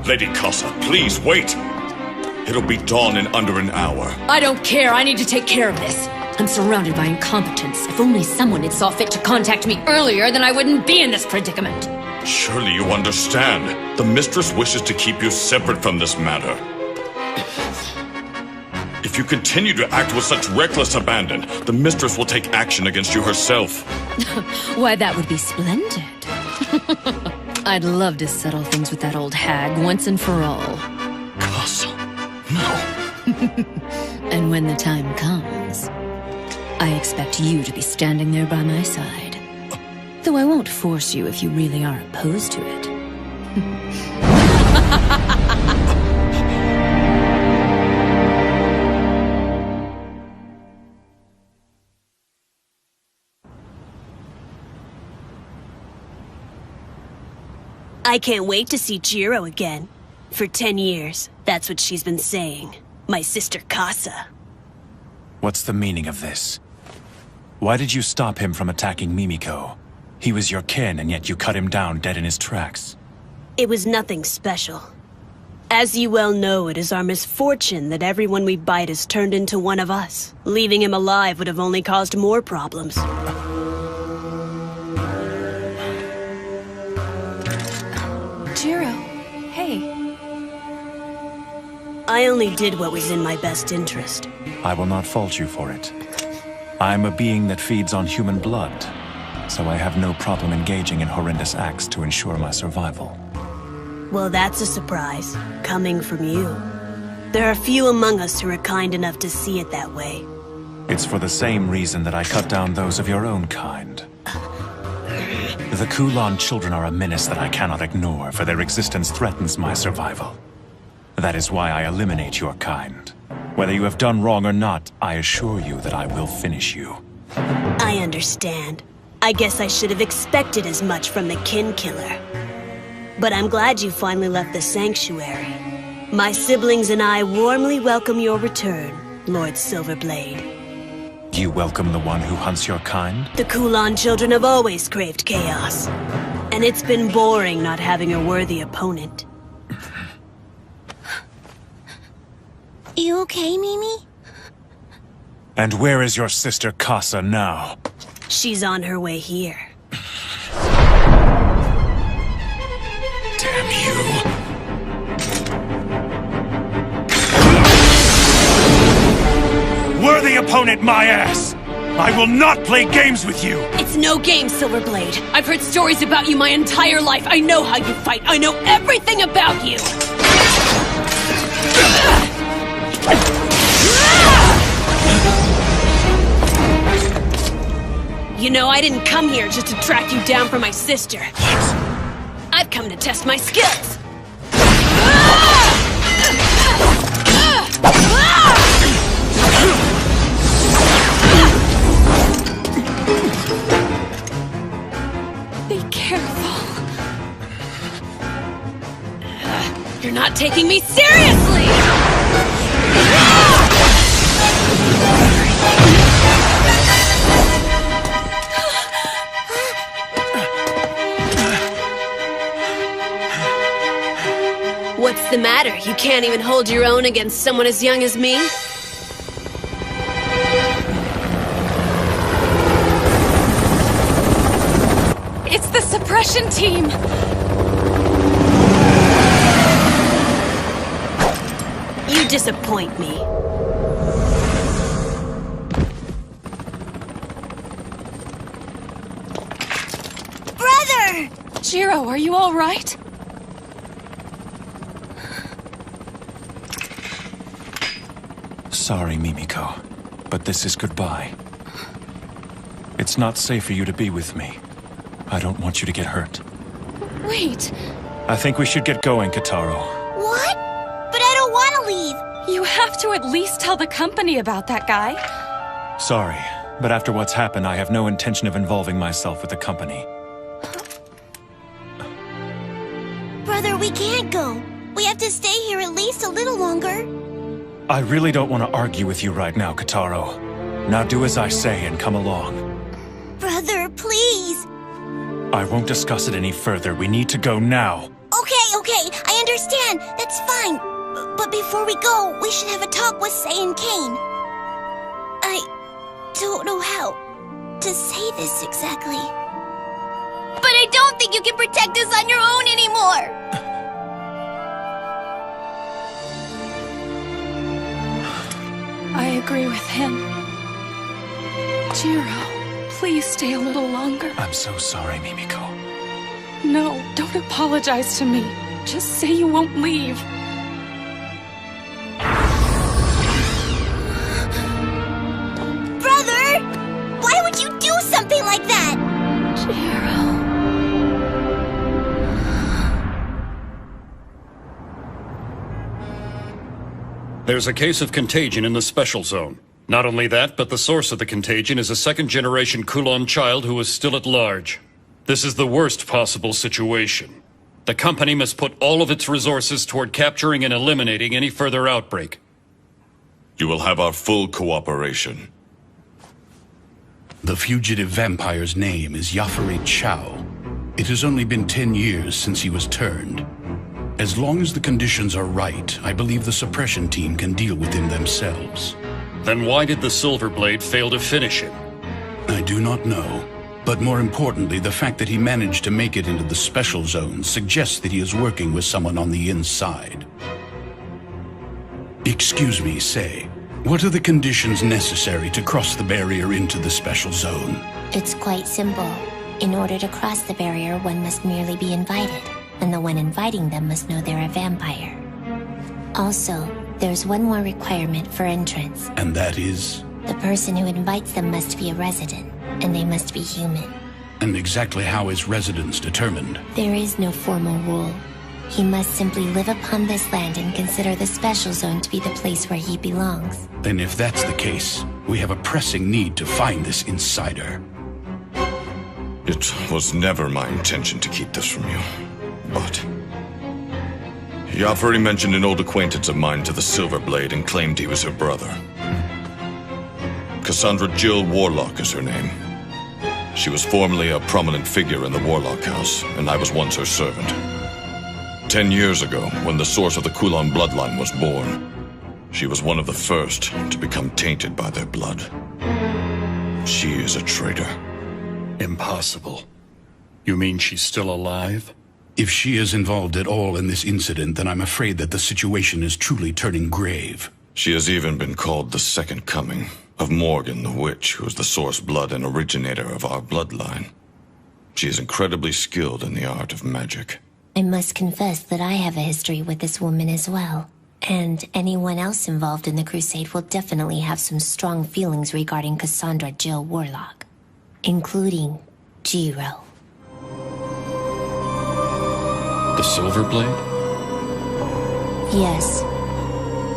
Lady Casa, please wait! It'll be dawn in under an hour. I don't care. I need to take care of this. I'm surrounded by incompetence. If only someone had saw fit to contact me earlier, then I wouldn't be in this predicament. Surely you understand. The Mistress wishes to keep you separate from this matter. If you continue to act with such reckless abandon, the Mistress will take action against you herself. Why, that would be splendid. I'd love to settle things with that old hag once and for all. And when the time comes, I expect you to be standing there by my side. Though I won't force you if you really are opposed to it. I can't wait to see Jiro again. For 10 years, that's what she's been saying. My sister Casa. What's the meaning of this? Why did you stop him from attacking Mimiko? He was your kin, and yet you cut him down dead in his tracks. It was nothing special. As you well know, it is our misfortune that everyone we bite is turned into one of us. Leaving him alive would have only caused more problems. Jiro, hey. I only did what was in my best interest. I will not fault you for it. I am a being that feeds on human blood, so I have no problem engaging in horrendous acts to ensure my survival. Well, that's a surprise, coming from you. There are few among us who are kind enough to see it that way. It's for the same reason that I cut down those of your own kind. The Kulan children are a menace that I cannot ignore, for their existence threatens my survival. That is why I eliminate your kind. Whether you have done wrong or not, I assure you that I will finish you. I understand. I guess I should have expected as much from the kin killer. But I'm glad you finally left the sanctuary. My siblings and I warmly welcome your return, Lord Silverblade. You welcome the one who hunts your kind? The Kulan children have always craved chaos. And it's been boring not having a worthy opponent. You okay, Mimi? And where is your sister Casa now? She's on her way here. Damn you. Worthy opponent, my ass! I will not play games with you! It's no game, Silverblade. I've heard stories about you my entire life. I know how you fight. I know everything about you! You know, I didn't come here just to track you down for my sister. I've come to test my skills. Be careful. You're not taking me seriously! What's the matter? You can't even hold your own against someone as young as me? It's the suppression team! You disappoint me. Brother! Jiro, are you all right? Sorry, Mimiko, but this is goodbye. It's not safe for you to be with me. I don't want you to get hurt. Wait. I think we should get going, Kitaro. What? But I don't want to leave. You have to at least tell the company about that guy. Sorry, but after what's happened, I have no intention of involving myself with the company. Brother, we can't go. We have to stay here at least a little longer. I really don't want to argue with you right now, Kitaro. Now do as I say and come along. Brother, please. I won't discuss it any further. We need to go now. Okay, I understand. That's fine. But before we go, we should have a talk with Sei and Kane. I don't know how to say this exactly. But I don't think you can protect us on your own anymore. I agree with him. Jiro, please stay a little longer. I'm so sorry, Mimiko. No, don't apologize to me. Just say you won't leave. There's a case of contagion in the special zone. Not only that, but the source of the contagion is a second-generation Kulon child who is still at large. This is the worst possible situation. The company must put all of its resources toward capturing and eliminating any further outbreak. You will have our full cooperation. The fugitive vampire's name is Yafari Chow. It has only been 10 years since he was turned. As long as the conditions are right, I believe the suppression team can deal with him themselves. Then why did the Silverblade fail to finish him? I do not know. But more importantly, the fact that he managed to make it into the special zone suggests that he is working with someone on the inside. Excuse me, say, what are the conditions necessary to cross the barrier into the special zone? It's quite simple. In order to cross the barrier, one must merely be invited, and the one inviting them must know they're a vampire. Also, there's one more requirement for entrance. And that is? The person who invites them must be a resident, and they must be human. And exactly how is residence determined? There is no formal rule. He must simply live upon this land and consider the special zone to be the place where he belongs. Then if that's the case, we have a pressing need to find this insider. It was never my intention to keep this from you, but... Yafari mentioned an old acquaintance of mine to the Silverblade and claimed he was her brother. Cassandra Jill Warlock is her name. She was formerly a prominent figure in the Warlock House, and I was once her servant. 10 years ago, when the source of the Kulon bloodline was born, she was one of the first to become tainted by their blood. She is a traitor. Impossible. You mean she's still alive? If she is involved at all in this incident, then I'm afraid that the situation is truly turning grave. She has even been called the Second Coming of Morgan the Witch, who is the source blood and originator of our bloodline. She is incredibly skilled in the art of magic. I must confess that I have a history with this woman as well. And anyone else involved in the crusade will definitely have some strong feelings regarding Cassandra Jill Warlock. Including Jiro. The Silverblade? Yes.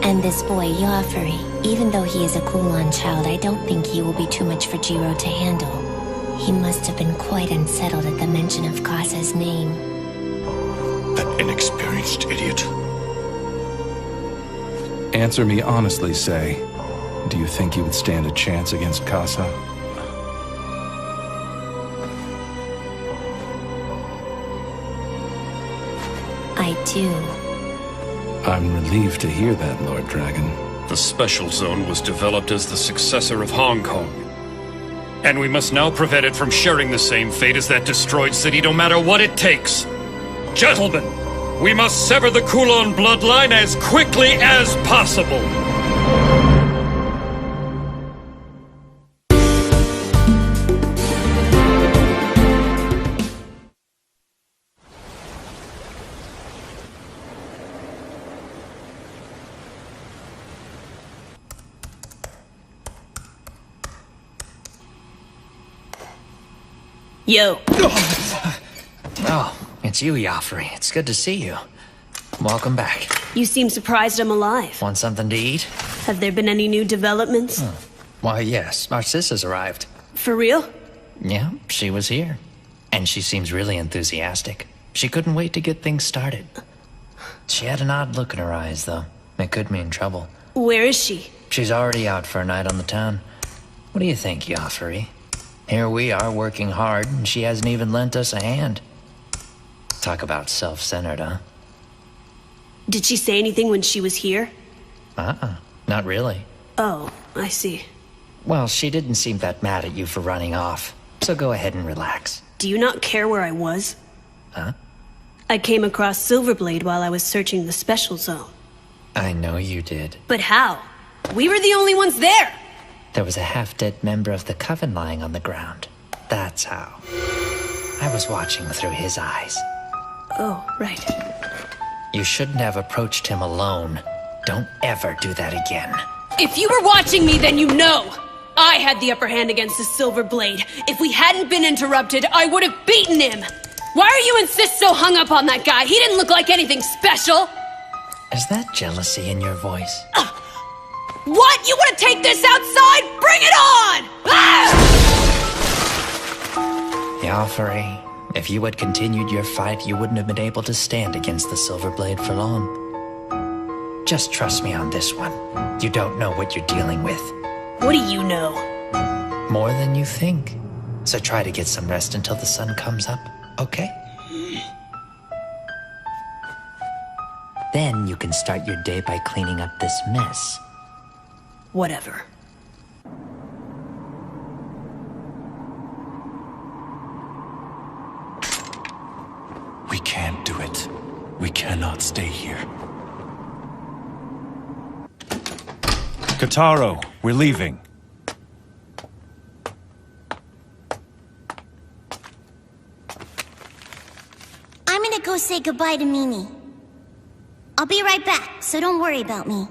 And this boy, Yafari, even though he is a Kulon child, I don't think he will be too much for Jiro to handle. He must have been quite unsettled at the mention of Kasa's name. That inexperienced idiot. Answer me honestly, Say. Do you think you would stand a chance against Kasa? I do. I'm relieved to hear that, Lord Dragon. The Special Zone was developed as the successor of Hong Kong. And we must now prevent it from sharing the same fate as that destroyed city, no matter what it takes. Gentlemen, we must sever the Kulon bloodline as quickly as possible. Yo. Oh, it's you, Yafari. It's good to see you. Welcome back. You seem surprised I'm alive. Want something to eat? Have there been any new developments? Why, yes. Our sis has arrived. For real? Yeah, she was here. And she seems really enthusiastic. She couldn't wait to get things started. She had an odd look in her eyes, though. It could mean trouble. Where is she? She's already out for a night on the town. What do you think, Yafari? Here we are working hard, and she hasn't even lent us a hand. Talk about self-centered, huh? Did she say anything when she was here? Not really. Oh, I see. Well, she didn't seem that mad at you for running off, so go ahead and relax. Do you not care where I was? Huh? I came across Silverblade while I was searching the Special Zone. I know you did. But how? We were the only ones there! There was a half-dead member of the Coven lying on the ground. That's how. I was watching through his eyes. Oh, right. You shouldn't have approached him alone. Don't ever do that again. If you were watching me, then you know! I had the upper hand against the Silver Blade. If we hadn't been interrupted, I would have beaten him! Why are you insist so hung up on that guy? He didn't look like anything special! Is that jealousy in your voice? What? You want to take this outside? Bring it on! Joffrey, if you had continued your fight, you wouldn't have been able to stand against the Silver Blade for long. Just trust me on this one. You don't know what you're dealing with. What do you know? More than you think. So try to get some rest until the sun comes up, okay? Then you can start your day by cleaning up this mess. Whatever. We can't do it. We cannot stay here. Kataro, we're leaving. I'm gonna go say goodbye to Mimi. I'll be right back, so don't worry about me.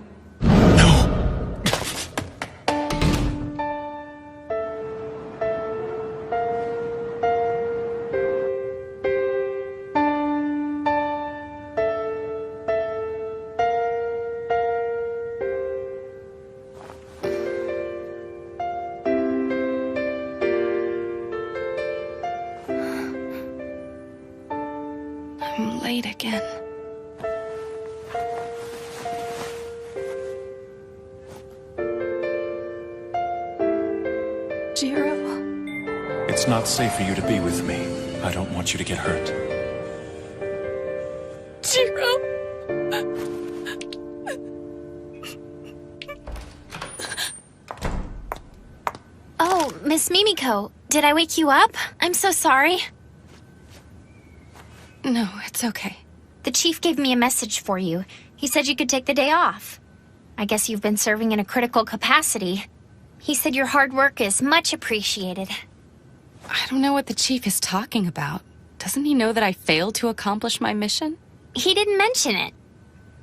I'm late again. Jiro. It's not safe for you to be with me. I don't want you to get hurt. Jiro. Oh, Miss Mimiko, did I wake you up? I'm so sorry. No, it's okay. The chief gave me a message for you. He said you could take the day off. I guess you've been serving in a critical capacity. He said your hard work is much appreciated. I don't know what the chief is talking about. Doesn't he know that I failed to accomplish my mission? He didn't mention it.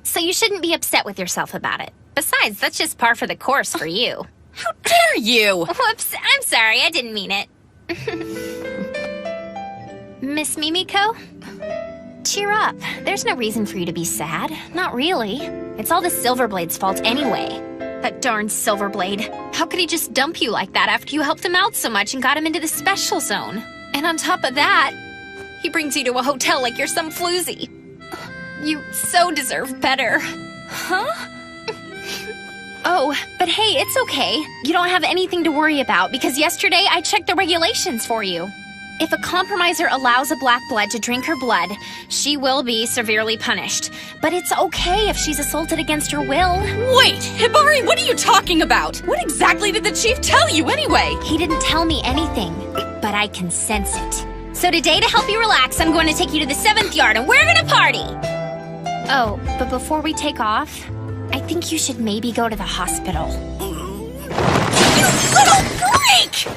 So you shouldn't be upset with yourself about it. Besides, that's just par for the course for you. How dare you! Whoops, I'm sorry, I didn't mean it. Miss Mimiko? Cheer up. There's no reason for you to be sad. Not really. It's all the Silverblade's fault anyway. That darn Silverblade. How could he just dump you like that after you helped him out so much and got him into the special zone? And on top of that, he brings you to a hotel like you're some floozy. You so deserve better. Huh? Oh, but hey, it's okay. You don't have anything to worry about because yesterday I checked the regulations for you. If a compromiser allows a black blood to drink her blood, she will be severely punished. But it's okay if she's assaulted against her will. Wait, Hibari, what are you talking about? What exactly did the chief tell you anyway? He didn't tell me anything, but I can sense it. So today, to help you relax, I'm going to take you to the 7th yard and we're gonna party! Oh, but before we take off, I think you should maybe go to the hospital. You little freak!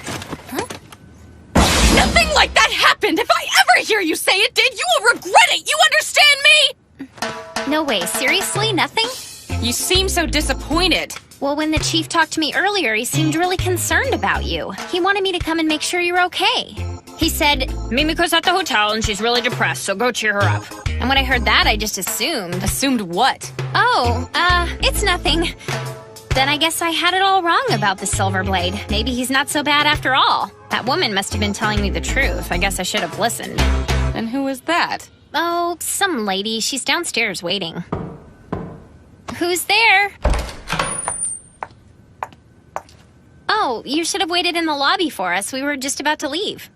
Nothing like that happened! If I ever hear you say it did, you will regret it! You understand me? No way, seriously? Nothing? You seem so disappointed. Well, when the chief talked to me earlier, he seemed really concerned about you. He wanted me to come and make sure you're okay. He said, Mimiko's at the hotel and she's really depressed, so go cheer her up. And when I heard that, I just assumed. Assumed what? Oh, it's nothing. Then I guess I had it all wrong about the Silverblade. Maybe he's not so bad after all. That woman must have been telling me the truth. I guess I should have listened. And who is that? Oh, some lady. She's downstairs waiting. Who's there? Oh, you should have waited in the lobby for us. We were just about to leave.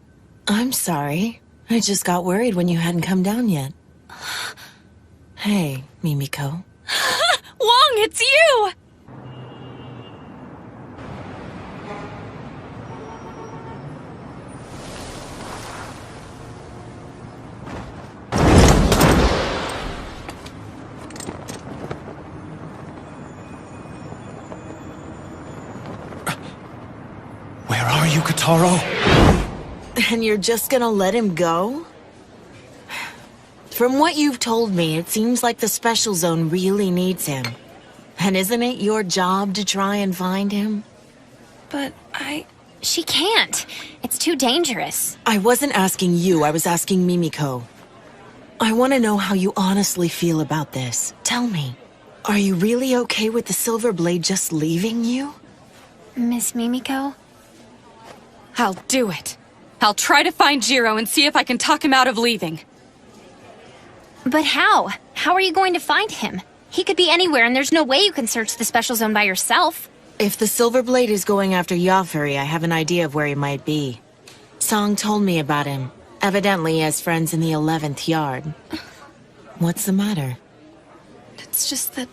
I'm sorry. I just got worried when you hadn't come down yet. Hey, Mimiko. Wong, it's you! Where are you, Kataro? And you're just gonna let him go? From what you've told me, it seems like the Special Zone really needs him. And isn't it your job to try and find him? But She can't. It's too dangerous. I wasn't asking you, I was asking Mimiko. I want to know how you honestly feel about this. Tell me, are you really okay with the Silver Blade just leaving you? Miss Mimiko? I'll do it. I'll try to find Jiro and see if I can talk him out of leaving. But how? How are you going to find him? He could be anywhere and there's no way you can search the special zone by yourself. If the Silver Blade is going after Yafuri, I have an idea of where he might be. Song told me about him. Evidently he has friends in the 11th yard. What's the matter? It's just that...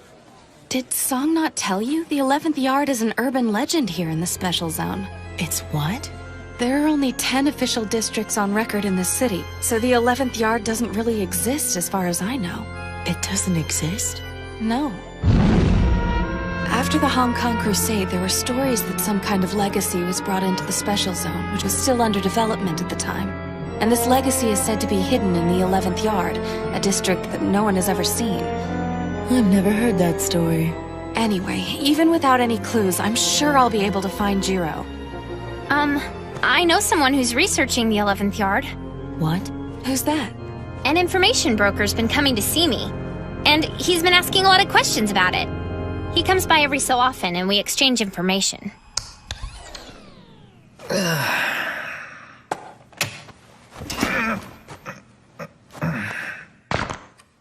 Did Song not tell you? The 11th yard is an urban legend here in the special zone. It's what? There are only 10 official districts on record in the city, so the 11th yard doesn't really exist as far as I know. It doesn't exist? No. After the Hong Kong Crusade, there were stories that some kind of legacy was brought into the special zone, which was still under development at the time. And this legacy is said to be hidden in the 11th yard, a district that no one has ever seen. I've never heard that story. Anyway, even without any clues, I'm sure I'll be able to find Jiro. I know someone who's researching the 11th yard. What? Who's that? An information broker's been coming to see me. And he's been asking a lot of questions about it. He comes by every so often and we exchange information.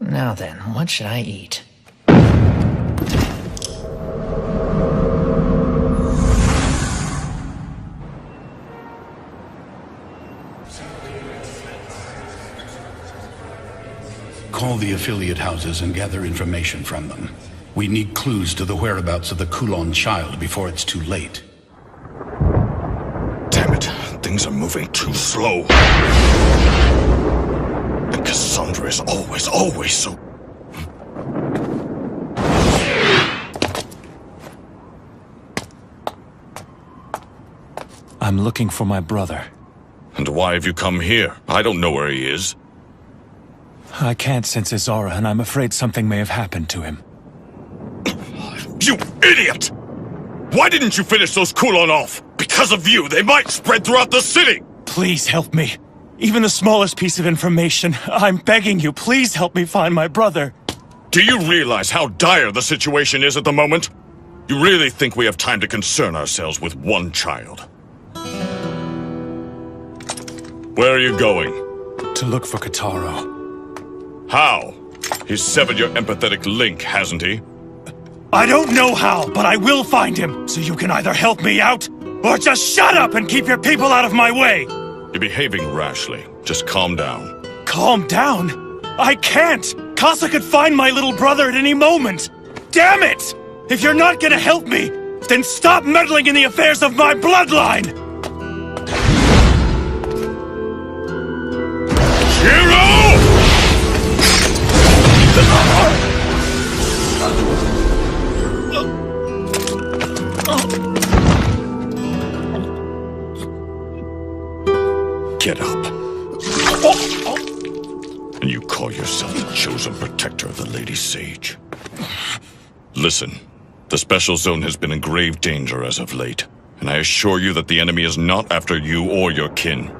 Now then, what should I eat? Call the affiliate houses and gather information from them. We need clues to the whereabouts of the Kulon child before it's too late. Damn it, things are moving too slow. And Cassandra is always so... I'm looking for my brother. And why have you come here? I don't know where he is. I can't sense his aura, and I'm afraid something may have happened to him. You idiot! Why didn't you finish those Kulon off? Because of you, they might spread throughout the city! Please help me. Even the smallest piece of information. I'm begging you, please help me find my brother. Do you realize how dire the situation is at the moment? You really think we have time to concern ourselves with one child? Where are you going? To look for Kataro. How? He's severed your empathetic link, hasn't he? I don't know how, but I will find him. So you can either help me out, or just shut up and keep your people out of my way. You're behaving rashly. Just calm down. Calm down? I can't! Casa could find my little brother at any moment! Damn it! If you're not gonna help me, then stop meddling in the affairs of my bloodline! Jiro! Get up. And you call yourself the chosen protector of the Lady Sage. Listen, the special zone has been in grave danger as of late, and I assure you that the enemy is not after you or your kin.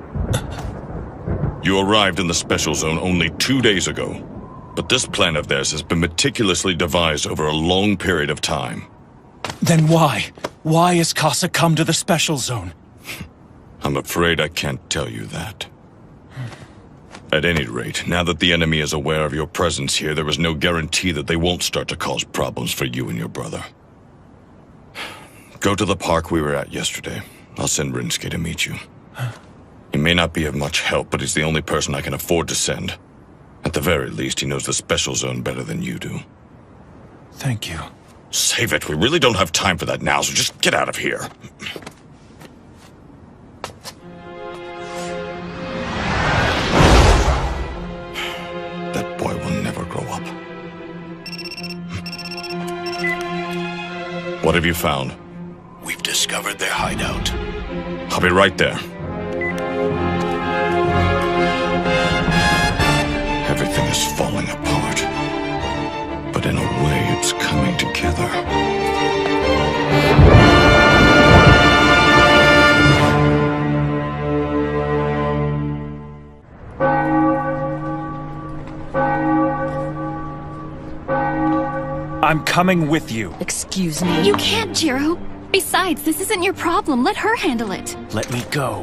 You arrived in the special zone only 2 days ago, but this plan of theirs has been meticulously devised over a long period of time. Then why? Why has Casa come to the special zone? I'm afraid I can't tell you that. At any rate, now that the enemy is aware of your presence here, there is no guarantee that they won't start to cause problems for you and your brother. Go to the park we were at yesterday. I'll send Rinsuke to meet you. He may not be of much help, but he's the only person I can afford to send. At the very least, he knows the special zone better than you do. Thank you. Save it. We really don't have time for that now, so just get out of here. That boy will never grow up. What have you found? We've discovered their hideout. I'll be right there. Everything is falling apart, but in a way it's coming together. I'm coming with you. Excuse me? You can't, Jiro. Besides, this isn't your problem. Let her handle it. Let me go.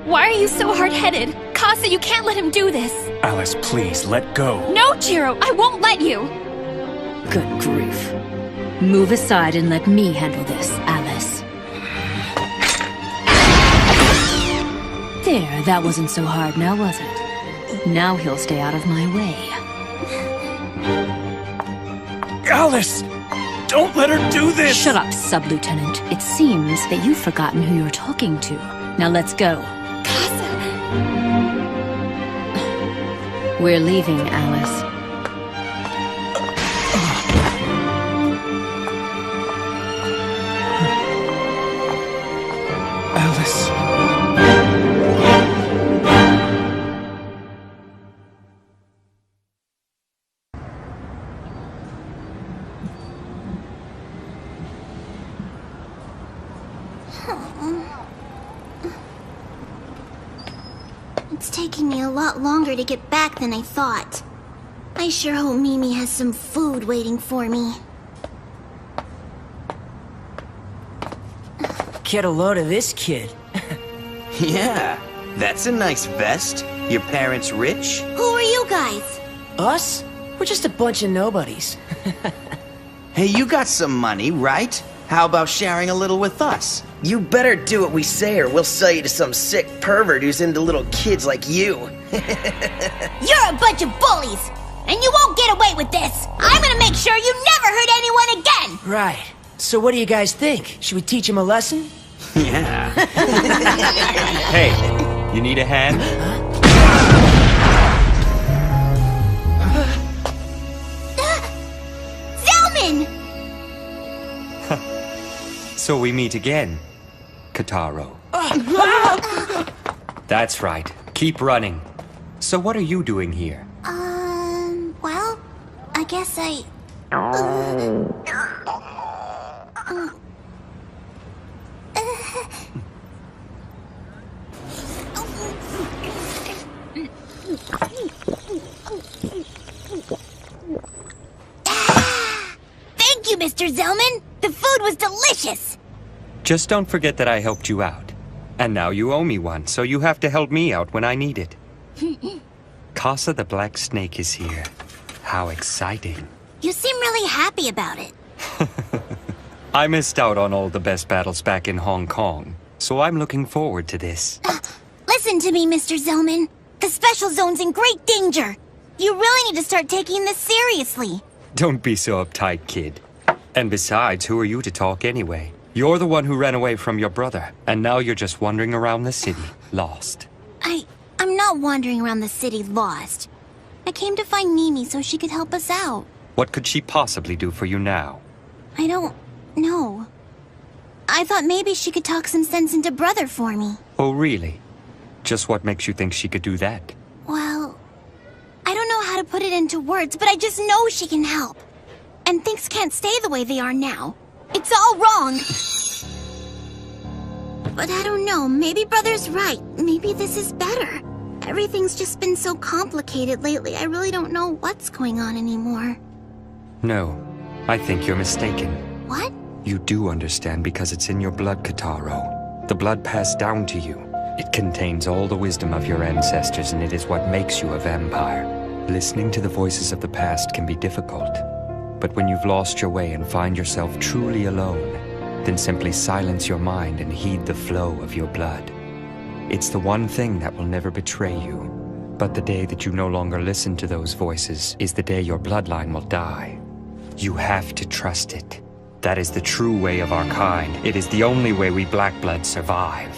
Why are you so hard-headed? Kasa, you can't let him do this. Alice, please, let go. No, Jiro, I won't let you. Good grief. Move aside and let me handle this, Alice. There, that wasn't so hard now, was it? Now he'll stay out of my way. Alice! Don't let her do this! Shut up, Sub-Lieutenant. It seems that you've forgotten who you're talking to. Now let's go. We're leaving, Alice. Alice. It's taking me a lot longer to get back than I thought. I sure hope Mimi has some food waiting for me. Get a load of this kid. Yeah, that's a nice vest. Your parents rich? Who are you guys? Us? We're just a bunch of nobodies. Hey, you got some money, right? How about sharing a little with us? You better do what we say or we'll sell you to some sick pervert who's into little kids like you. You're a bunch of bullies, and you won't get away with this. I'm gonna make sure you never hurt anyone again. Right. So what do you guys think? Should we teach him a lesson? Yeah. Hey, you need a hand? Zelman! So we meet again, Kataro. That's right. Keep running. So what are you doing here? Well, I guess I... Thank you, Mr. Zelman. The food was delicious. Just don't forget that I helped you out. And now you owe me one, so you have to help me out when I need it. Kasa the Black Snake is here. How exciting. You seem really happy about it. I missed out on all the best battles back in Hong Kong, so I'm looking forward to this. Listen to me, Mr. Zelman. The Special Zone's in great danger. You really need to start taking this seriously. Don't be so uptight, kid. And besides, who are you to talk anyway? You're the one who ran away from your brother, and now you're just wandering around the city, lost. I'm not wandering around the city lost. I came to find Mimi so she could help us out. What could she possibly do for you now? I don't know. I thought maybe she could talk some sense into Brother for me. Oh, really? Just what makes you think she could do that? Well, I don't know how to put it into words, but I just know she can help. And things can't stay the way they are now. It's all wrong. But I don't know, maybe Brother's right. Maybe this is better. Everything's just been so complicated lately, I really don't know what's going on anymore. No, I think you're mistaken. What? You do understand because it's in your blood, Kataro. The blood passed down to you. It contains all the wisdom of your ancestors, and it is what makes you a vampire. Listening to the voices of the past can be difficult. But when you've lost your way and find yourself truly alone, then simply silence your mind and heed the flow of your blood. It's the one thing that will never betray you. But the day that you no longer listen to those voices is the day your bloodline will die. You have to trust it. That is the true way of our kind. It is the only way we Black Bloods survive.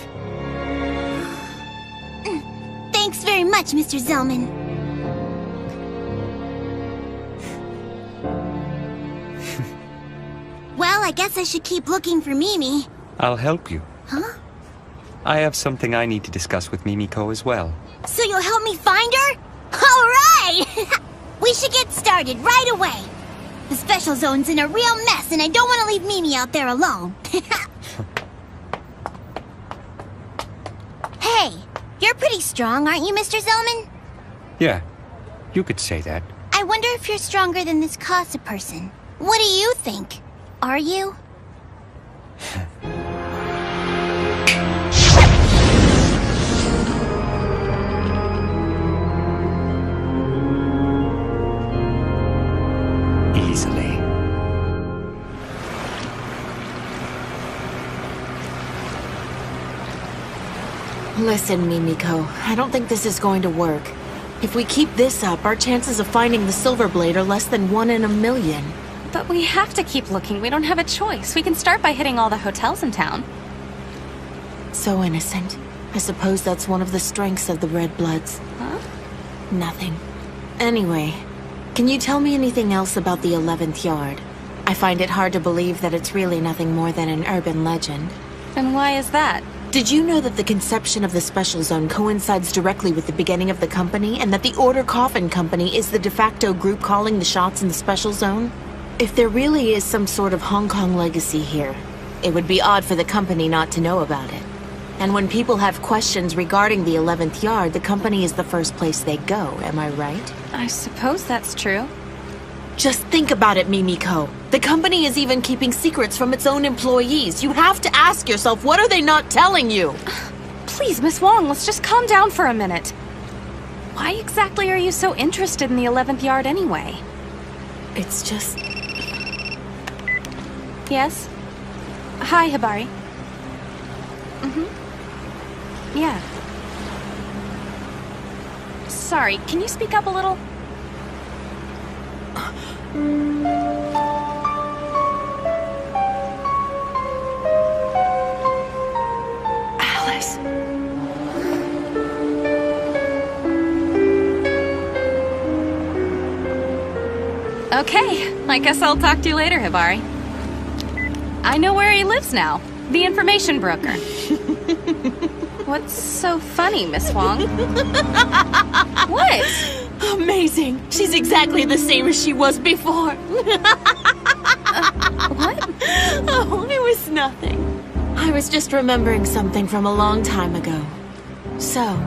Thanks very much, Mr. Zelman. Well, I guess I should keep looking for Mimi. I'll help you. Huh? I have something I need to discuss with Mimiko as well. So you'll help me find her? All right! We should get started right away. The Special Zone's in a real mess, and I don't want to leave Mimi out there alone. Hey, you're pretty strong, aren't you, Mr. Zelman? Yeah, You could say that. I wonder if you're stronger than this Casa person. What do you think? Are you? Easily. Listen, Mimiko, I don't think this is going to work. If we keep this up, our chances of finding the Silver Blade are less than 1 in a million. But we have to keep looking. We don't have a choice. We can start by hitting all the hotels in town. So innocent. I suppose that's one of the strengths of the Red Bloods. Huh? Nothing. Anyway, can you tell me anything else about the 11th Yard? I find it hard to believe that it's really nothing more than an urban legend. And why is that? Did you know that the conception of the Special Zone coincides directly with the beginning of the company, and that the Order Coffin Company is the de facto group calling the shots in the Special Zone? If there really is some sort of Hong Kong legacy here, it would be odd for the company not to know about it. And when people have questions regarding the 11th Yard, the company is the first place they go, am I right? I suppose that's true. Just think about it, Mimiko. The company is even keeping secrets from its own employees. You have to ask yourself, what are they not telling you? Please, Miss Wong, let's just calm down for a minute. Why exactly are you so interested in the 11th Yard anyway? It's just... Yes? Hi, Hibari. Yeah. Sorry, can you speak up a little? Alice. Okay, I guess I'll talk to you later, Hibari. I know where he lives now. The information broker. What's so funny, Miss Wong? What? Amazing. She's exactly the same as she was before. What? Oh, it was nothing. I was just remembering something from a long time ago. So,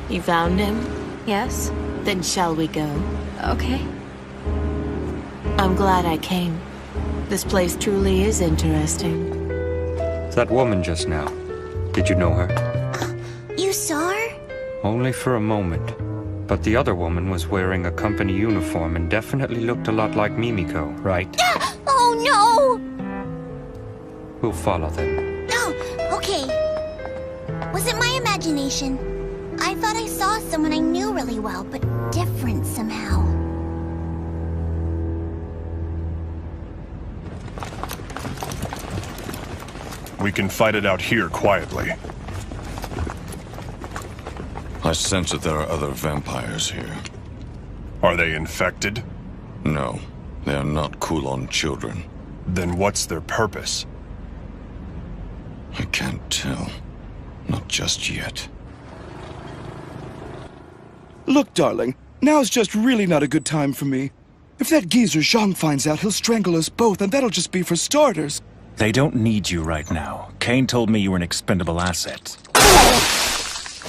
you found him? Yes. Then shall we go? Okay. I'm glad I came. This place truly is interesting. That woman just now. Did you know her? You saw her? Only for a moment. But the other woman was wearing a company uniform and definitely looked a lot like Mimiko, right? Oh no! We'll follow them. Oh, okay. Was it my imagination? I thought I saw someone I knew really well, but different somehow. We can fight it out here quietly. I sense that there are other vampires here. Are they infected? No, they are not Kulon children. Then what's their purpose? I can't tell. Not just yet. Look, darling, now's just really not a good time for me. If that geezer Zhang finds out, he'll strangle us both, and that'll just be for starters. They don't need you right now. Kane told me you were an expendable asset.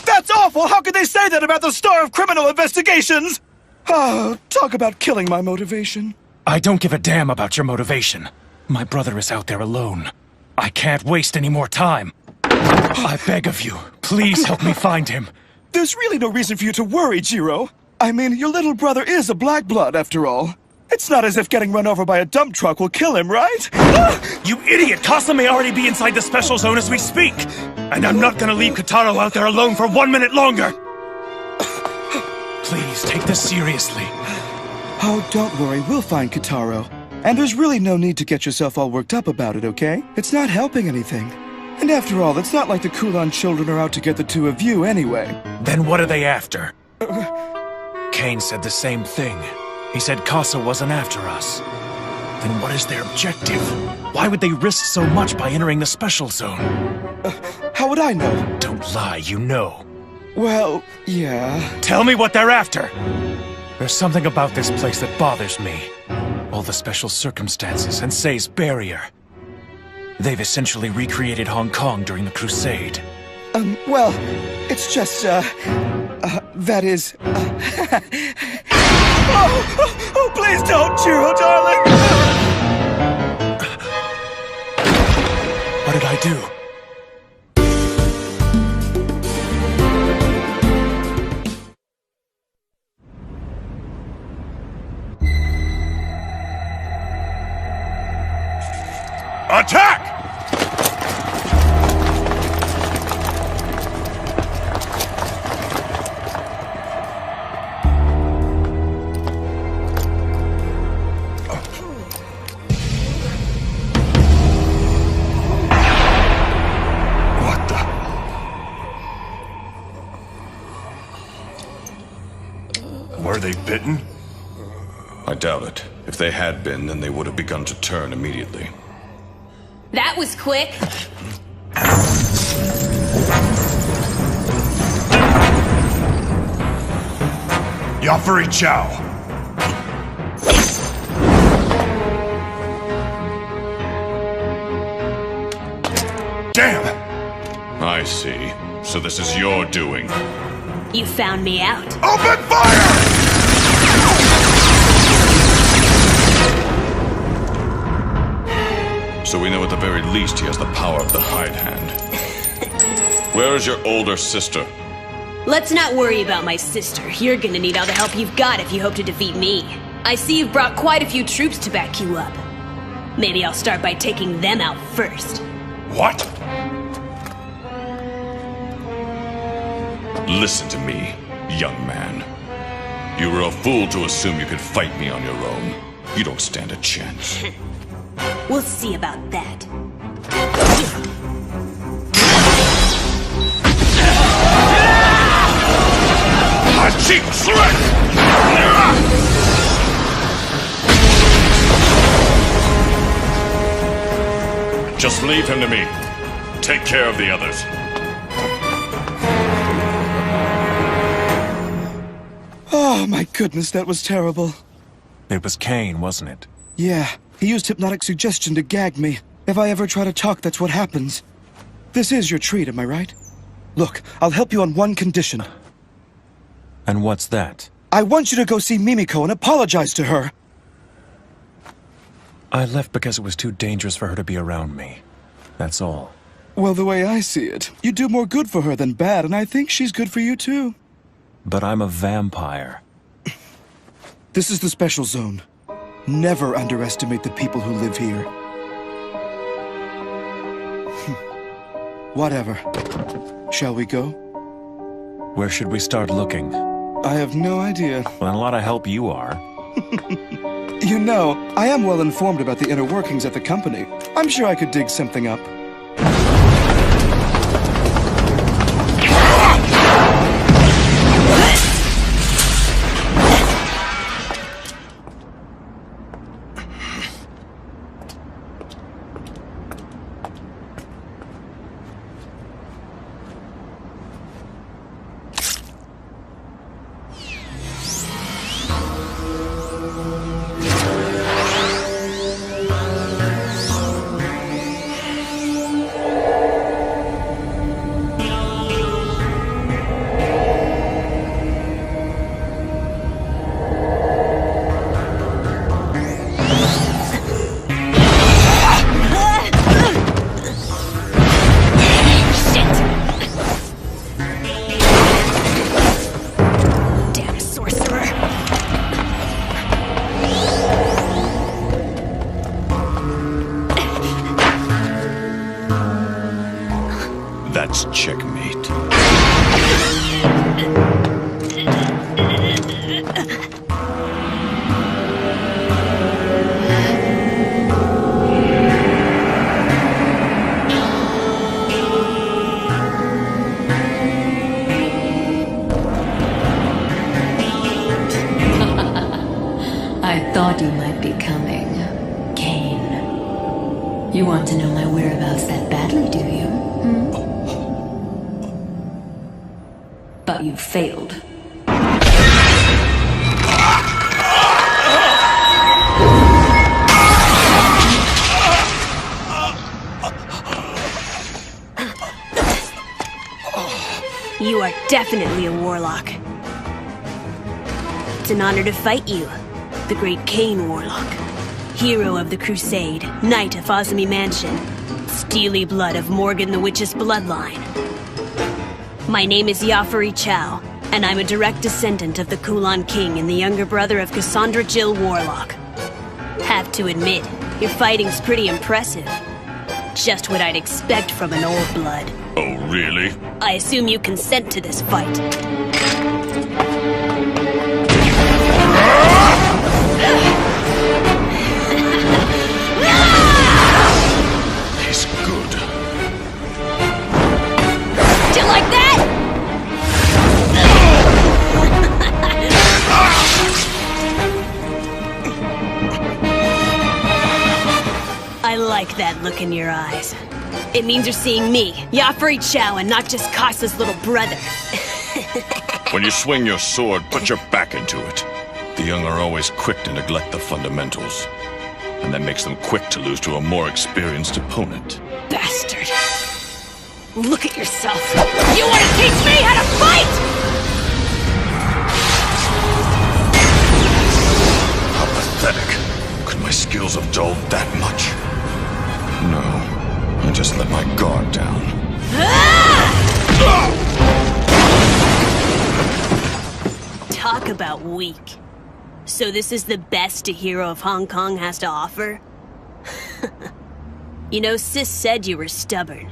That's awful! How could they say that about the star of criminal investigations? Oh, talk about killing my motivation. I don't give a damn about your motivation. My brother is out there alone. I can't waste any more time. I beg of you, please help me find him. There's really no reason for you to worry, Jiro. I mean, your little brother is a black blood, after all. It's not as if getting run over by a dump truck will kill him, right? You idiot! Casa may already be inside the Special Zone as we speak! And I'm not gonna leave Kataro out there alone for 1 minute longer! Please, take this seriously. Oh, don't worry, we'll find Kataro. And there's really no need to get yourself all worked up about it, okay? It's not helping anything. And after all, it's not like the Kulon children are out to get the two of you anyway. Then what are they after? Kane said the same thing. He said Casa wasn't after us. Then what is their objective? Why would they risk so much by entering the Special Zone? How would I know? Don't lie, you know. Well, yeah. Tell me what they're after! There's something about this place that bothers me. All the special circumstances and Say's barrier. They've essentially recreated Hong Kong during the Crusade. Well, it's just, that is, Oh, please don't, Jiro, darling! What did I do? Attack! What the? Were they bitten? I doubt it. If they had been, then they would have begun to turn immediately. That was quick. Yafari Chow! Damn! I see. So this is your doing. You found me out. Open fire! So we know at the very least he has the power of the hide hand. Where is your older sister? Let's not worry about my sister. You're gonna need all the help you've got if you hope to defeat me. I see you've brought quite a few troops to back you up. Maybe I'll start by taking them out first. What? Listen to me, young man. You were a fool to assume you could fight me on your own. You don't stand a chance. We'll see about that. My cheap trick! Just leave him to me. Take care of the others. Oh, my goodness, that was terrible. It was Kane, wasn't it? Yeah, he used hypnotic suggestion to gag me. If I ever try to talk, that's what happens. This is your treat, am I right? Look, I'll help you on one condition. And what's that? I want you to go see Mimiko and apologize to her. I left because it was too dangerous for her to be around me. That's all. Well, the way I see it, you do more good for her than bad, and I think she's good for you too. But I'm a vampire. This is the special zone. Never underestimate the people who live here. Whatever. Shall we go? Where should we start looking? I have no idea. Well, a lot of help you are. You know, I am well informed about the inner workings at the company. I'm sure I could dig something up. That's checkmate. I thought you might be coming, Kane. You want to know my whereabouts that badly, do you? But you failed. You are definitely a warlock. It's an honor to fight you, the great Cain Warlock. Hero of the Crusade, Knight of Ozami Mansion, steely blood of Morgan the Witch's bloodline. My name is Yafari Chow, and I'm a direct descendant of the Kulan King and the younger brother of Cassandra Jill Warlock. Have to admit, your fighting's pretty impressive. Just what I'd expect from an old blood. Oh, really? I assume you consent to this fight. He's good. Do you like that? I like that look in your eyes. It means you're seeing me, Yafari Chow, and not just Kasa's little brother. When you swing your sword, put your back into it. The young are always quick to neglect the fundamentals. And that makes them quick to lose to a more experienced opponent. Bastard. Look at yourself. You want to teach me how to fight?! How pathetic. Could my skills have dulled that much? No. I just let my guard down. Talk about weak. So this is the best a hero of Hong Kong has to offer? You know, Sis said you were stubborn.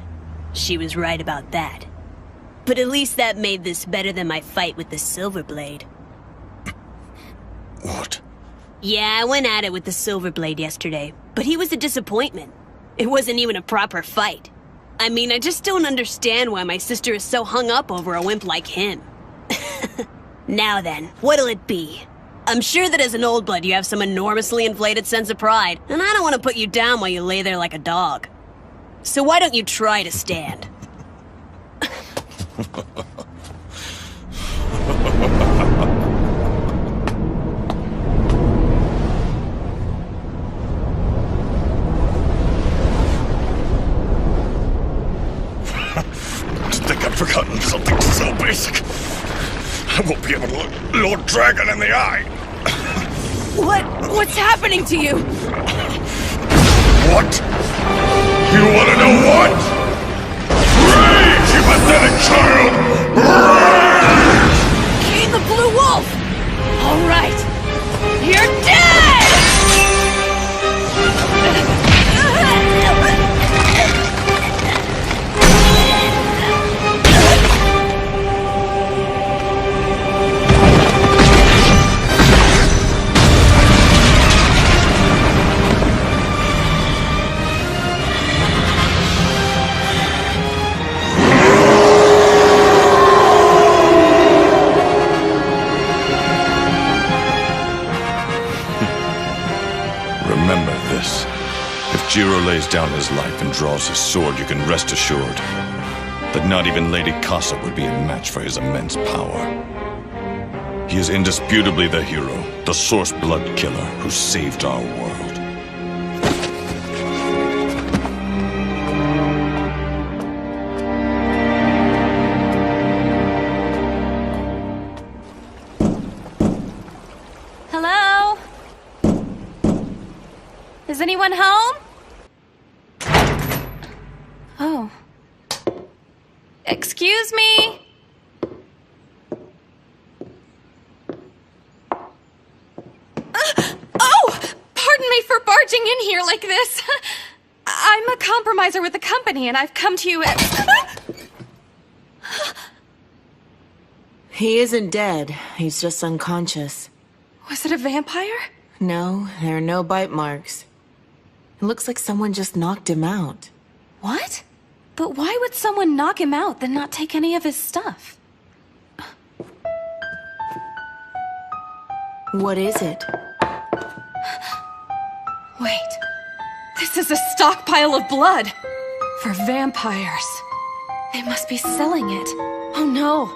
She was right about that. But at least that made this better than my fight with the Silver Blade. What? Yeah, I went at it with the Silver Blade yesterday, but he was a disappointment. It wasn't even a proper fight. I mean, I just don't understand why my sister is so hung up over a wimp like him. Now then, what'll it be? I'm sure that as an old blood you have some enormously inflated sense of pride, and I don't want to put you down while you lay there like a dog. So why don't you try to stand? I think I've forgotten something so basic. I won't be able to look Lord Dragon in the eye. What's happening to you? What? You wanna know what? Rage, you pathetic child! Rage! King the Blue Wolf! All right, you're dead! Remember this. If Jiro lays down his life and draws his sword, you can rest assured that not even Lady Casa would be a match for his immense power. He is indisputably the hero, the source blood killer who saved our world. Hello? Is anyone home? Oh. Excuse me? Oh! Pardon me for barging in here like this. I'm a compromiser with the company, and I've come to you at... He isn't dead. He's just unconscious. Was it a vampire? No, there are no bite marks. It looks like someone just knocked him out. What? But why would someone knock him out, then not take any of his stuff? What is it? Wait. This is a stockpile of blood. For vampires. They must be selling it. Oh no.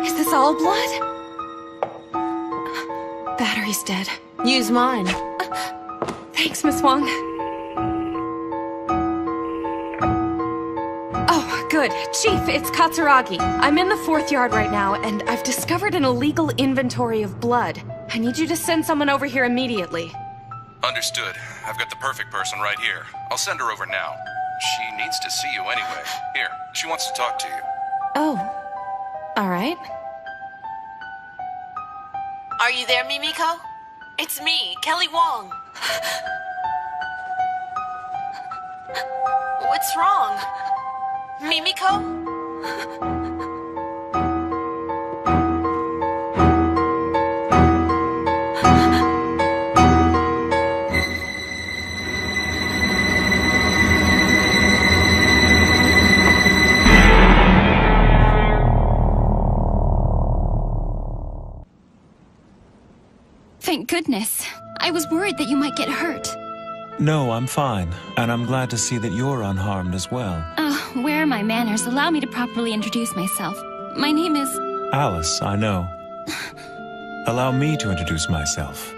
Is this all blood? Battery's dead. Use mine. Thanks, Miss Wong. Oh, Good. Chief, it's Katsuragi. I'm in the 4th yard right now, and I've discovered an illegal inventory of blood. I need you to send someone over here immediately. Understood. I've got the perfect person right here. I'll send her over now. She needs to see you anyway. Here, she wants to talk to you. Oh. All right. Are you there, Mimiko? It's me, Kelly Wong. What's wrong? Mimiko? Thank goodness. I was worried that you might get hurt. No, I'm fine, and I'm glad to see that you're unharmed as well. Where are my manners? Allow me to properly introduce myself. My name is... Alice, I know. Allow me to introduce myself.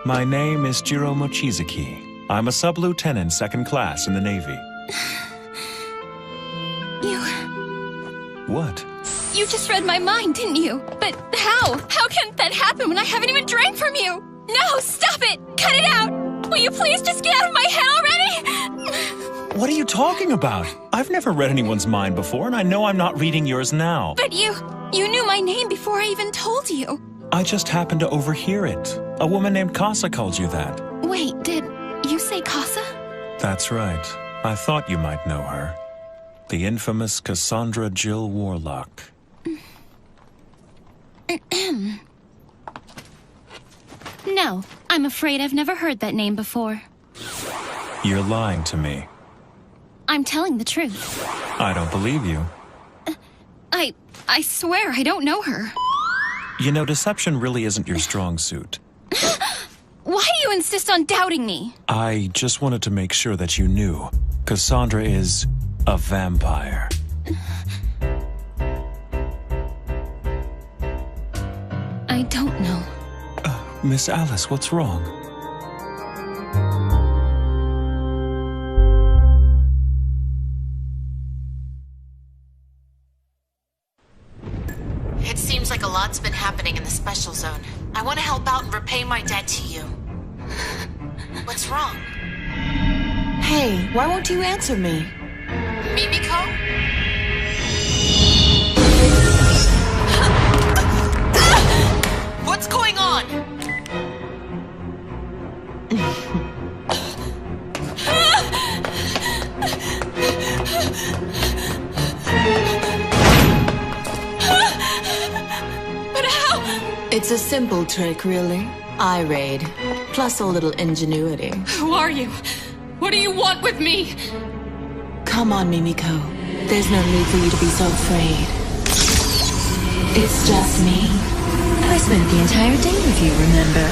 My name is Jiro Mochizuki. I'm a sub-lieutenant, 2nd class in the Navy. What? You just read my mind, didn't you? But how? How can that happen when I haven't even drank from you? No, stop it! Cut it out! Will you please just get out of my head already? What are you talking about? I've never read anyone's mind before, and I know I'm not reading yours now. But you knew my name before I even told you. I just happened to overhear it. A woman named Casa called you that. Wait, did you say Casa? That's right. I thought you might know her. The infamous Cassandra Jill Warlock. No, I'm afraid I've never heard that name before. You're lying to me. I'm telling the truth. I don't believe you. I swear I don't know her. You know, deception really isn't your strong suit. Why do you insist on doubting me? I just wanted to make sure that you knew. Cassandra is a vampire. I don't know. Miss Alice, what's wrong? It seems like a lot's been happening in the special zone. I want to help out and repay my debt to you. What's wrong? Hey, why won't you answer me? Mimiko? What's going on? But how? It's a simple trick, really. Eye raid, plus a little ingenuity. Who are you? What do you want with me? Come on, Mimiko. There's no need for you to be so afraid. It's just me. I spent the entire day with you, remember?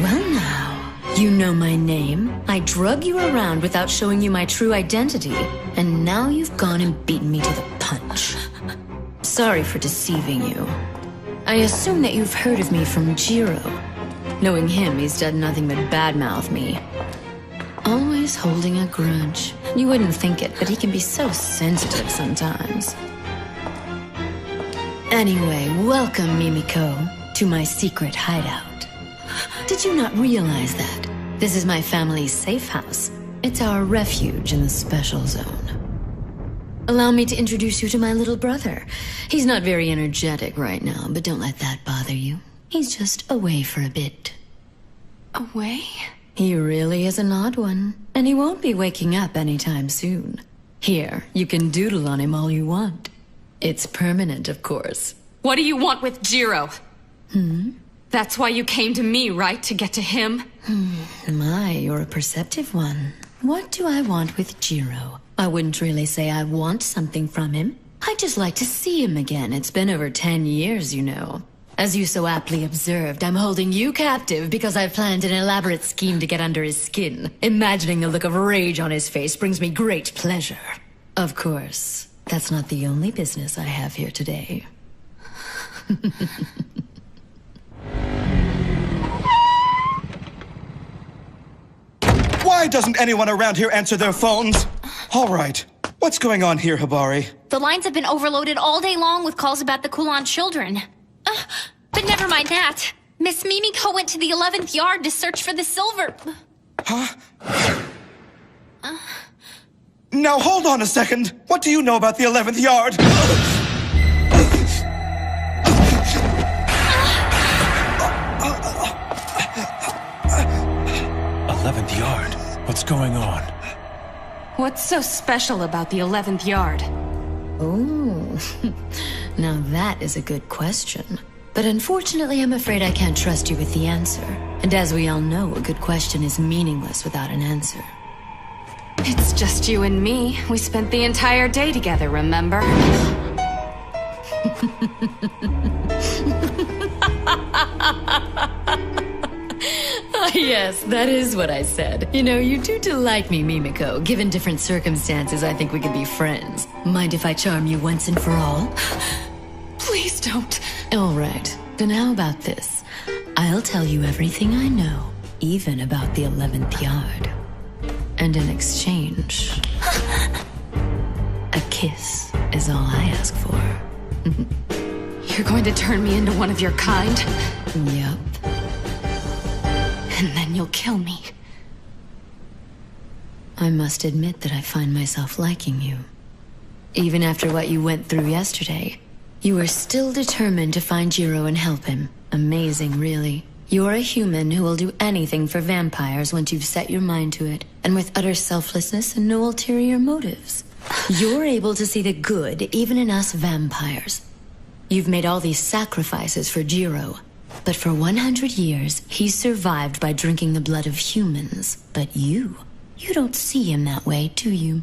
Well now, you know my name. I drug you around without showing you my true identity, and now you've gone and beaten me to the punch. Sorry for deceiving you. I assume that you've heard of me from Jiro. Knowing him, he's done nothing but badmouth me. Always holding a grudge. You wouldn't think it, but he can be so sensitive sometimes. Anyway, welcome, Mimiko, to my secret hideout. Did you not realize that? This is my family's safe house. It's our refuge in the special zone. Allow me to introduce you to my little brother. He's not very energetic right now, but don't let that bother you. He's just away for a bit. Away? He really is an odd one, and he won't be waking up anytime soon. Here, you can doodle on him all you want. It's permanent, of course. What do you want with Jiro? Hmm? That's why you came to me, right? To get to him? My, you're a perceptive one. What do I want with Jiro? I wouldn't really say I want something from him. I'd just like to see him again. It's been over 10 years, you know. As you so aptly observed, I'm holding you captive because I've planned an elaborate scheme to get under his skin. Imagining the look of rage on his face brings me great pleasure. Of course, that's not the only business I have here today. Why doesn't anyone around here answer their phones? All right. What's going on here, Hibari? The lines have been overloaded all day long with calls about the Kulan children. But never mind that. Miss Mimiko went to the 11th yard to search for the silver... Huh? Now hold on a second. What do you know about the 11th yard? 11th yard? What's going on? What's so special about the 11th yard? Oh, now that is a good question. But unfortunately, I'm afraid I can't trust you with the answer. And as we all know, a good question is meaningless without an answer. It's just you and me. We spent the entire day together, remember? Ah, yes, that is what I said. You know, you do delight me, Mimiko. Given different circumstances, I think we could be friends. Mind if I charm you once and for all? Please don't. All right, then how about this? I'll tell you everything I know, even about the 11th yard. And in exchange, a kiss is all I ask for. You're going to turn me into one of your kind? Yep. And then you'll kill me. I must admit that I find myself liking you. Even after what you went through yesterday, you are still determined to find Jiro and help him. Amazing, really. You're a human who will do anything for vampires once you've set your mind to it, and with utter selflessness and no ulterior motives. You're able to see the good even in us vampires. You've made all these sacrifices for Jiro, but for 100 years, he's survived by drinking the blood of humans. But you don't see him that way, do you?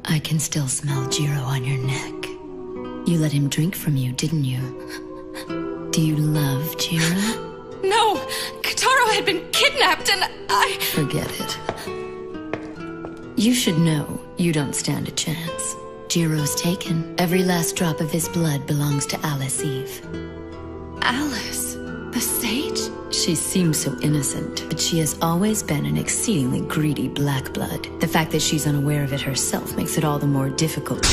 I can still smell Jiro on your neck. You let him drink from you, didn't you? Do you love Jiro? No! Kataro had been kidnapped and I... Forget it. You should know you don't stand a chance. Jiro's taken. Every last drop of his blood belongs to Alice Eve. Alice? The sage? She seems so innocent, but she has always been an exceedingly greedy black blood. The fact that she's unaware of it herself makes it all the more difficult.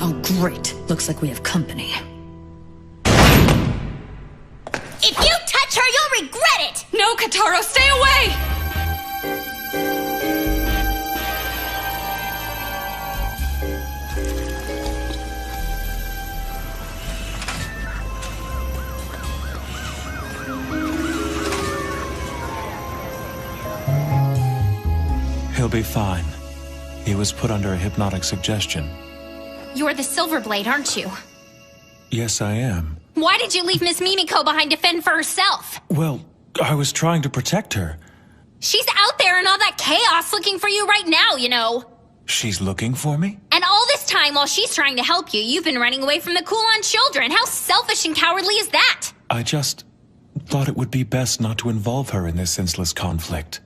Oh, great. Looks like we have company. If you touch her, you'll regret it! No, Kataro, stay away! He'll be fine. He was put under a hypnotic suggestion. You're the Silverblade, aren't you? Yes, I am. Why did you leave Miss Mimiko behind to fend for herself? Well, I was trying to protect her. She's out there in all that chaos looking for you right now, you know. She's looking for me? And all this time while she's trying to help you, you've been running away from the Kulan children. How selfish and cowardly is that? I just thought it would be best not to involve her in this senseless conflict.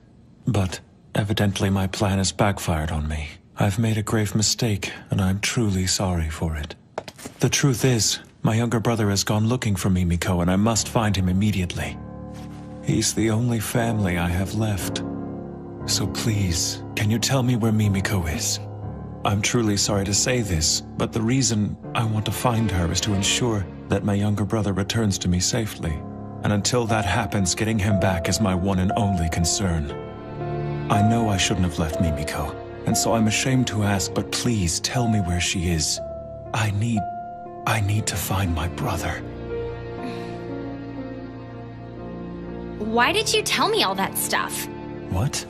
But evidently my plan has backfired on me. I've made a grave mistake, and I'm truly sorry for it. The truth is, my younger brother has gone looking for Mimiko, and I must find him immediately. He's the only family I have left. So please, can you tell me where Mimiko is? I'm truly sorry to say this, but the reason I want to find her is to ensure that my younger brother returns to me safely. And until that happens, getting him back is my one and only concern. I know I shouldn't have left Mimiko, and so I'm ashamed to ask, but please tell me where she is. I need to find my brother. Why did you tell me all that stuff? What?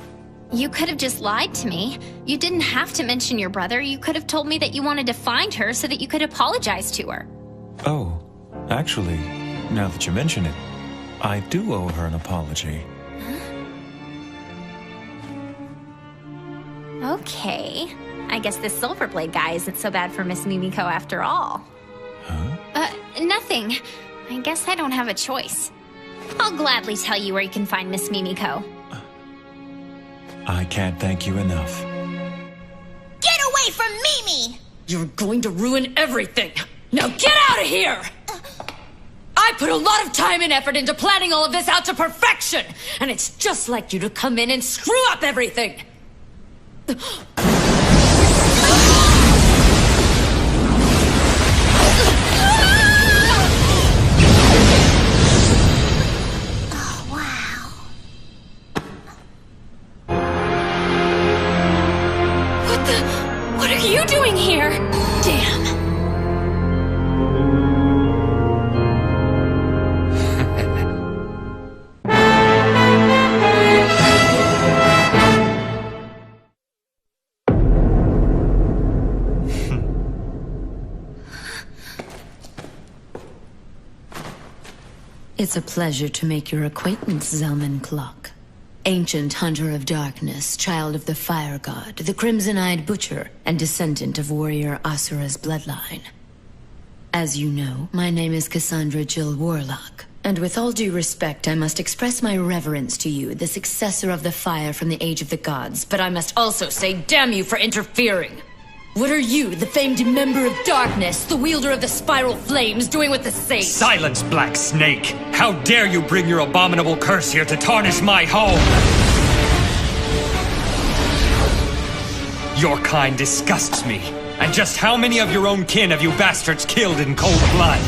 You could have just lied to me. You didn't have to mention your brother. You could have told me that you wanted to find her so that you could apologize to her. Oh, actually, now that you mention it, I do owe her an apology. Okay. I guess this Silverblade guy isn't so bad for Miss Mimiko after all. Huh? Nothing. I guess I don't have a choice. I'll gladly tell you where you can find Miss Mimiko. I can't thank you enough. You're going to ruin everything! Now get out of here! I put a lot of time and effort into planning all of this out to perfection! And it's just like you to come in and screw up everything! What are you doing here? Damn. It's a pleasure to make your acquaintance, Zelman Clock. Ancient hunter of darkness, child of the fire god, the crimson-eyed butcher, and descendant of warrior Asura's bloodline. As you know, my name is Cassandra Jill Warlock, and with all due respect, I must express my reverence to you, the successor of the fire from the Age of the Gods, but I must also say damn you for interfering! What are you, the famed member of darkness, the wielder of the spiral flames, doing with the sage? Silence, Black Snake! How dare you bring your abominable curse here to tarnish my home! Your kind disgusts me. And just how many of your own kin have you bastards killed in cold blood?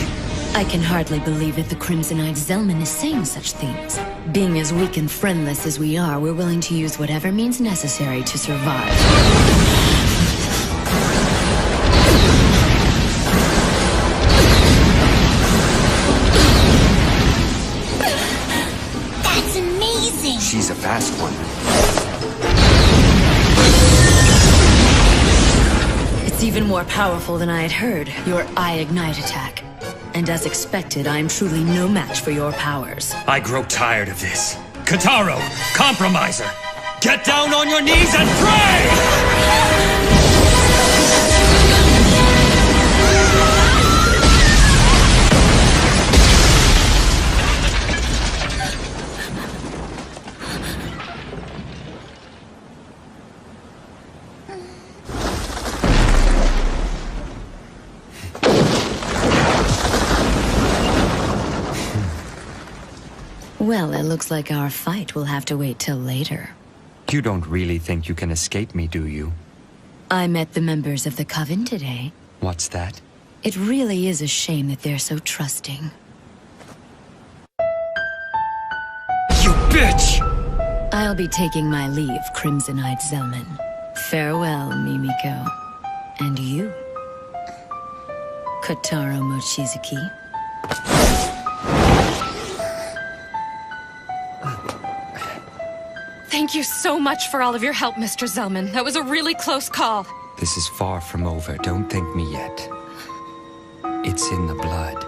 I can hardly believe that the crimson-eyed Zelman is saying such things. Being as weak and friendless as we are, we're willing to use whatever means necessary to survive. She's a fast one. It's even more powerful than I had heard, your Eye Ignite attack. And as expected, I am truly no match for your powers. I grow tired of this. Kataro, compromiser! Get down on your knees and pray! Well, it looks like our fight will have to wait till later. You don't really think you can escape me, do you? I met the members of the Coven today. What's that? It really is a shame that they're so trusting. You bitch! I'll be taking my leave, Crimson-Eyed Zelman. Farewell, Mimiko. And you, Kotaro Mochizuki. Thank you so much for all of your help, Mr. Zelman. That was a really close call. This is far from over. Don't thank me yet. It's in the blood.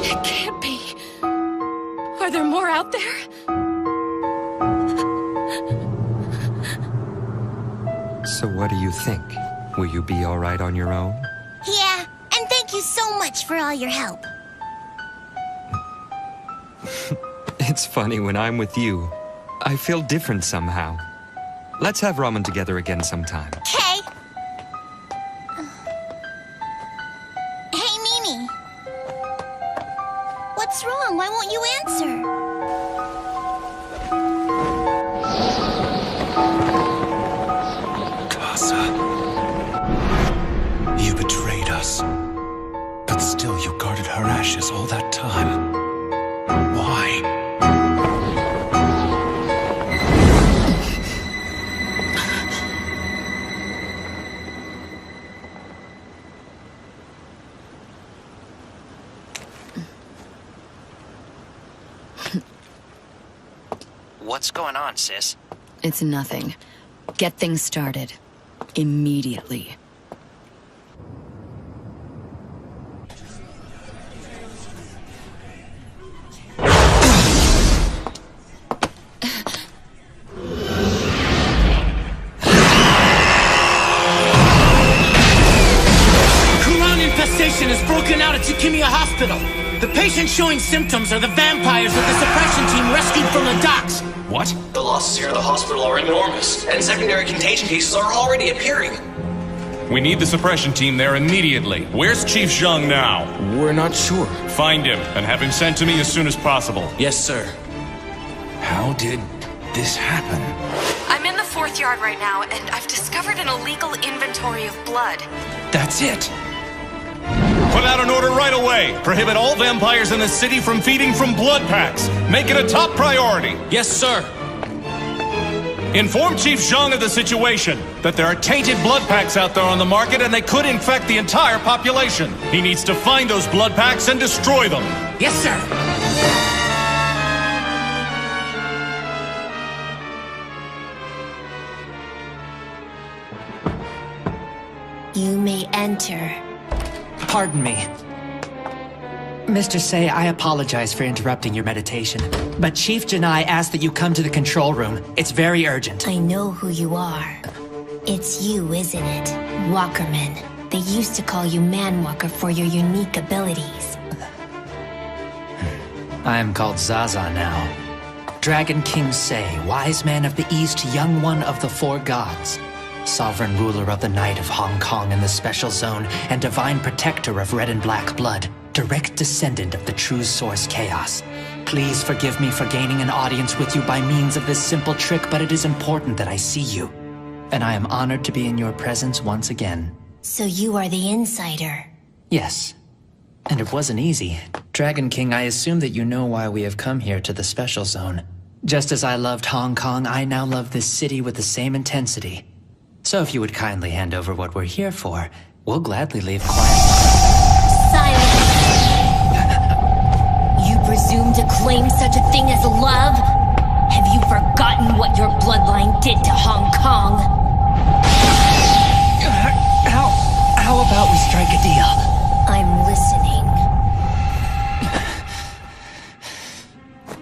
It can't be. Are there more out there? So what do you think? Will you be all right on your own? Yeah, and thank you so much for all your help. It's funny, when I'm with you, I feel different somehow. Let's have ramen together again sometime. Okay. Hey, Mimi. What's wrong? Why won't you answer? Casa. You betrayed us. But still you guarded her ashes all that time. Why? What's going on, sis? It's nothing. Get things started. Immediately. Infestation has broken out at Tsukimiya Hospital. The patients showing symptoms are the vampires that the suppression team rescued from the docks. What? The losses here at the hospital are enormous, and secondary contagion cases are already appearing. We need the suppression team there immediately. Where's Chief Zhang now? We're not sure. Find him, and have him sent to me as soon as possible. Yes, sir. How did this happen? I'm in the 4th yard right now, and I've discovered an illegal inventory of blood. That's it. Put out an order right away. Prohibit all vampires in the city from feeding from blood packs. Make it a top priority. Yes, sir. Inform Chief Zhang of the situation, that there are tainted blood packs out there on the market and they could infect the entire population. He needs to find those blood packs and destroy them. Yes, sir. You may enter. Pardon me. Mr. Say, I apologize for interrupting your meditation, but Chief Janai asked that you come to the control room. It's very urgent. I know who you are. It's you, isn't it? Walkerman. They used to call you Manwalker for your unique abilities. I am called Zaza now. Dragon King Say, wise man of the East, young one of the 4 gods. Sovereign ruler of the Night of Hong Kong and the Special Zone, and divine protector of red and black blood. Direct descendant of the true source Chaos. Please forgive me for gaining an audience with you by means of this simple trick, but it is important that I see you. And I am honored to be in your presence once again. So you are the insider. Yes. And it wasn't easy. Dragon King, I assume that you know why we have come here to the Special Zone. Just as I loved Hong Kong, I now love this city with the same intensity. So if you would kindly hand over what we're here for, we'll gladly leave quietly. Silence! You presume to claim such a thing as love? Have you forgotten what your bloodline did to Hong Kong? How about we strike a deal? I'm listening.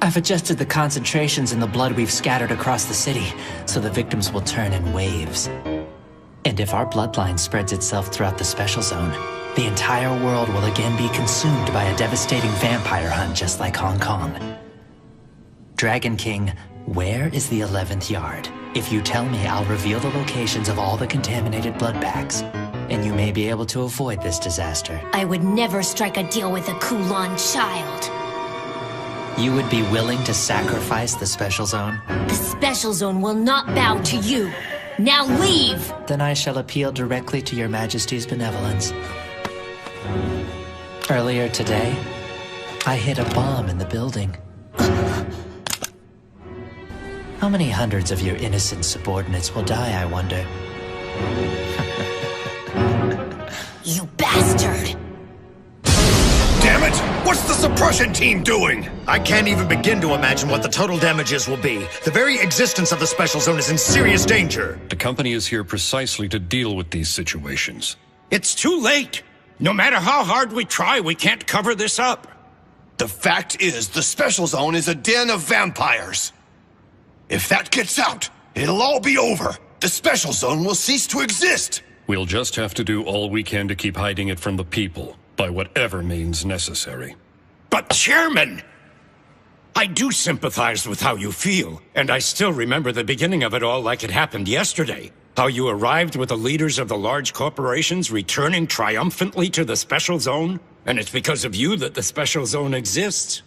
I've adjusted the concentrations in the blood we've scattered across the city, so the victims will turn in waves. And if our bloodline spreads itself throughout the Special Zone, the entire world will again be consumed by a devastating vampire hunt just like Hong Kong. Dragon King, where is the 11th yard? If you tell me, I'll reveal the locations of all the contaminated blood packs, and you may be able to avoid this disaster. I would never strike a deal with a Kulan child. You would be willing to sacrifice the Special Zone? The Special Zone will not bow to you. Now leave! Then I shall appeal directly to your Majesty's benevolence. Earlier today, I hid a bomb in the building. How many hundreds of your innocent subordinates will die, I wonder? You bastard! Damn it! What's the suppression team doing? I can't even begin to imagine what the total damages will be. The very existence of the Special Zone is in serious danger. The company is here precisely to deal with these situations. It's too late. No matter how hard we try, we can't cover this up. The fact is, the Special Zone is a den of vampires. If that gets out, it'll all be over. The Special Zone will cease to exist. We'll just have to do all we can to keep hiding it from the people, by whatever means necessary. But Chairman, I do sympathize with how you feel, and I still remember the beginning of it all like it happened yesterday. How you arrived with the leaders of the large corporations returning triumphantly to the Special Zone, and it's because of you that the Special Zone exists.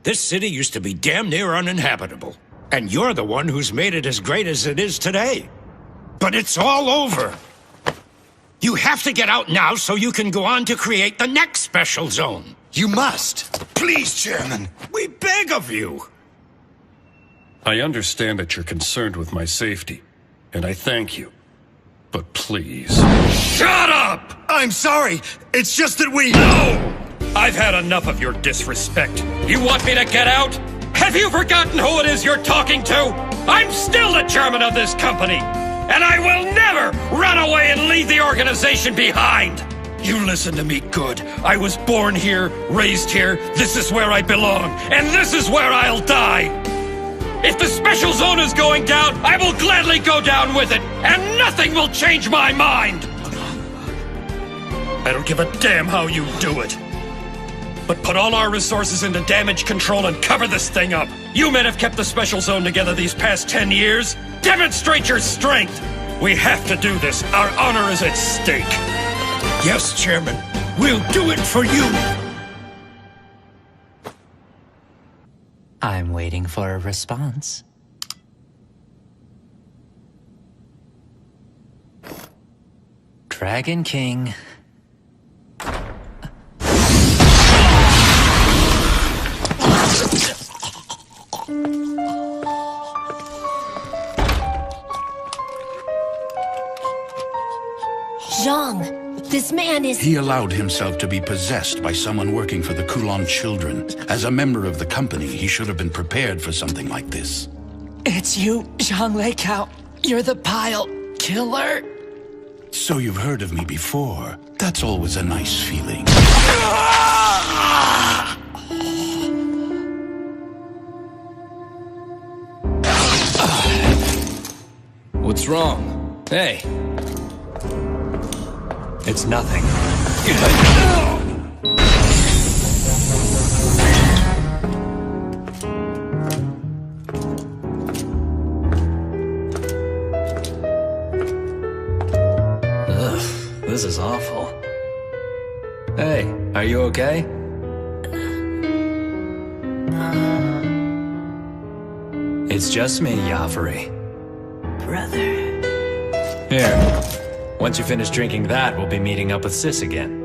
This city used to be damn near uninhabitable, and you're the one who's made it as great as it is today. But it's all over. You have to get out now so you can go on to create the next Special Zone. You must. Please, Chairman. We beg of you. I understand that you're concerned with my safety, and I thank you. But please... Shut up! I'm sorry. It's just that we... No! I've had enough of your disrespect. You want me to get out? Have you forgotten who it is you're talking to? I'm still the chairman of this company, and I will never run away and leave the organization behind. You listen to me good. I was born here, raised here. This is where I belong, and this is where I'll die. If the Special Zone is going down, I will gladly go down with it, and nothing will change my mind. I don't give a damn how you do it. But put all our resources into damage control and cover this thing up. You men have kept the Special Zone together these past 10 years. Demonstrate your strength. We have to do this. Our honor is at stake. Yes, Chairman. We'll do it for you. I'm waiting for a response. Dragon King. Zhang, this man is... He allowed himself to be possessed by someone working for the Kulon children. As a member of the company, he should have been prepared for something like this. It's you, Zhang Leikao. You're the pile killer. So you've heard of me before. That's always a nice feeling. What's wrong? Hey. It's nothing. Ugh, this is awful. Hey, are you okay? It's just me, Yafari. Brother. Here. Once you finish drinking that, we'll be meeting up with Sis again.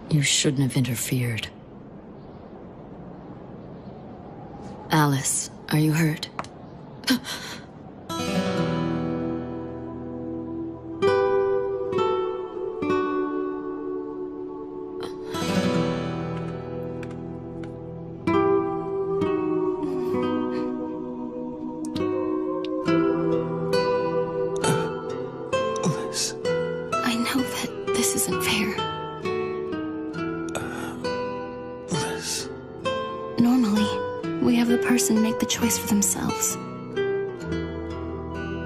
You shouldn't have interfered. Alice, are you hurt? I know that this isn't fair. Normally, we have the person make the choice for themselves.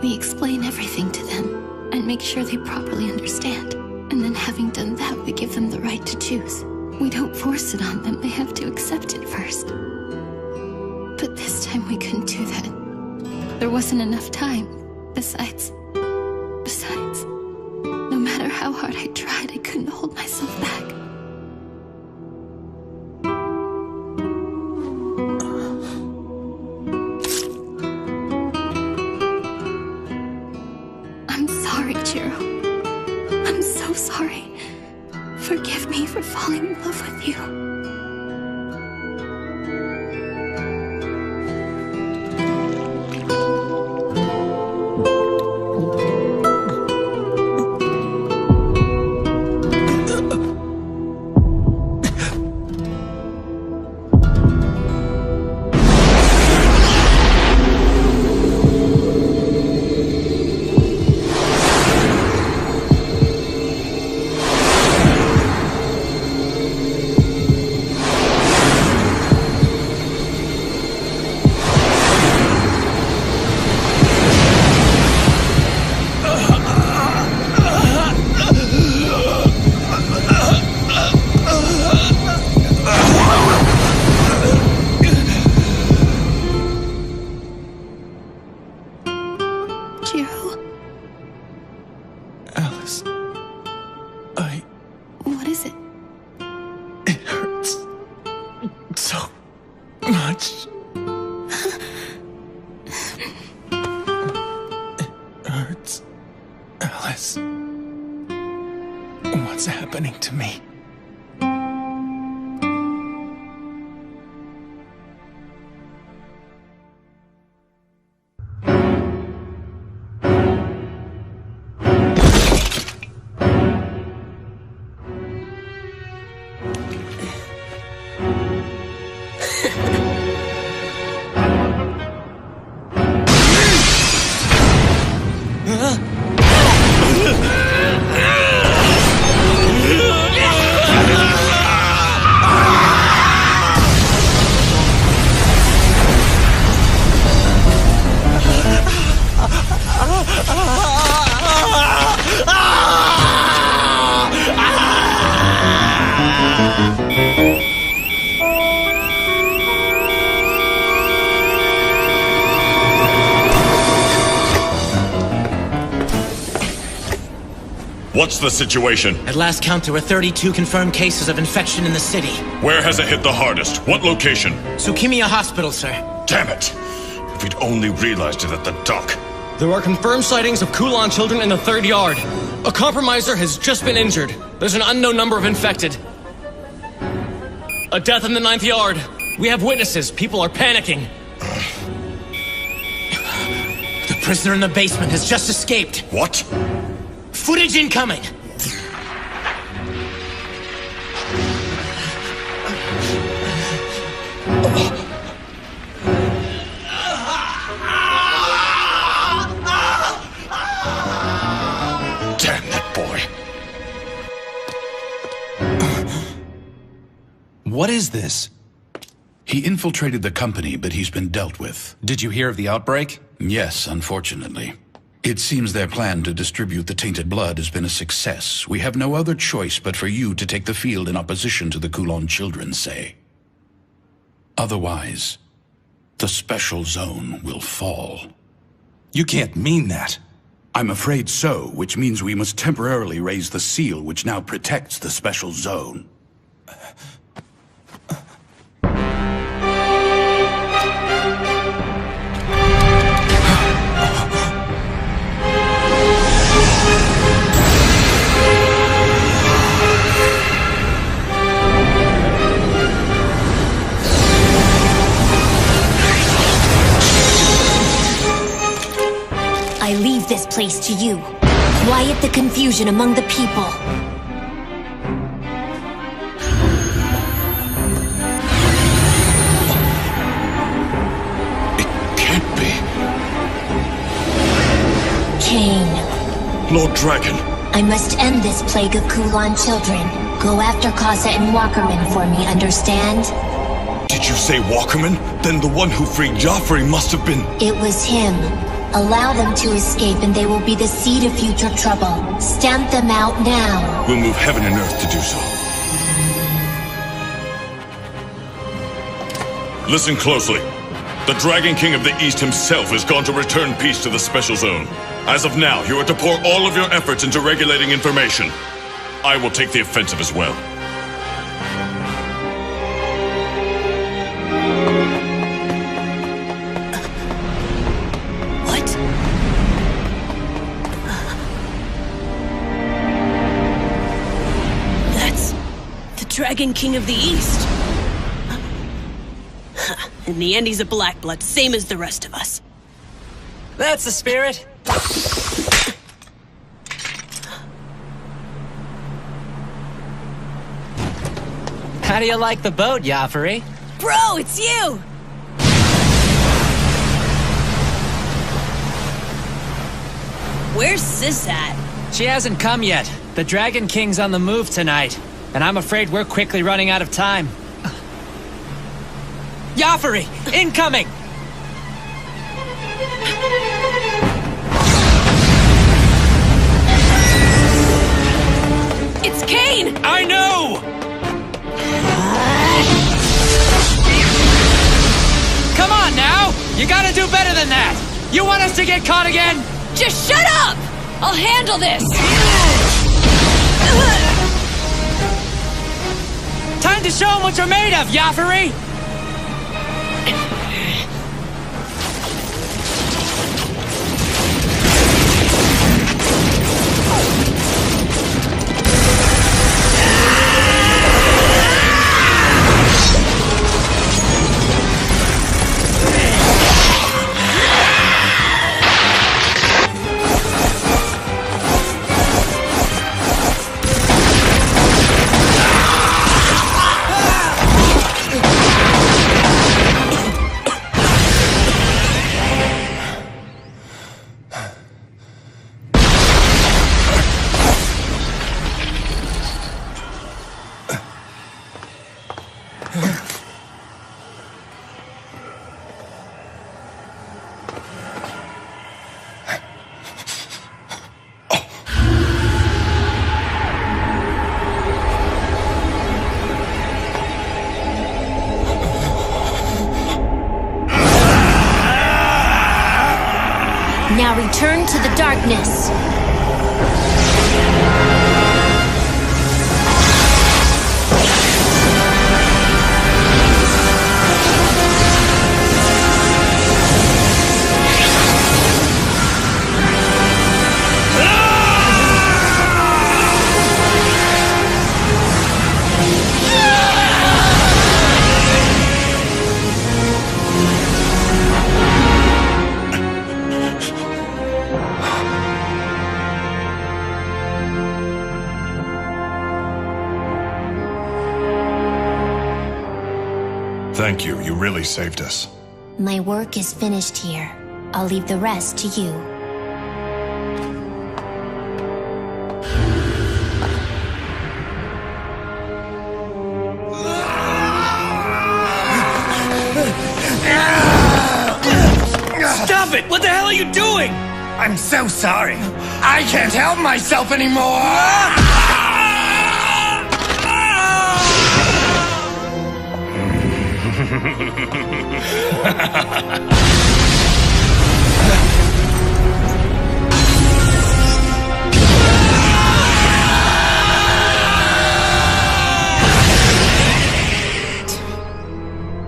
We explain everything to them and make sure they properly understand. And then having done that, we give them the right to choose. We don't force it on them, they have to accept it first. But this time we couldn't do that. There wasn't enough time. Besides, no matter how hard I tried, I couldn't hold myself back. I'm sorry, Jiro. I'm so sorry. Forgive me for falling in love with you. Alice, What is it? It hurts so much. It hurts. Alice, what's happening to me? What's the situation? At last count, there were 32 confirmed cases of infection in the city. Where has it hit the hardest? What location? Tsukimiya Hospital, sir. Damn it! If we'd only realized it at the dock. There are confirmed sightings of Kulan children in the 3rd yard. A compromiser has just been injured. There's an unknown number of infected. A death in the 9th yard. We have witnesses. People are panicking. The prisoner in the basement has just escaped. What? Footage incoming! Damn that boy. What is this? He infiltrated the company, but he's been dealt with. Did you hear of the outbreak? Yes, unfortunately. It seems their plan to distribute the tainted blood has been a success. We have no other choice but for you to take the field in opposition to the Kulan children, say. Otherwise, the special zone will fall. You can't mean that. I'm afraid so, which means we must temporarily raise the seal which now protects the special zone. I leave this place to you. Quiet the confusion among the people. It can't be. Cain. Lord Dragon. I must end this plague of Kulan children. Go after Kasa and Walkerman for me, understand? Did you say Walkerman? Then the one who freed Joffrey must have been... It was him. Allow them to escape and they will be the seed of future trouble. Stamp them out now. We'll move heaven and earth to do so. Listen closely. The Dragon King of the East himself has gone to return peace to the Special Zone. As of now, you are to pour all of your efforts into regulating information. I will take the offensive as well. Dragon King of the East. In the end, he's a black blood, same as the rest of us. That's the spirit. How do you like the boat, Joffrey? Bro, it's you! Where's Sis at? She hasn't come yet. The Dragon King's on the move tonight. And I'm afraid we're quickly running out of time. Joffrey, incoming! It's Cain! I know! Come on now! You gotta do better than that! You want us to get caught again? Just shut up! I'll handle this! Time to show him what you're made of, Joffrey! Now return to the darkness. Thank you. You really saved us. My work is finished here. I'll leave the rest to you. Stop it! What the hell are you doing? I'm so sorry. I can't help myself anymore!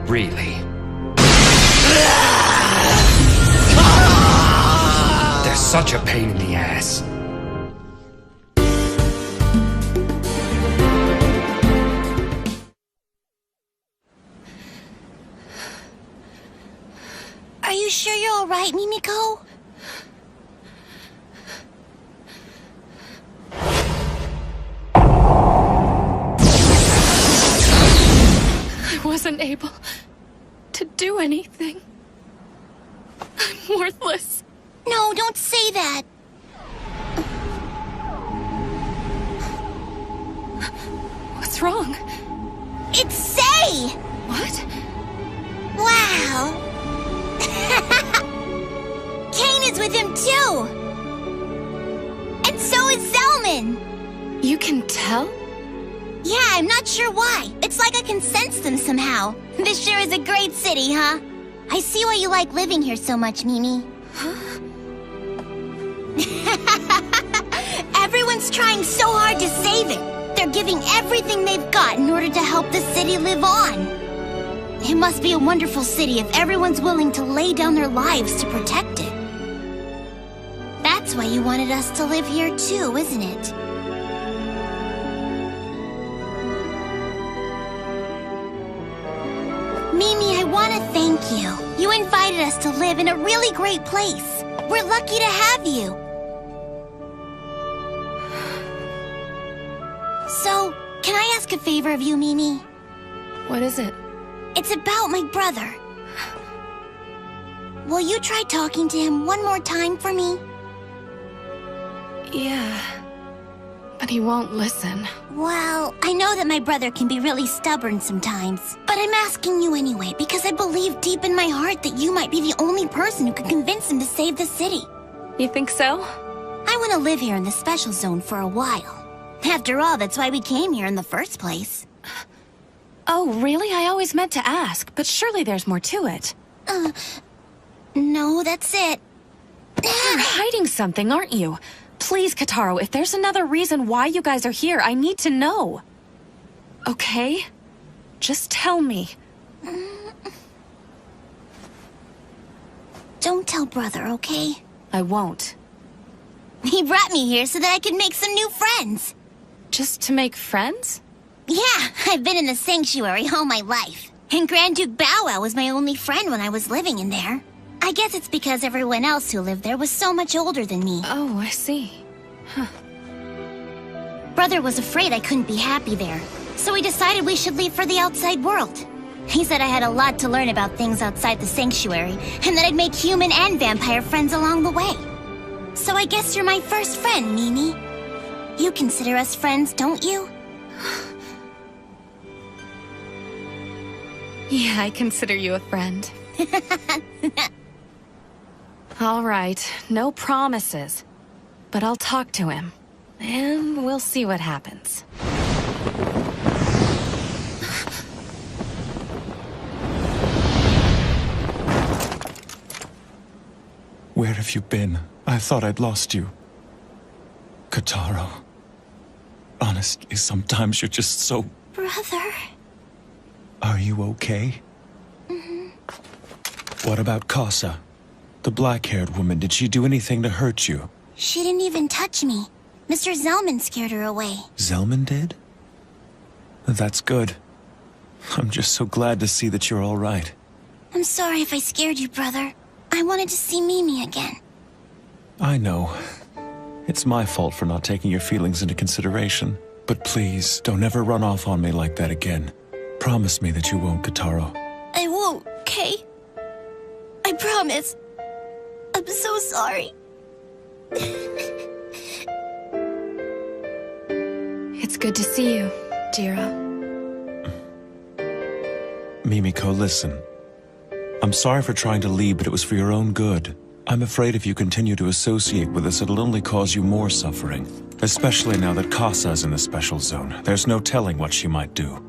Really? They're such a pain in the ass. Are you sure you're all right, Mimiko? I wasn't able to do anything. I'm worthless. No, don't say that. What's wrong? It's Say! What? Wow. Kane is with him too! And so is Zelman! You can tell? Yeah, I'm not sure why. It's like I can sense them somehow. This sure is a great city, huh? I see why you like living here so much, Mimi. Everyone's trying so hard to save it. They're giving everything they've got in order to help the city live on. It must be a wonderful city if everyone's willing to lay down their lives to protect it. That's why you wanted us to live here too, isn't it? Mimi, I want to thank you. You invited us to live in a really great place. We're lucky to have you. So, can I ask a favor of you, Mimi? What is it? It's about my brother. Will you try talking to him one more time for me? Yeah. But he won't listen. Well, I know that my brother can be really stubborn sometimes. But I'm asking you anyway, because I believe deep in my heart that you might be the only person who could convince him to save the city. You think so? I want to live here in the special zone for a while. After all, that's why we came here in the first place. Oh, really? I always meant to ask, but surely there's more to it. No, that's it. You're hiding something, aren't you? Please, Kataro, if there's another reason why you guys are here, I need to know. Okay? Just tell me. Don't tell brother, okay? I won't. He brought me here so that I could make some new friends. Just to make friends? Yeah, I've been in the sanctuary all my life. And Grand Duke Bow Wow was my only friend when I was living in there. I guess it's because everyone else who lived there was so much older than me. Oh, I see. Huh. Brother was afraid I couldn't be happy there, so we decided we should leave for the outside world. He said I had a lot to learn about things outside the sanctuary, and that I'd make human and vampire friends along the way. So I guess you're my first friend, Mimi. You consider us friends, don't you? Yeah, I consider you a friend. All right, no promises. But I'll talk to him. And we'll see what happens. Where have you been? I thought I'd lost you. Kataro. Honestly, sometimes you're just so... Brother. Are you okay? What about Casa? The black-haired woman, did she do anything to hurt you? She didn't even touch me. Mr. Zelman scared her away. Zelman did? That's good. I'm just so glad to see that you're all right. I'm sorry if I scared you, brother. I wanted to see Mimi again. I know. It's my fault for not taking your feelings into consideration. But please, don't ever run off on me like that again. Promise me that you won't, Kataro. I won't, okay? I promise. I'm so sorry. It's good to see you, Jiro. Mimiko, listen. I'm sorry for trying to leave, but it was for your own good. I'm afraid if you continue to associate with us, it'll only cause you more suffering. Especially now that Kasa's in the special zone. There's no telling what she might do.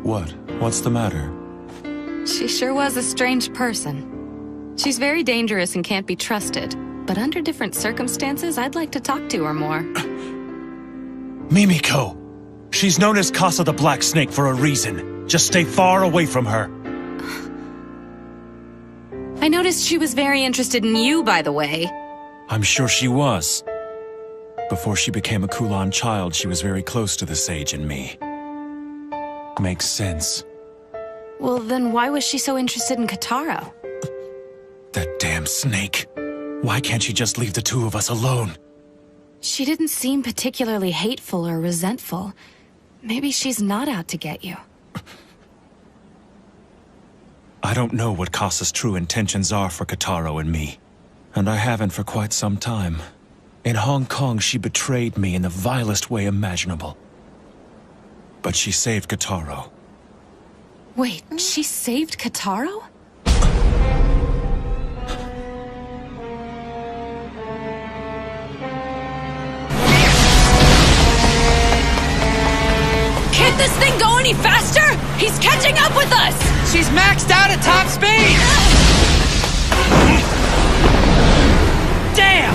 What? What's the matter? She sure was a strange person. She's very dangerous and can't be trusted. But under different circumstances, I'd like to talk to her more. Mimiko! She's known as Kasa the Black Snake for a reason. Just stay far away from her. I noticed she was very interested in you, by the way. I'm sure she was. Before she became a Kulan child, she was very close to the sage and me. Makes sense. Well, then why was she so interested in Kataro? That damn snake. Why can't she just leave the two of us alone? She didn't seem particularly hateful or resentful. Maybe she's not out to get you. I don't know what Kasa's true intentions are for Kataro and me. And I haven't for quite some time. In Hong Kong, she betrayed me in the vilest way imaginable. But she saved Kataro. Wait, she saved Kataro? Can't this thing go any faster? He's catching up with us! She's maxed out at top speed! Damn!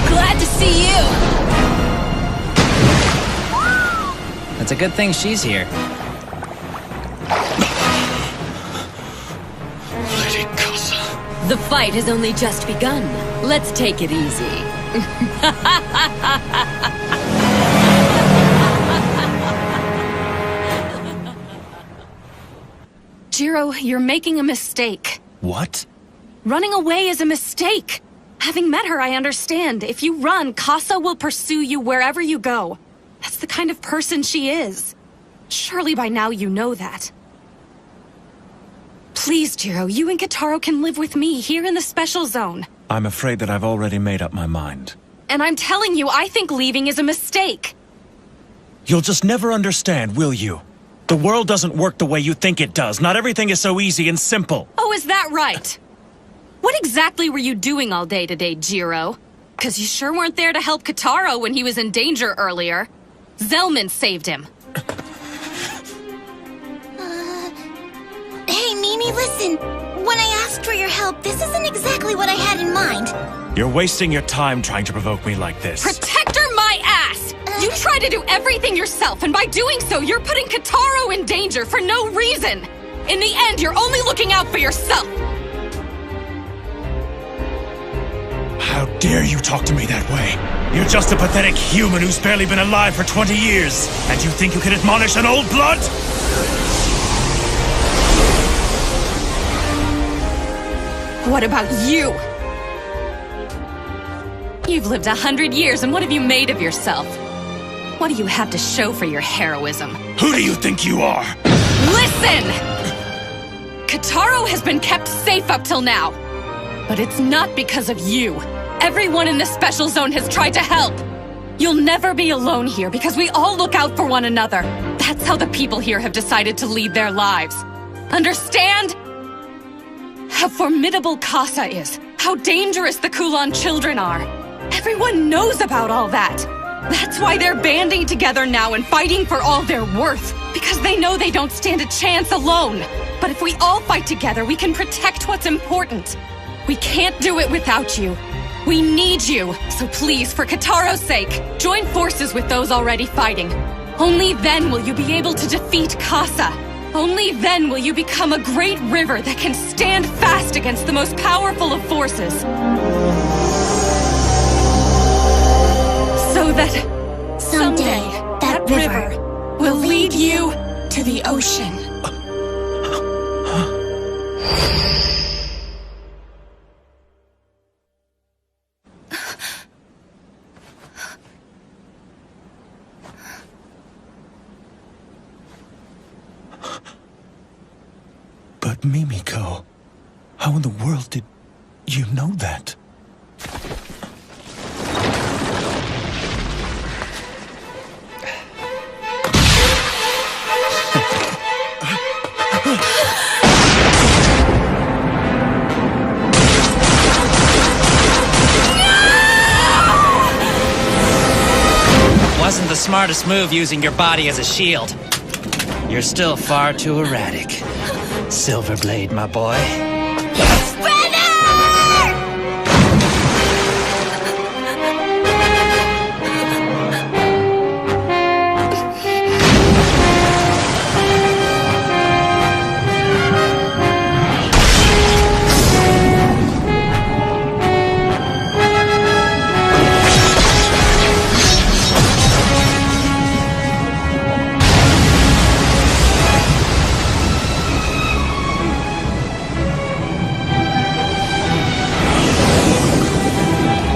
Glad to see you! It's a good thing she's here. Lady Kasa. The fight has only just begun. Let's take it easy. Jiro, you're making a mistake. What? Running away is a mistake. Having met her, I understand. If you run, Kasa will pursue you wherever you go. That's the kind of person she is. Surely by now you know that. Please, Jiro, you and Kataro can live with me here in the special zone. I'm afraid that I've already made up my mind. And I'm telling you, I think leaving is a mistake. You'll just never understand, will you? The world doesn't work the way you think it does. Not everything is so easy and simple. Oh, is that right? What exactly were you doing all day today, Jiro? 'Cause you sure weren't there to help Kataro when he was in danger earlier. Zelman saved him. Hey, Mimi, listen. When I asked for your help, this isn't exactly what I had in mind. You're wasting your time trying to provoke me like this. Protector my ass! You try to do everything yourself, and by doing so, you're putting Kataro in danger for no reason. In the end, you're only looking out for yourself. How dare you talk to me that way? You're just a pathetic human who's barely been alive for 20 years. And you think you can admonish an old blood? What about you? You've lived 100 years, and what have you made of yourself? What do you have to show for your heroism? Who do you think you are? Listen! Kataro has been kept safe up till now. But it's not because of you. Everyone in the special zone has tried to help. You'll never be alone here because we all look out for one another. That's how the people here have decided to lead their lives. Understand? How formidable Kasa is. How dangerous the Kulan children are. Everyone knows about all that. That's why they're banding together now and fighting for all they're worth. Because they know they don't stand a chance alone. But if we all fight together, we can protect what's important. We can't do it without you. We need you. So please, for Kataro's sake, join forces with those already fighting. Only then will you be able to defeat Kasa. Only then will you become a great river that can stand fast against the most powerful of forces. So that someday that river will lead you to the ocean. Mimiko, how in the world did you know that? Wasn't the smartest move using your body as a shield. You're still far too erratic. Silverblade, my boy.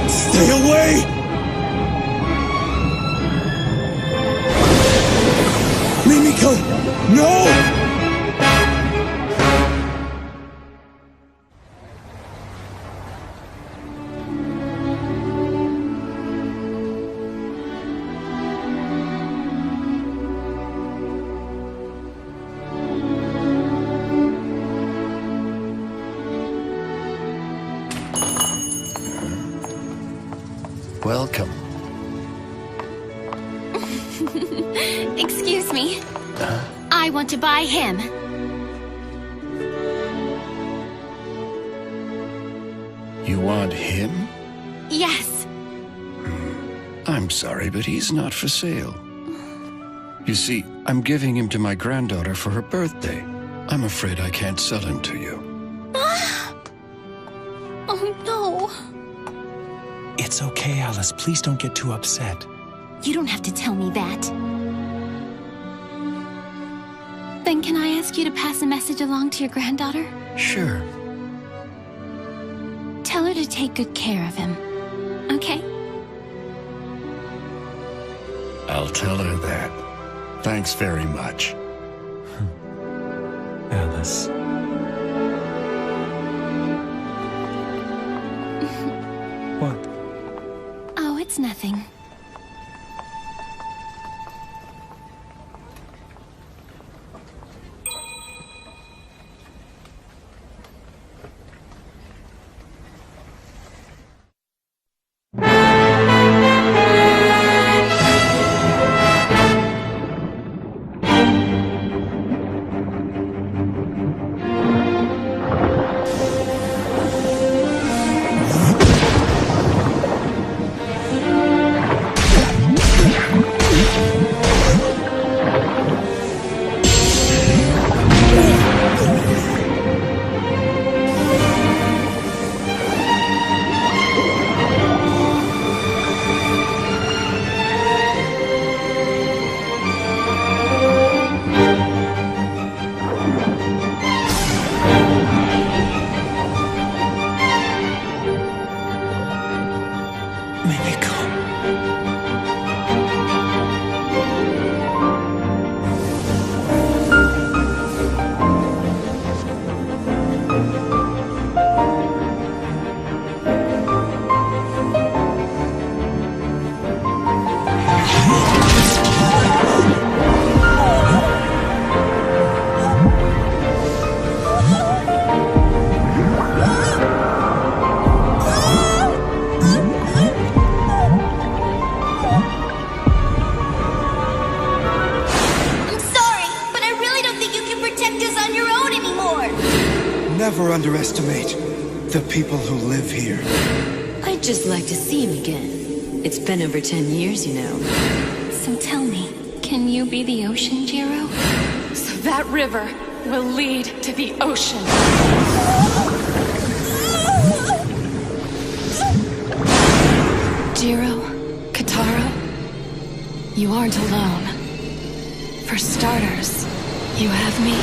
Stay away! Mimiko! No! Welcome. Excuse me. I want to buy him. You want him? Yes. I'm sorry, but he's not for sale. You see, I'm giving him to my granddaughter for her birthday. I'm afraid I can't sell him to you. Oh no. It's okay, Alice. Please don't get too upset. You don't have to tell me that. Then can I ask you to pass a message along to your granddaughter? Sure. Tell her to take good care of him. Okay? I'll tell her that. Thanks very much. Alice. What? Oh, it's nothing. Never underestimate the people who live here. I'd just like to see him again. It's been over 10 years, you know. So tell me, can you be the ocean, Jiro? So that river will lead to the ocean. Jiro, Kataro, you aren't alone. For starters, you have me.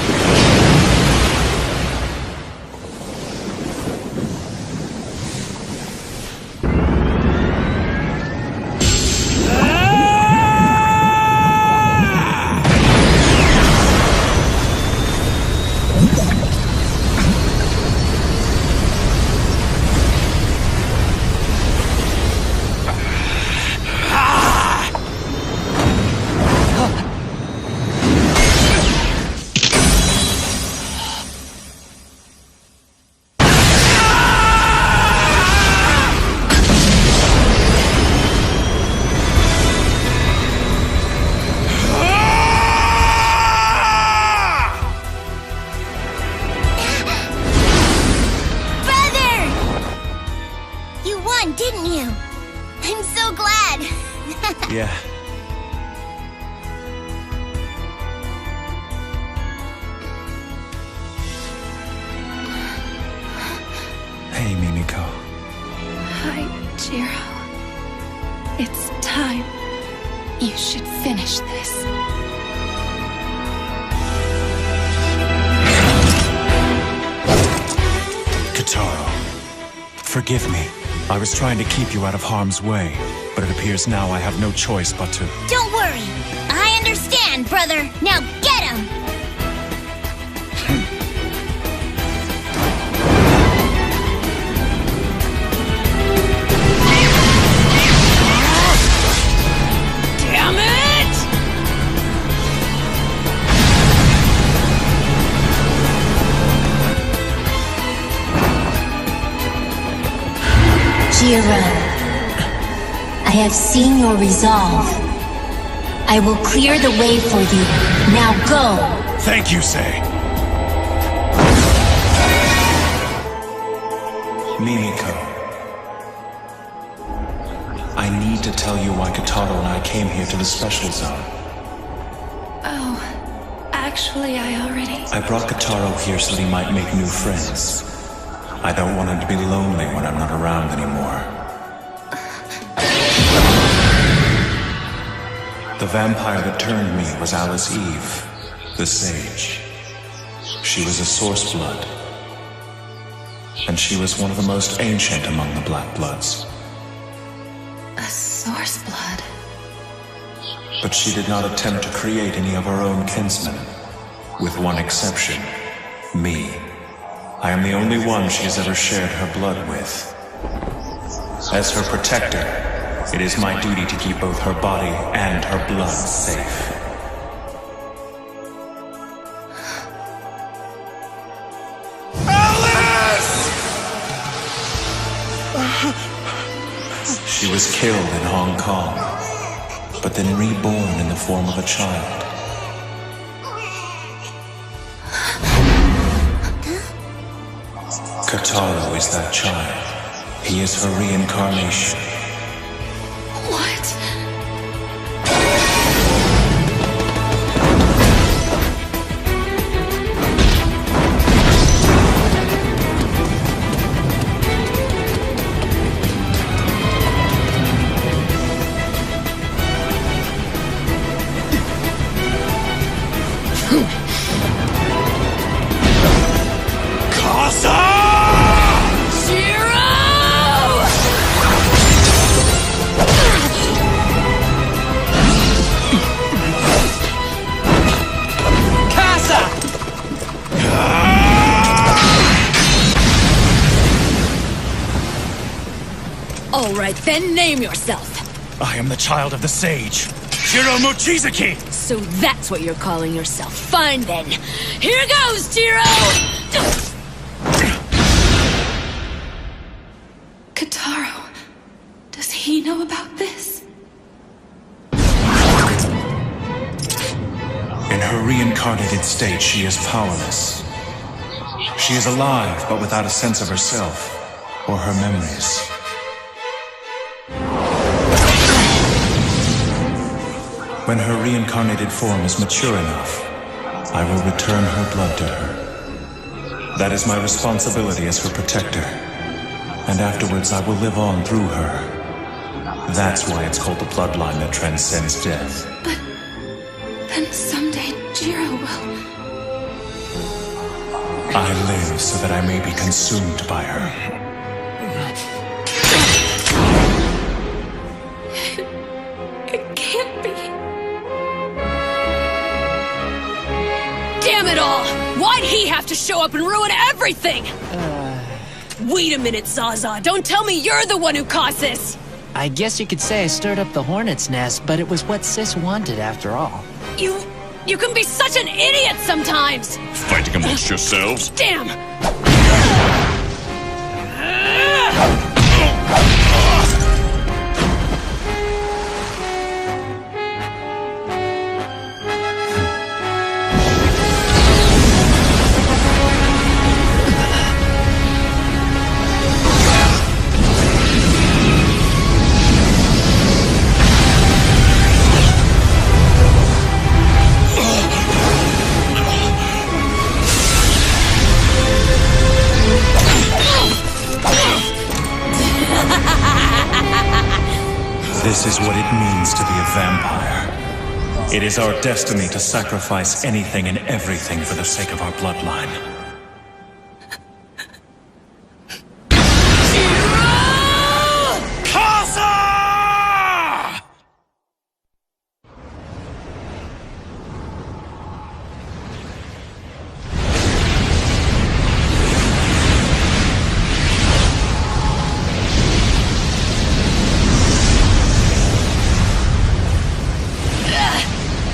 Yeah. Hey, Mimiko. Hi, Jiro. It's time. You should finish this. Kitaro, forgive me. I was trying to keep you out of harm's way, but it appears now I have no choice but to... Don't worry. I understand, brother. Now get him! Damn it! Jiro, I have seen your resolve. I will clear the way for you. Now go! Thank you, Sei. Mimiko. I need to tell you why Kitaro and I came here to the special zone. Oh, actually, I already... I brought Kitaro here so that he might make new friends. I don't want him to be lonely when I'm not around anymore. The vampire that turned me was Alice Eve, the sage. She was a source blood. And she was one of the most ancient among the Black Bloods. A source blood? But she did not attempt to create any of her own kinsmen. With one exception, me. I am the only one she has ever shared her blood with. As her protector, it is my duty to keep both her body and her blood safe. She was killed in Hong Kong, but then reborn in the form of a child. Kitaro is that child. He is her reincarnation. What? Alright, then name yourself. I am the child of the sage, Jiro Mochizuki! So that's what you're calling yourself. Fine then. Here goes, Jiro! Kitaro, does he know about this? In her reincarnated state, she is powerless. She is alive, but without a sense of herself or her memories. When her reincarnated form is mature enough, I will return her blood to her. That is my responsibility as her protector. And afterwards I will live on through her. That's why it's called the bloodline that transcends death. But then someday Jiro will... I live so that I may be consumed by her. It can't be. Damn it all! Why'd he have to show up and ruin everything? Wait a minute, Zaza. Don't tell me you're the one who caused this! I guess you could say I stirred up the hornet's nest, but it was what Sis wanted after all. You can be such an idiot sometimes! Fighting amongst yourselves? Damn! This is what it means to be a vampire. It is our destiny to sacrifice anything and everything for the sake of our bloodline.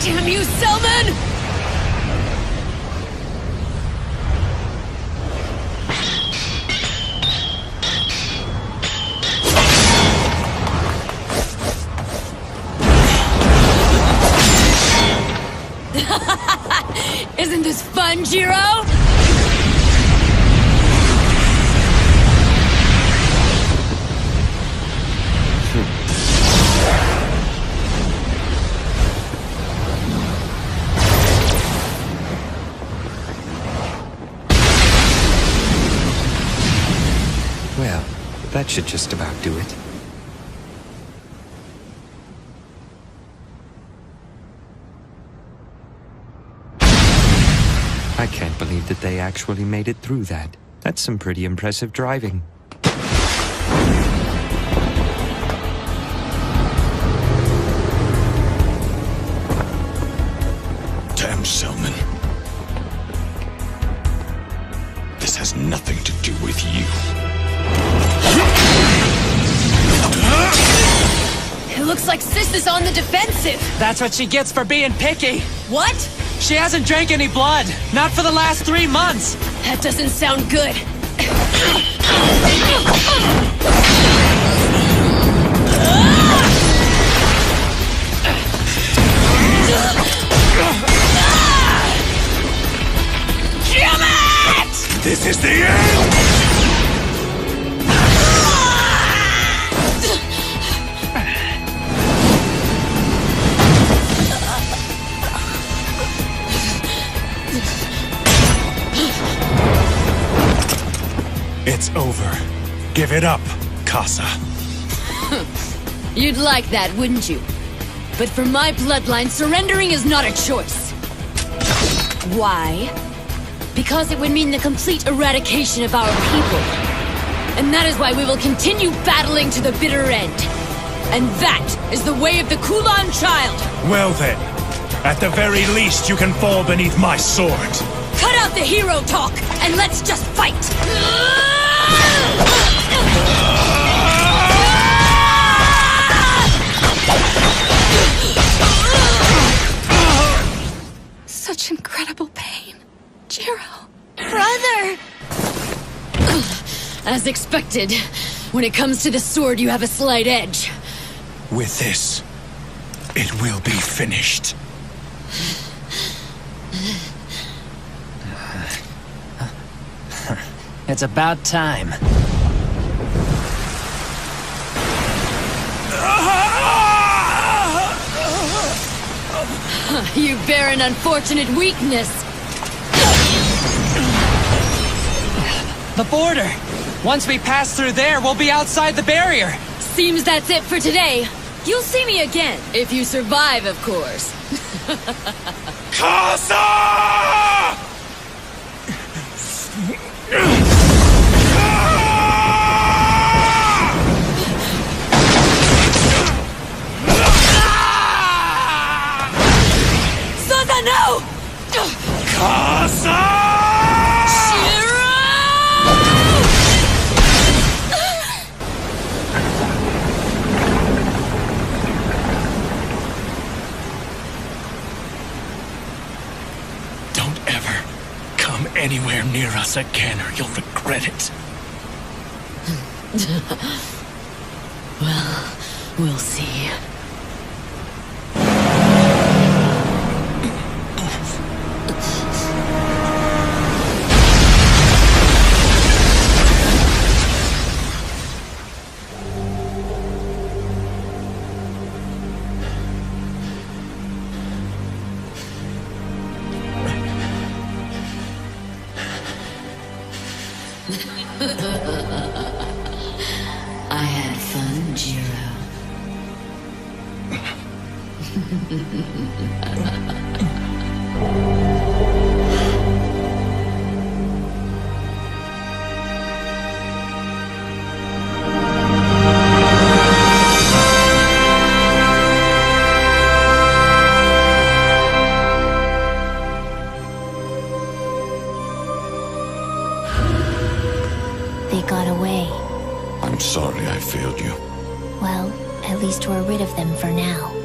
Damn you, Selman! Isn't this fun, Jiro? Well, that should just about do it. I can't believe that they actually made it through that. That's some pretty impressive driving. Damn, Selman. This has nothing to do with you. It looks like Sis is on the defensive. That's what she gets for being picky. What? She hasn't drank any blood. Not for the last 3 months. That doesn't sound good. Damn it! This is the end! It's over. Give it up, Casa. You'd like that, wouldn't you? But for my bloodline, surrendering is not a choice. Why? Because it would mean the complete eradication of our people. And that is why we will continue battling to the bitter end. And that is the way of the Kulan child! Well then, at the very least you can fall beneath my sword. Cut out the hero talk, and let's just fight! Such incredible pain. Jiro. Brother! As expected, when it comes to the sword, you have a slight edge. With this, it will be finished. It's about time. You bear an unfortunate weakness. The border! Once we pass through there, we'll be outside the barrier! Seems that's it for today. You'll see me again, if you survive, of course. Casa! Sosa, no! Casa! Anywhere near us again or you'll regret it. Well, we'll see. I had fun, Jiro. They got away. I'm sorry I failed you. Well, at least we're rid of them for now.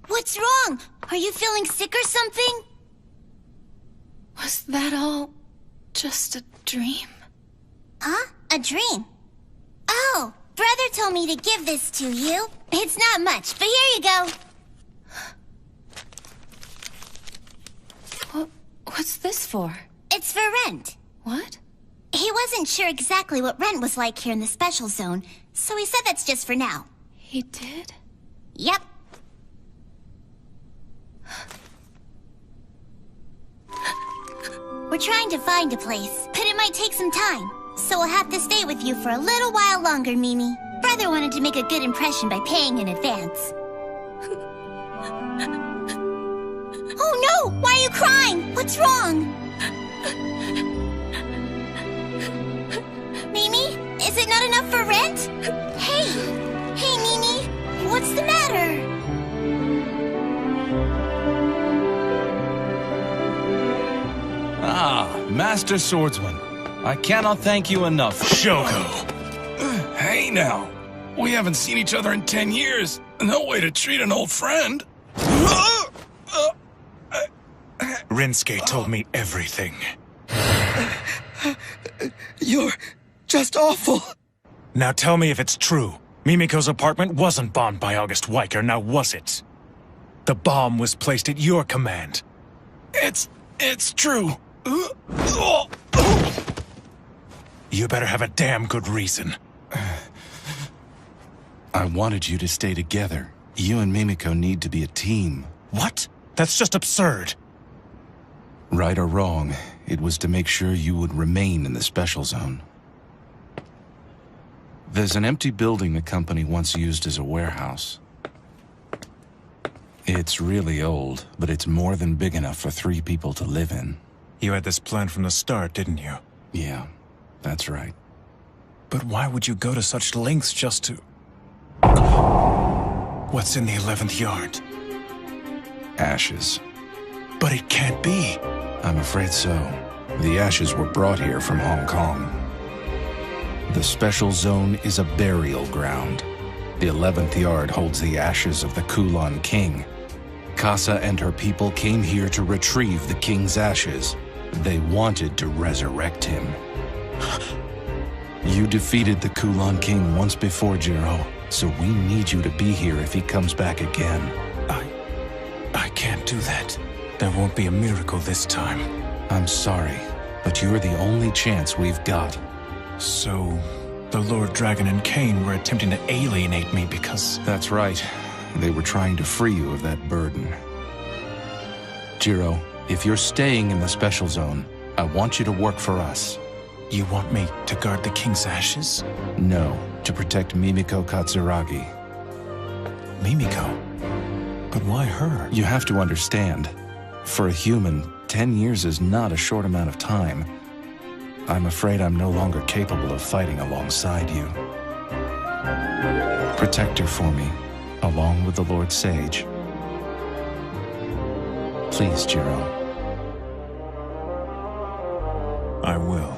What's wrong? Are you feeling sick or something? Was that all just a dream? Huh? A dream? Oh, brother told me to give this to you. It's not much, but here you go. What's this for? It's for rent. What? He wasn't sure exactly what rent was like here in the special zone, so he said that's just for now. He did? Yep. We're trying to find a place, but it might take some time. So we'll have to stay with you for a little while longer, Mimi. Brother wanted to make a good impression by paying in advance. Oh no! Why are you crying? What's wrong? Mimi, is it not enough for rent? Hey! Hey, Mimi! What's the matter? Ah, Master Swordsman. I cannot thank you enough. Shoko! Hey now, we haven't seen each other in 10 years. No way to treat an old friend. Rinsuke told me everything. You're just awful. Now tell me if it's true. Mimiko's apartment wasn't bombed by August Weicker, now was it? The bomb was placed at your command. It's true. You better have a damn good reason. I wanted you to stay together. You and Mimiko need to be a team. What? That's just absurd. Right or wrong, it was to make sure you would remain in the special zone. There's an empty building the company once used as a warehouse. It's really old, but it's more than big enough for 3 people to live in. You had this plan from the start, didn't you? Yeah, that's right. But why would you go to such lengths just to... What's in the 11th yard? Ashes. But it can't be. I'm afraid so. The ashes were brought here from Hong Kong. The special zone is a burial ground. The 11th yard holds the ashes of the Kulon King. Casa and her people came here to retrieve the king's ashes. They wanted to resurrect him. You defeated the Kulon King once before, Jiro, so we need you to be here if he comes back again. I can't do that. There won't be a miracle this time. I'm sorry, but you're the only chance we've got. So, the Lord Dragon and Cain were attempting to alienate me because... That's right. They were trying to free you of that burden. Jiro, if you're staying in the special zone, I want you to work for us. You want me to guard the king's ashes? No, to protect Mimiko Katsuragi. Mimiko? But why her? You have to understand. For a human, 10 years is not a short amount of time. I'm afraid I'm no longer capable of fighting alongside you. Protect her for me, along with the Lord Sage. Please, Jiro. I will.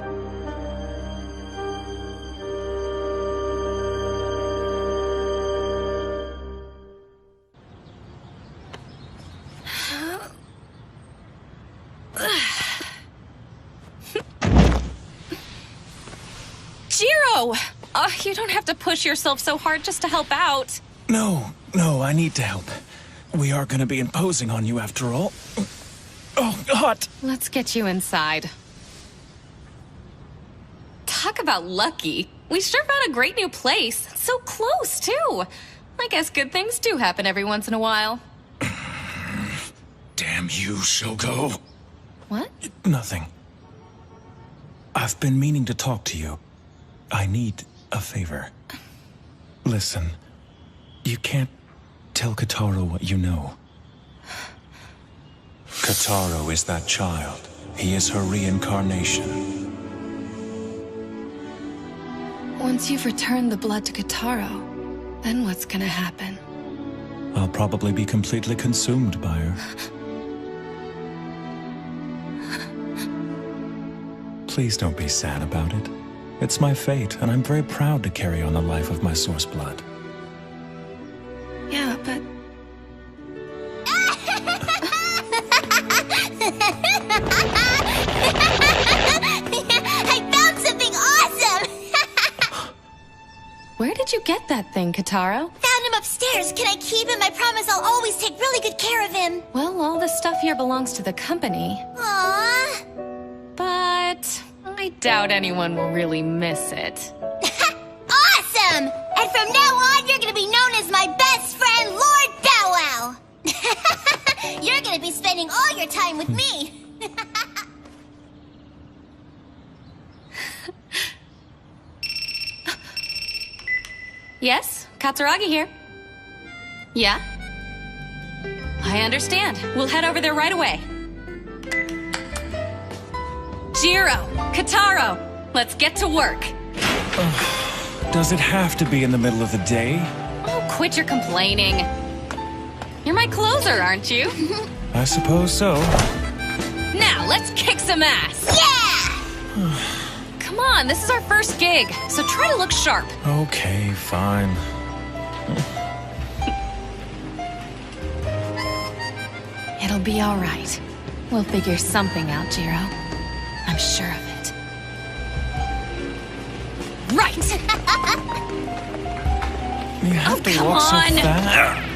Jiro! You don't have to push yourself so hard just to help out. No, I need to help. We are gonna be imposing on you after all. Oh, God! Let's get you inside. Talk about lucky. We sure found a great new place. So close, too. I guess good things do happen every once in a while. Damn you, Shogo. What? Nothing. I've been meaning to talk to you. I need a favor. Listen, you can't tell Kotaro what you know. Kotaro is that child. He is her reincarnation. Once you've returned the blood to Kotaro, then what's gonna happen? I'll probably be completely consumed by her. Please don't be sad about it. It's my fate, and I'm very proud to carry on the life of my source blood. Yeah, but... I found something awesome! Where did you get that thing, Kotaro? Found him upstairs. Can I keep him? I promise I'll always take really good care of him. Well, all the stuff here belongs to the company. Aww. But I doubt anyone will really miss it. Awesome! And from now on, you're gonna be known as my best friend, Lord Bow Wow. You're gonna be spending all your time with me. Yes, Katsuragi here. Yeah? I understand. We'll head over there right away. Jiro, Kotaro, let's get to work. Does it have to be in the middle of the day? Oh, quit your complaining. You're my closer, aren't you? I suppose so. Now, let's kick some ass. Yeah! Come on, this is our first gig, so try to look sharp. Okay, fine. It'll be all right. We'll figure something out, Jiro. I'm sure of it. Right! You have to walk so fast.